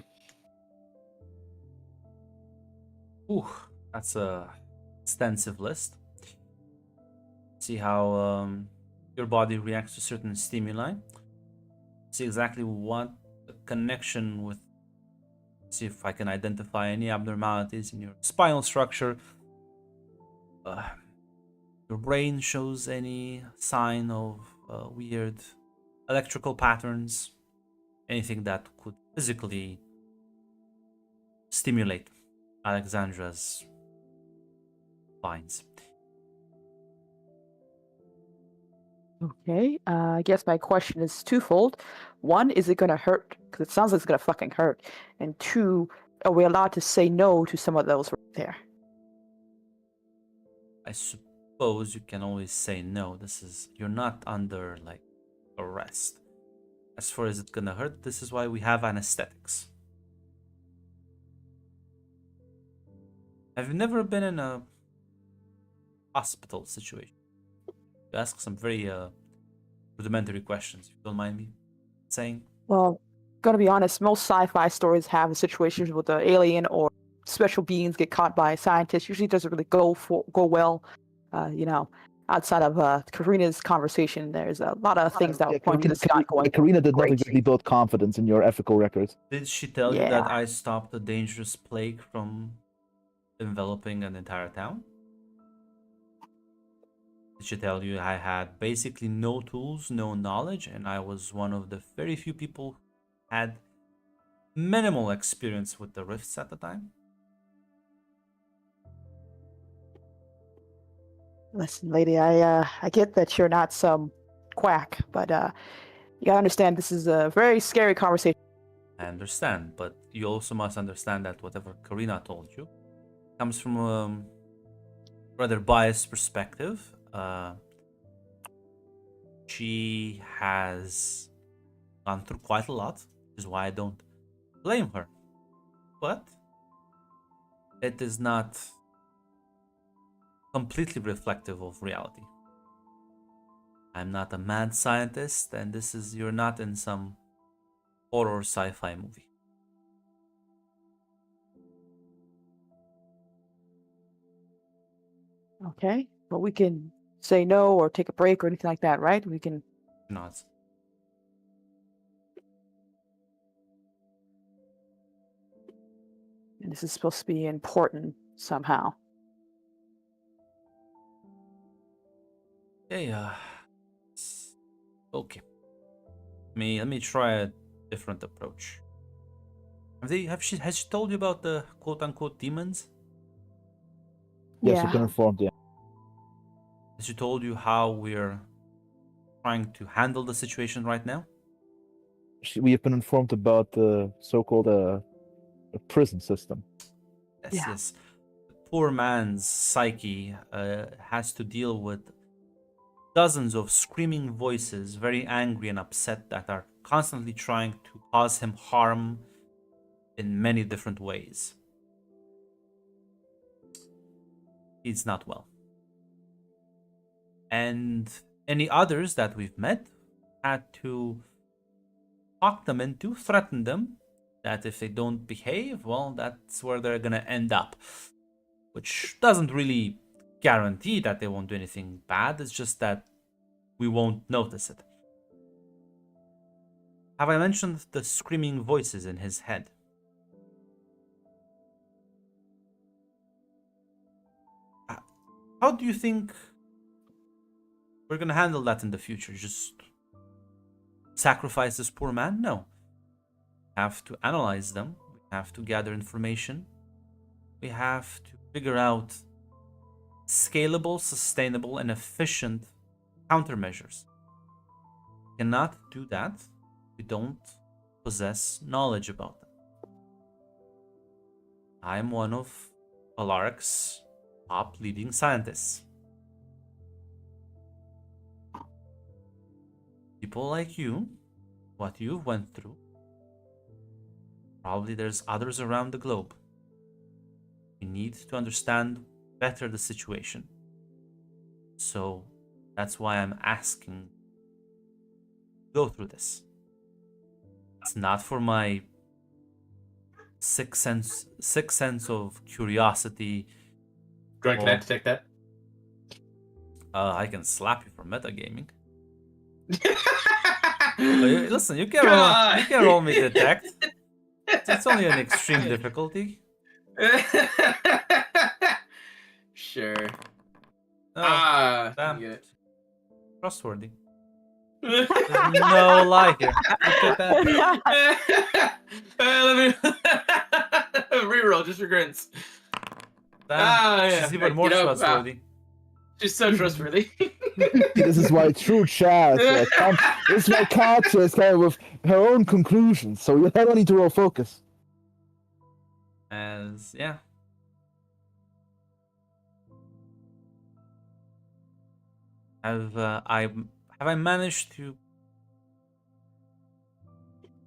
Ooh, that's a extensive list. See how your body reacts to certain stimuli. See exactly what the connection with. See if I can identify any abnormalities in your spinal structure. Your brain shows any sign of weird electrical patterns, anything that could physically stimulate Alexandra's lines. Okay, I guess my question is twofold. One, is it gonna hurt? Because it sounds like it's gonna fucking hurt. And two, are we allowed to say no to some of those right there? I suppose you can always say no. You're not under like arrest. As far as it's gonna hurt, this is why we have anesthetics. I've never been in a hospital situation. You ask some very rudimentary questions, if you don't mind me saying. Well, gonna be honest, most sci-fi stories have situations with the alien or special beings get caught by scientists. Usually doesn't really go well. Outside of Karina's conversation, there's a lot of things that would point to this not going. Karina did not great. exactly build confidence in your ethical records. Did she tell you that Yeah. I stopped a dangerous plague from enveloping an entire town? Did she tell you I had basically no tools, no knowledge, and I was one of the very few people who had minimal experience with the rifts at the time? Listen, lady, I get that you're not some quack, but you gotta understand this is a very scary conversation. I understand, but you also must understand that whatever Karina told you comes from a rather biased perspective. She has gone through quite a lot, which is why I don't blame her. But it is not completely reflective of reality. I'm not a mad scientist, and you're not in some horror sci-fi movie. Okay, but we can say no or take a break or anything like that, right? We can. Not. And this is supposed to be important somehow. Yeah. Okay. Let me try a different approach. Has she told you about the quote unquote demons? Yes, Yeah. you've been informed, yeah. Has she told you how we're trying to handle the situation right now? We have been informed about the so-called prison system. Yes, Yeah. yes. The poor man's psyche has to deal with dozens of screaming voices, very angry and upset, that are constantly trying to cause him harm in many different ways. He's not well. And any others that we've met had to talk them into, threaten them, that if they don't behave, well, that's where they're gonna end up. Which doesn't really guarantee that they won't do anything bad, it's just that we won't notice it. Have I mentioned the screaming voices in his head? How do you think we're gonna handle that in the future? Just sacrifice this poor man? No. We have to analyze them. We have to gather information. We have to figure out scalable, sustainable, and efficient countermeasures. We cannot do that if we don't possess knowledge about them. I am one of Alaric's top leading scientists. people like you, what you've went through, probably there's others around the globe. You need to understand better the situation. So that's why I'm asking, go through this. It's not for my sixth sense of curiosity. Grant, can I take that? I can slap you for metagaming. Listen, Listen, you can roll me detect. It's only an extreme difficulty. Sure. Oh, You damn. get it. Trustworthy. There's no lie here. Look at that. Let me reroll just for grins. Damn. Yeah. She's even more trustworthy. She's so trustworthy. This is why true chat. This is why Katya is kind of with her own conclusions, so you don't need to roll focus. As yeah. Have I managed to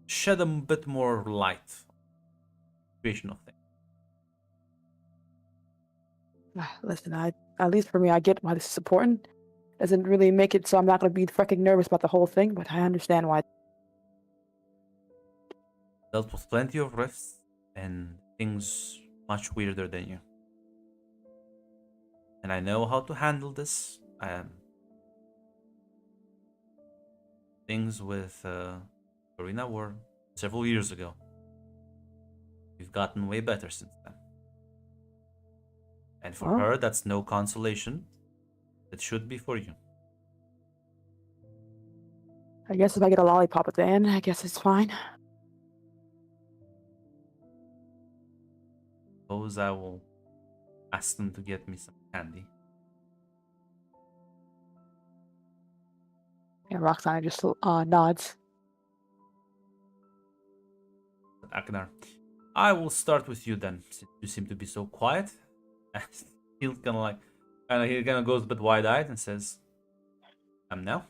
shed a bit more light on the creation of things? Listen, at least for me, I get why this is important. Doesn't really make it so I'm not going to be freaking nervous about the whole thing, but I understand why. Dealt with plenty of rifts and things much weirder than you. And I know how to handle this. Things with Karina were several years ago. We've gotten way better since then. And for Oh. her, that's no consolation. It should be for you. I guess if I get a lollipop at the end, I guess it's fine. Suppose I will ask them to get me some candy. Yeah, Roxana just nods. Agnar, I will start with you then, since you seem to be so quiet. And he'll he kind of goes a bit wide-eyed and says, now.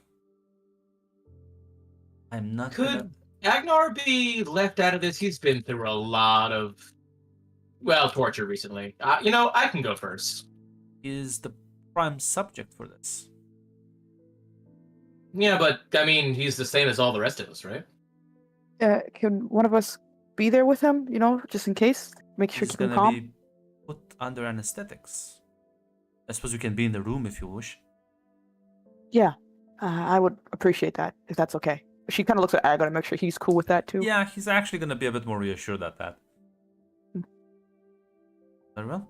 I'm not gonna... Could Agnar be left out of this? He's been through a lot of, torture recently. I can go first. Is the prime subject for this. Yeah, but I mean, he's the same as all the rest of us, right? Can one of us be there with him? Just in case. Make sure He's to keep him gonna calm. be put under anesthetics. I suppose you can be in the room if you wish. Yeah, I would appreciate that if that's okay. She kind of looks at Agar to make sure he's cool with that too. Yeah, he's actually gonna be a bit more reassured at that. Mm. Very well.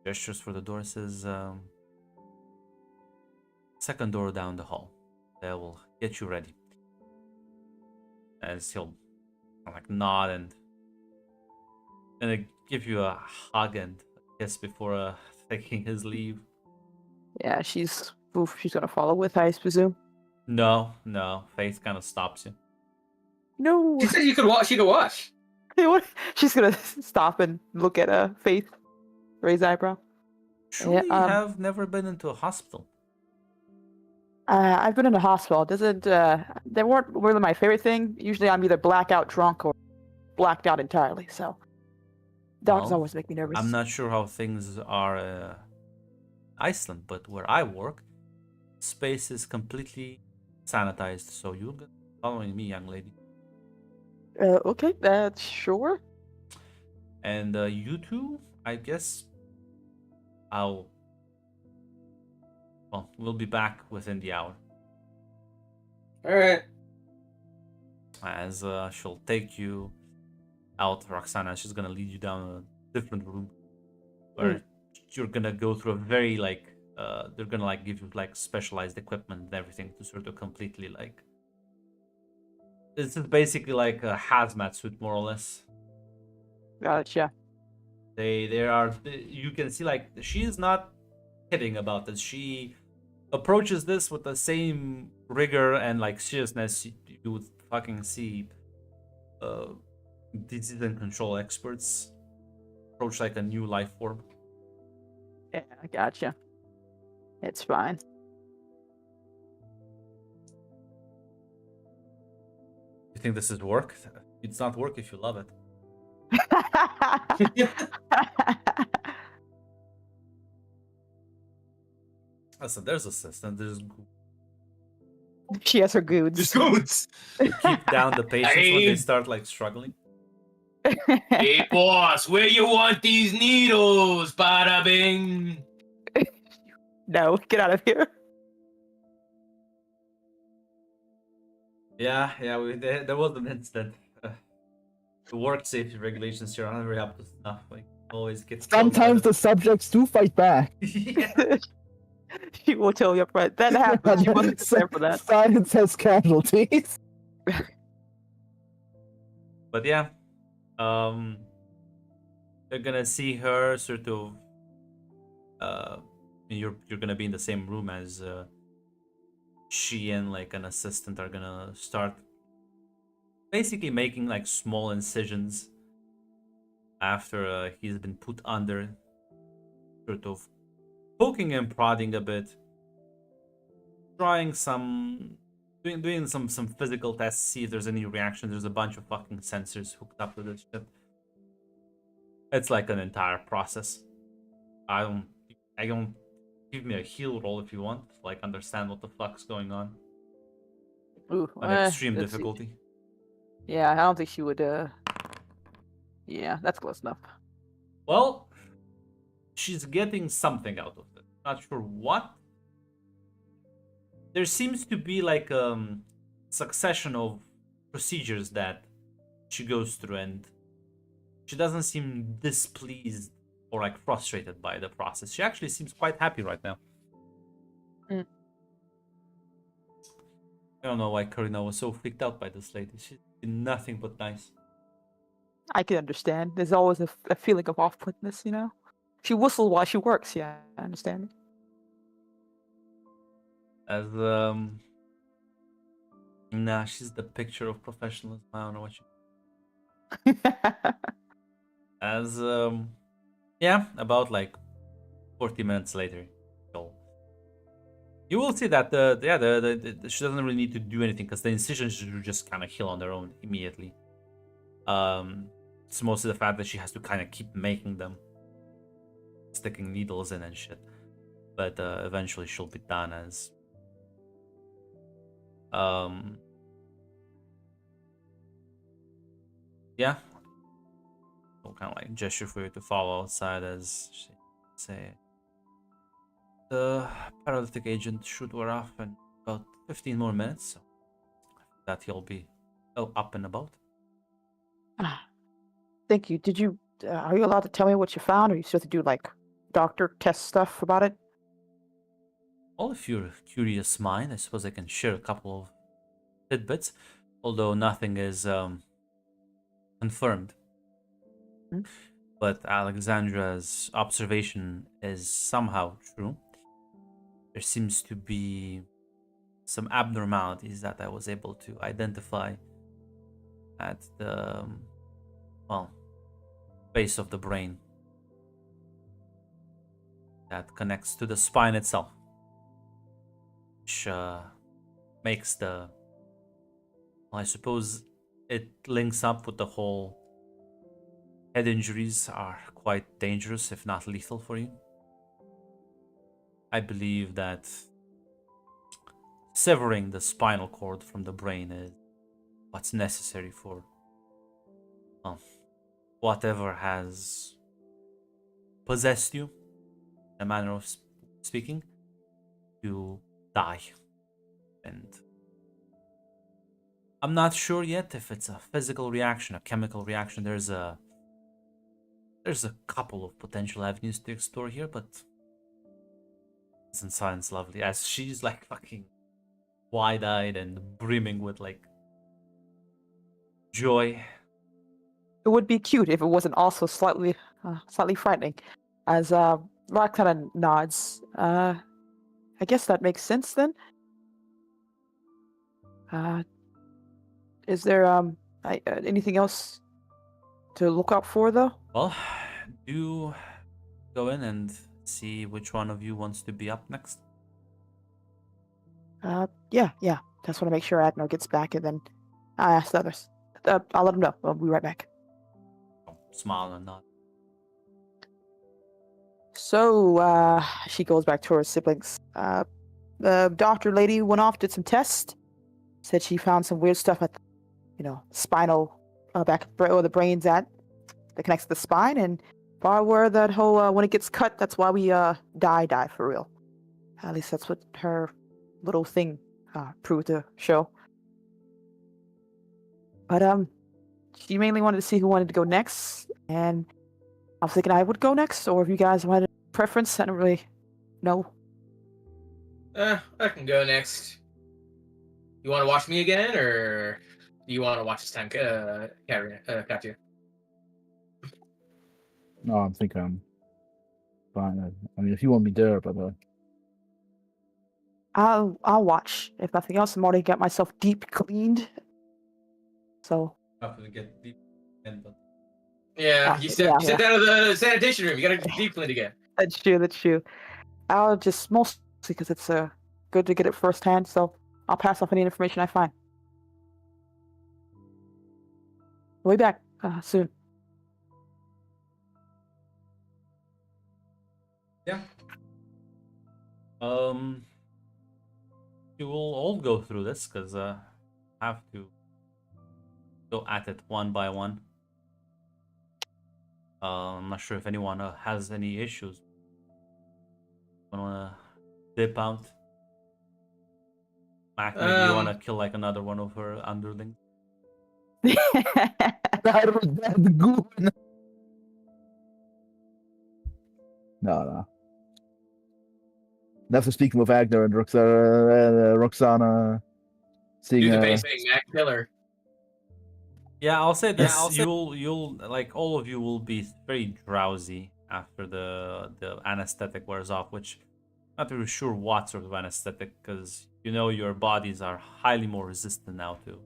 Gestures for the door says, second door down the hall. They will get you ready. As he'll nod and give you a hug and a kiss before taking his leave. Yeah, she's gonna follow with, I presume. No, Faith kind of stops you. No. She said you could watch. You could watch. Hey, what? She's gonna stop and look at Faith, raise eyebrow. Truly Yeah, have never been into a hospital. I've been in a hospital. They weren't really my favorite thing. Usually, I'm either blackout drunk or blacked out entirely. So doctors Well, always make me nervous. I'm not sure how things are in Iceland, but where I work, space is completely sanitized. So you're following me, young lady. Okay, that's sure. And you two, I guess we'll be back within the hour. All right. As she'll take you out, Roxana. She's gonna lead you down a different room where you're gonna go through a very they're gonna give you specialized equipment and everything to sort of completely this is basically like a hazmat suit more or less. Gotcha. They are, you can see she is not kidding about this. She approaches this with the same rigor and seriousness you would fucking see disease and control experts approach a new life form. Yeah, I gotcha. It's fine. think this is work? It's not work if you love it. Listen, there's assistant. There's She has her goods. Just goons. keep down the patients when they Hey. start like struggling. Hey, boss, where you want these needles? Bada bing. No, get out of here. Yeah, there was an incident. The work safety regulations here aren't very up to snuff. Like always gets. killed by Sometimes the- the subjects do fight back. Yeah. She will tell you up front. That happened. She wasn't prepared for that. Science has casualties. But yeah, you're gonna see her sort of. You're gonna be in the same room as she and like an assistant are gonna start basically making like small incisions after he's been put under, sort of poking and prodding a bit, trying some doing some physical tests, see if there's any reaction. There's a bunch of fucking sensors hooked up to this shit. It's like an entire process. I don't give me a heal roll if you want, like understand what the fuck's going on. Ooh, An extreme let's see. difficulty. Yeah, I don't think she would. Yeah, that's close enough. Well, she's getting something out of it. Not sure what. There seems to be like succession of procedures that she goes through, and she doesn't seem displeased or like frustrated by the process. She actually seems quite happy right now. Mm. I don't know why Karina was so freaked out by this lady. She's been nothing but nice. I can understand. There's always a feeling of off-putness, you know. She whistles while she works. Yeah, I understand. As nah, she's the picture of professionalism. I don't know what she. As yeah, about like 40 minutes later, you will see that she doesn't really need to do anything because the incisions just kind of heal on their own immediately. It's mostly the fact that she has to kind of keep making them, sticking needles in and shit. But eventually she'll be done. As yeah, we'll kind of like gesture for you to follow outside as she say the paralytic agent should wear off in about 15 more minutes, so that he'll be up and about. Thank you. Did you? Are you allowed to tell me what you found, or are you supposed to do like doctor test stuff about it? Well, if you're a curious mind, I suppose I can share a couple of tidbits, although nothing is confirmed. Hmm? But Alexandra's observation is somehow true. There seems to be some abnormalities that I was able to identify at the, base of the brain that connects to the spine itself, which makes I suppose it links up with the whole head injuries are quite dangerous, if not lethal for you. I believe that severing the spinal cord from the brain is what's necessary for whatever has possessed you, in a manner of speaking, to die. And I'm not sure yet if it's a physical reaction, a chemical reaction. There's a couple of potential avenues to explore here, but isn't science lovely? As she's like fucking wide-eyed and brimming with like joy. It would be cute if it wasn't also slightly frightening. As Rock kind of nods. I guess that makes sense then. Is there anything else to look out for though? Well, do go in and see which one of you wants to be up next. Yeah. Just want to make sure Adno gets back, and then I asked the others. I'll let them know. I'll be right back. Smile and nod. So, she goes back to her siblings. The doctor lady went off, did some tests. Said she found some weird stuff at, spinal, back where the brain's at, that connects to the spine, and far where that whole, when it gets cut, that's why we, die for real. At least that's what her little thing, proved to show. But, she mainly wanted to see who wanted to go next, and I was thinking I would go next, or if you guys had a preference, I don't really know. I can go next. You want to watch me again, or do you want to watch this time, Katya? No, I think I'm fine. I mean, if you want me there, but I'll watch. If nothing else, I'm already got myself deep cleaned. So After we get deep in, but Yeah, Ah, you yeah, stepped out of the sanitation room. You gotta deep clean again. that's true. That's true. I'll just mostly because it's good to get it firsthand. So I'll pass off any information I find. We'll be back soon. yeah. You will all go through this because I have to go at it one by one. I'm not sure if anyone has any issues. Wanna dip out? Mac, maybe you wanna kill like another one of her underlings? no. After speaking with Agner and Roxana, seeing Do the basic Mac killer. Yeah, I'll say this. I'll say- You'll like all of you will be very drowsy after the anesthetic wears off, which I'm not really sure what sort of anesthetic, because your bodies are highly more resistant now to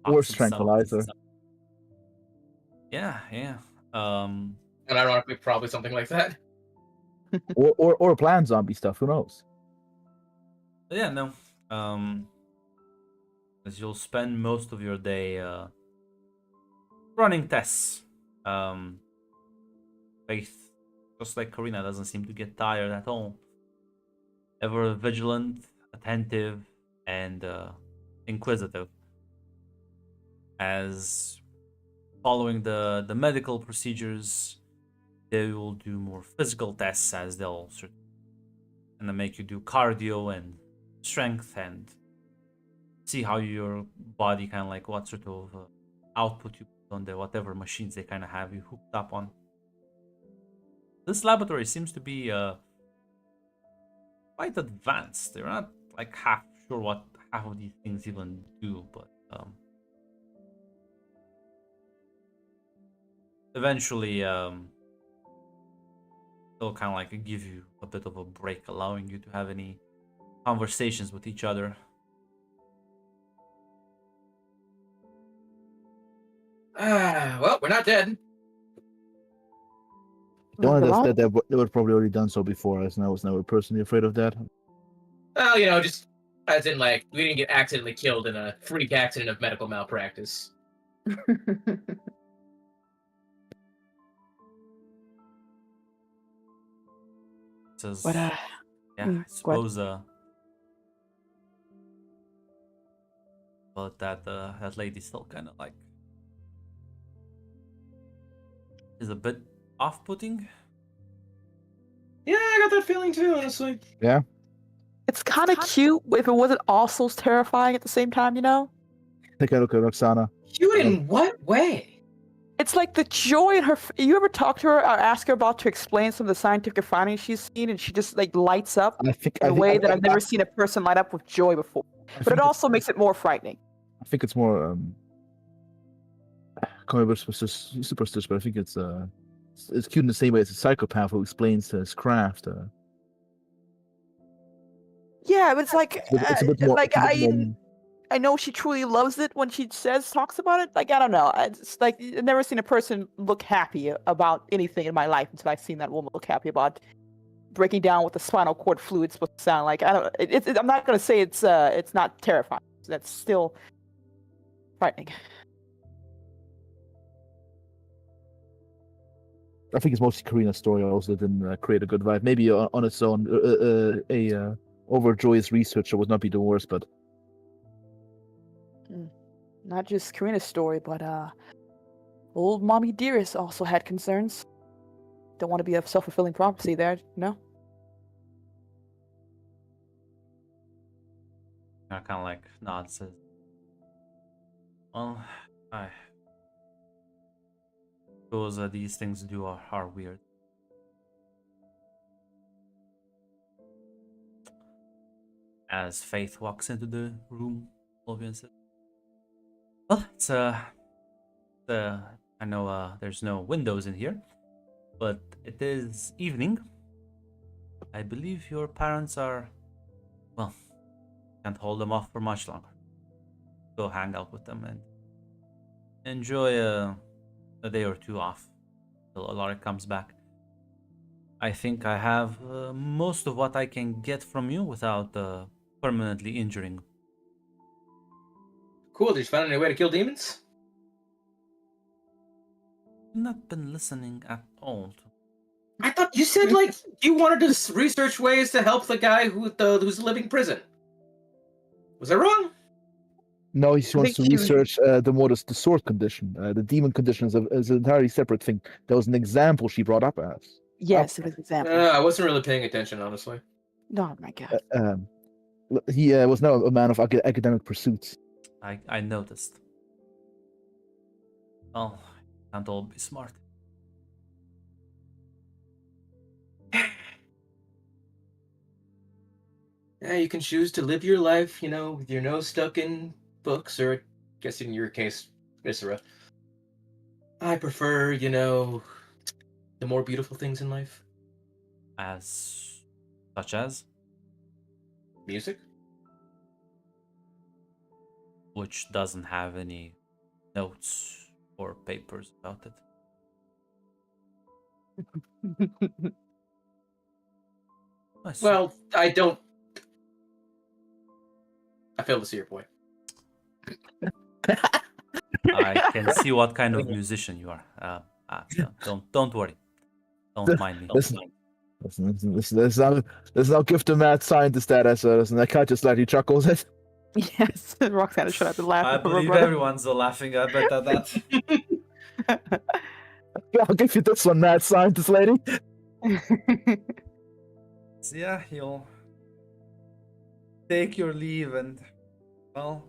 Or toxic tranquilizer. substances. Yeah. And ironically, probably something like that. or planned zombie stuff. Who knows? But yeah, no. As you'll spend most of your day running tests. Faith, just like Karina, doesn't seem to get tired at all. Ever vigilant, attentive, and inquisitive. As following the medical procedures, they will do more physical tests, as they'll and then make you do cardio and strength and see how your body kind of like what sort of output you put on the whatever machines they kind of have you hooked up on. This laboratory seems to be quite advanced. They're not like half sure what half of these things even do, but eventually they'll kind of like give you a bit of a break, allowing you to have any conversations with each other. Well, we're not dead. One of us Well, said that they would probably already done so before us, and I was never personally afraid of that. Well, just as in like we didn't get accidentally killed in a freak accident of medical malpractice. Says, But yeah, I go ahead. suppose but that lady still kind of like is a bit off-putting. Yeah, I got that feeling too, honestly. it's kind of cute if it wasn't also terrifying at the same time. Take a look at Roxana. Cute in what way? It's like the joy in her. You ever talk to her or ask her about to explain some of the scientific findings she's seen, and she just like lights up I think in a way that I've never seen a person light up with joy before. But it also makes it more frightening. I think it's more kind of superstitious, but I think it's cute in the same way as a psychopath who explains his craft. Yeah, but it's like It's a bit more. like it's a bit more- I know she truly loves it when she talks about it. Like I don't know, it's like I've never seen a person look happy about anything in my life until I've seen that woman look happy about breaking down what the spinal cord fluid's supposed to sound like. I don't. I'm not gonna say it's not terrifying. That's still frightening. I think it's mostly Karina's story also that didn't create a good vibe. Maybe on its own, a overjoyous researcher would not be the worst, but Not just Karina's story, but old mommy Dearest also had concerns. Don't want to be a self-fulfilling prophecy there, no? I kind of like nods. Says, well, I suppose these things are weird. As Faith walks into the room, Olivia says, well, it's I know there's no windows in here, but it is evening. I believe your parents are, well, can't hold them off for much longer. Go hang out with them and enjoy a day or two off till Alaric comes back. I think I have most of what I can get from you without permanently injuring. Cool. Did you find any way to kill demons? Not been listening at all. I thought you said like you wanted to research ways to help the guy who's living prison. Was I wrong? no, he wants to think he was- research the sword condition. The demon condition is an entirely separate thing. That was an example she brought up as. Yes, it was an example. I wasn't really paying attention, honestly. Oh my god. He was now a man of academic pursuits. I noticed. Well, can't all be smart. Yeah, you can choose to live your life, with your nose stuck in books, or I guess in your case, Viscera. I prefer, the more beautiful things in life. As such as Music? which doesn't have any notes or papers about it. I see. Well, I don't. I fail to see your point. I can see what kind of musician you are. Don't worry. Don't mind me. Let's not give the mad scientist status. And I can't just let you chuckles it. Yes, Roxana should have been I laughing. for her believe brother. everyone's laughing at that. I'll give you this one, mad scientist lady. So yeah, you'll take your leave and, well,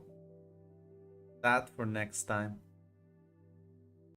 that for next time.